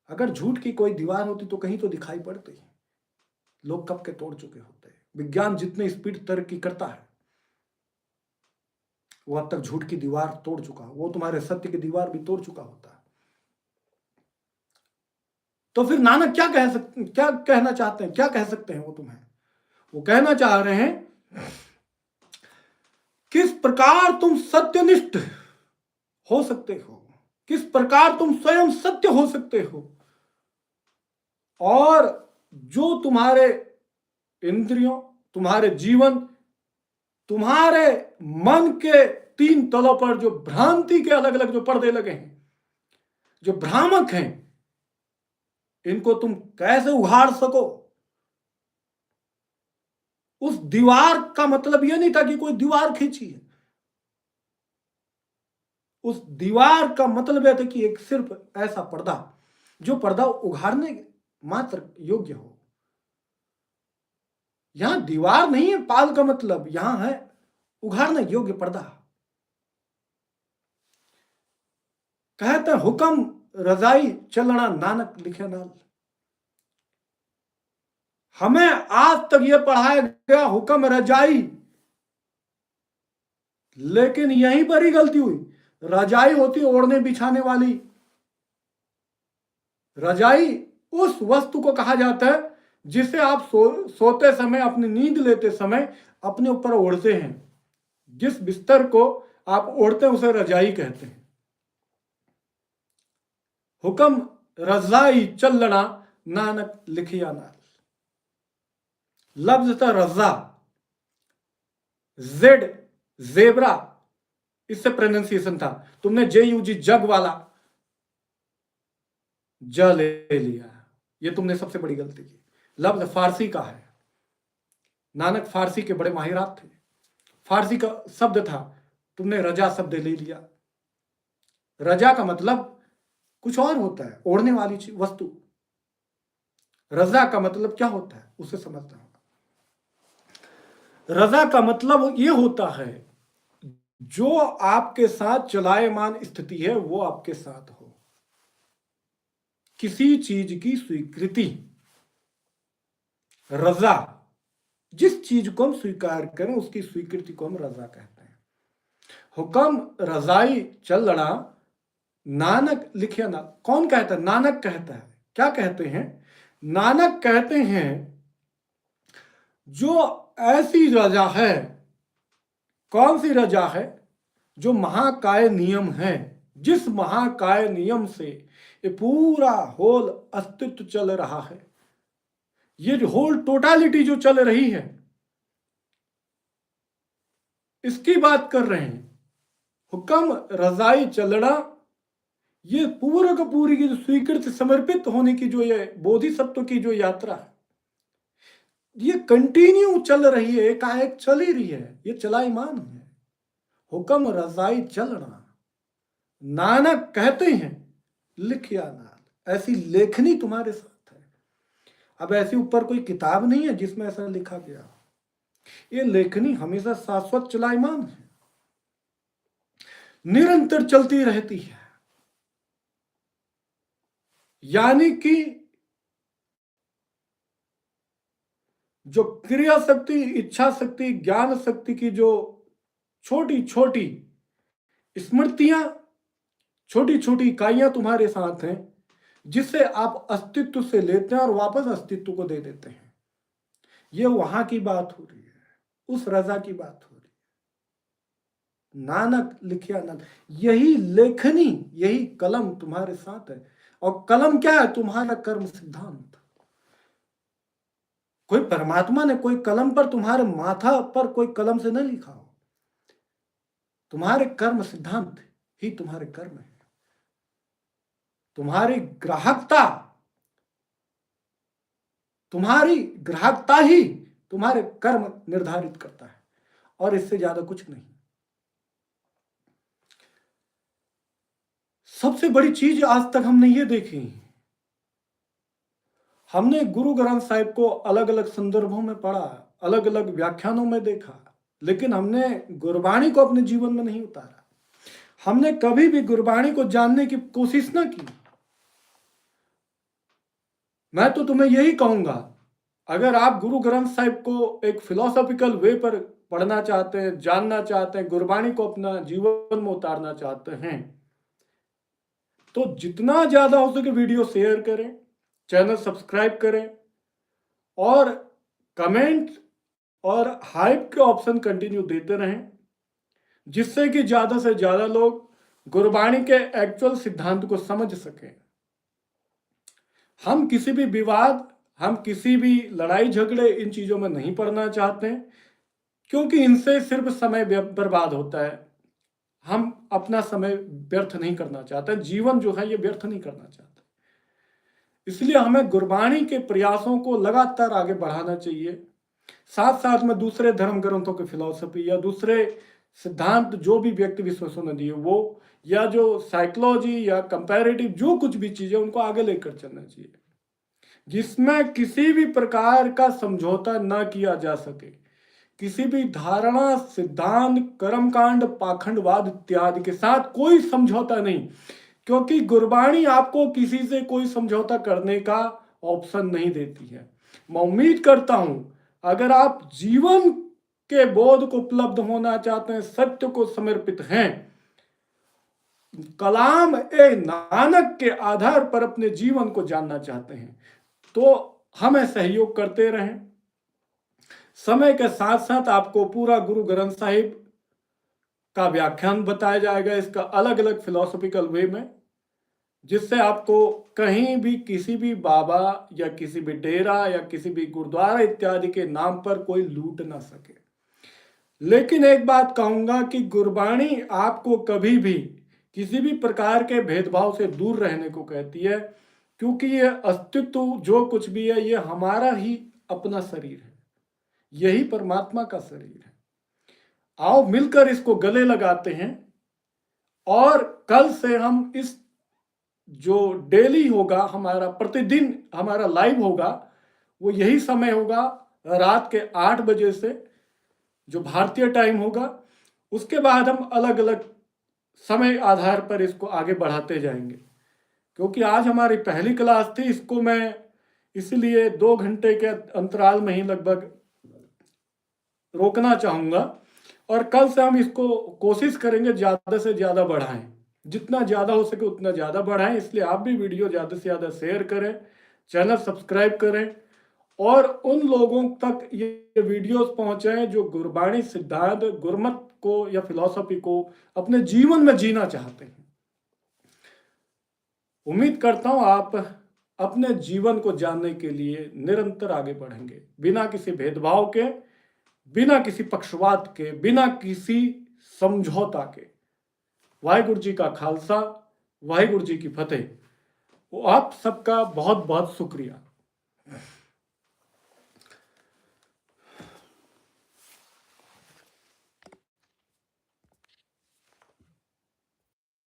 अगर झूठ की कोई दीवार होती तो कहीं तो दिखाई पड़ती, लोग कब के तोड़ चुके होते। विज्ञान जितने स्पीड तरक्की करता है वो अब तक झूठ की दीवार तोड़ चुका, वो तुम्हारे सत्य की दीवार भी तोड़ चुका होता है। तो फिर नानक क्या कहना चाहते हैं, क्या कह सकते हैं वो तुम्हें? वो कहना चाह रहे हैं किस प्रकार तुम सत्यनिष्ठ हो सकते हो, किस प्रकार तुम स्वयं सत्य हो सकते हो, और जो तुम्हारे इंद्रियों, तुम्हारे जीवन, तुम्हारे मन के तीन तलों पर जो भ्रांति के अलग अलग जो पर्दे लगे हैं, जो भ्रामक हैं, इनको तुम कैसे उघाड़ सको। उस दीवार का मतलब यह नहीं था कि कोई दीवार खींची है, उस दीवार का मतलब यह था कि एक सिर्फ ऐसा पर्दा जो पर्दा उघाड़ने मात्र योग्य हो। यहां दीवार नहीं है पाल का मतलब, यहां है उघाड़ने योग्य पर्दा। कहते हुक्म रजाई चलना नानक लिखे नाल। हमें आज तक यह पढ़ाया गया हुक्म रजाई, लेकिन यहीं पर ही गलती हुई। रजाई होती ओढ़ने बिछाने वाली, रजाई उस वस्तु को कहा जाता है जिसे आप सोते समय, अपनी नींद लेते समय अपने ऊपर ओढ़ते हैं। जिस बिस्तर को आप ओढ़ते हैं उसे रजाई कहते हैं। हुक्म रजाई चलना नानक लिखिया नाल। लफ्ज था रजा, जेड जेबरा, इससे प्रोनाउंसिएशन था। तुमने JUG जग वाला ज ले लिया, ये तुमने सबसे बड़ी गलती की। लफ्ज फारसी का है, नानक फारसी के बड़े माहिरात थे, फारसी का शब्द था, तुमने रजा शब्द ले लिया। रजा का मतलब कुछ और होता है, ओढ़ने वाली वस्तु। रजा का मतलब क्या होता है उसे समझना होगा। रजा का मतलब यह होता है जो आपके साथ चलायमान स्थिति है वो आपके साथ हो। किसी चीज की स्वीकृति, रजा, जिस चीज को हम स्वीकार करें उसकी स्वीकृति को हम रजा कहते हैं। हुक्म रजाई चलना नानक लिखे ना, कौन कहता है? नानक कहता है। क्या कहते हैं? नानक कहते हैं जो ऐसी रजा है, कौन सी रजा है? जो महाकाय नियम है, जिस महाकाय नियम से ये पूरा होल अस्तित्व चल रहा है, ये होल टोटालिटी जो चल रही है, इसकी बात कर रहे हैं। हुक्म रजाई चलना ये पूरा का पूरी की जो स्वीकृत समर्पित होने की जो ये बोधिसत्व की जो यात्रा है, ये कंटिन्यू चल रही है, एकाएक चल ही रही है, ये चलाईमान है। हुक्म रजाई चलना, नानक कहते हैं लिखिया नाल, ऐसी लेखनी तुम्हारे साथ है। अब ऐसी ऊपर कोई किताब नहीं है जिसमें ऐसा लिखा गया हो। ये लेखनी हमेशा शाश्वत चलाईमान है, निरंतर चलती रहती है। यानी कि जो क्रिया शक्ति, इच्छा शक्ति, ज्ञान शक्ति की जो छोटी छोटी स्मृतियां, छोटी छोटी इकाइयां तुम्हारे साथ हैं, जिससे आप अस्तित्व से लेते हैं और वापस अस्तित्व को दे देते हैं। ये वहां की बात हो रही है, उस रजा की बात हो रही है। नानक लिखिया नानक, यही लेखनी, यही कलम तुम्हारे साथ है। और कलम क्या है? तुम्हारा कर्म सिद्धांत। कोई परमात्मा ने कोई कलम पर, तुम्हारे माथा पर कोई कलम से न लिखा हो। तुम्हारे कर्म सिद्धांत ही तुम्हारे कर्म है। तुम्हारी ग्राहकता, तुम्हारी ग्राहकता ही तुम्हारे कर्म निर्धारित करता है, और इससे ज्यादा कुछ नहीं। सबसे बड़ी चीज आज तक हमने ये देखी, हमने गुरु ग्रंथ साहिब को अलग अलग संदर्भों में पढ़ा, अलग अलग व्याख्यानों में देखा, लेकिन हमने गुरबाणी को अपने जीवन में नहीं उतारा। हमने कभी भी गुरबाणी को जानने की कोशिश ना की। मैं तो तुम्हें यही कहूंगा, अगर आप गुरु ग्रंथ साहिब को एक फिलोसॉफिकल वे पर पढ़ना चाहते हैं, जानना चाहते हैं, गुरबाणी को अपना जीवन में उतारना चाहते हैं, तो जितना ज्यादा हो सके वीडियो शेयर करें, चैनल सब्सक्राइब करें, और कमेंट और हाइप के ऑप्शन कंटिन्यू देते रहें, जिससे कि ज्यादा से ज्यादा लोग गुरबाणी के एक्चुअल सिद्धांत को समझ सकें। हम किसी भी विवाद, हम किसी भी लड़ाई झगड़े इन चीजों में नहीं पड़ना चाहते हैं, क्योंकि इनसे सिर्फ समय बर्बाद होता है। हम अपना समय व्यर्थ नहीं करना चाहते, जीवन जो है ये व्यर्थ नहीं करना चाहते। इसलिए हमें गुरबाणी के प्रयासों को लगातार आगे बढ़ाना चाहिए। साथ साथ में दूसरे धर्म ग्रंथों की फिलॉसफी या दूसरे सिद्धांत जो भी व्यक्ति विश्वसों ने दिए वो, या जो साइकोलॉजी या कंपैरेटिव जो कुछ भी चीजें, उनको आगे लेकर चलना चाहिए, जिसमें किसी भी प्रकार का समझौता ना किया जा सके। किसी भी धारणा, सिद्धांत, कर्मकांड, पाखंडवाद इत्यादि के साथ कोई समझौता नहीं, क्योंकि गुरबाणी आपको किसी से कोई समझौता करने का ऑप्शन नहीं देती है। मैं उम्मीद करता हूं, अगर आप जीवन के बोध को उपलब्ध होना चाहते हैं, सत्य को समर्पित हैं, कलाम ए नानक के आधार पर अपने जीवन को जानना चाहते हैं, तो हमें सहयोग करते रहें। समय के साथ साथ आपको पूरा गुरु ग्रंथ साहिब का व्याख्यान बताया जाएगा, इसका अलग अलग फिलोसॉफिकल वे में, जिससे आपको कहीं भी किसी भी बाबा या किसी भी डेरा या किसी भी गुरुद्वारा इत्यादि के नाम पर कोई लूट ना सके। लेकिन एक बात कहूंगा कि गुरबाणी आपको कभी भी किसी भी प्रकार के भेदभाव से दूर रहने को कहती है, क्योंकि ये अस्तित्व जो कुछ भी है, ये हमारा ही अपना शरीर है, यही परमात्मा का शरीर है। आओ मिलकर इसको गले लगाते हैं, और कल से हम इस जो डेली होगा हमारा, प्रतिदिन हमारा लाइव होगा, वो यही समय होगा रात के 8 बजे से, जो भारतीय टाइम होगा। उसके बाद हम अलग अलग समय आधार पर इसको आगे बढ़ाते जाएंगे, क्योंकि आज हमारी पहली क्लास थी, इसको मैं इसलिए 2 घंटे के अंतराल में ही लगभग रोकना चाहूंगा, और कल से हम इसको कोशिश करेंगे ज्यादा से ज्यादा बढ़ाएं, जितना ज्यादा हो सके उतना ज्यादा बढ़ाएं। इसलिए आप भी वीडियो ज्यादा से ज्यादा शेयर करें, चैनल सब्सक्राइब करें, और उन लोगों तक ये वीडियोस पहुंचाएं जो गुरबाणी सिद्धांत, गुरमत को या फिलॉसफी को अपने जीवन में जीना चाहते हैं। उम्मीद करता हूं आप अपने जीवन को जानने के लिए निरंतर आगे बढ़ेंगे, बिना किसी भेदभाव के, बिना किसी पक्षपात के, बिना किसी समझौता के। वाहिगुरु जी का खालसा, वाहिगुरु जी की फतेह। वो आप सबका बहुत बहुत शुक्रिया।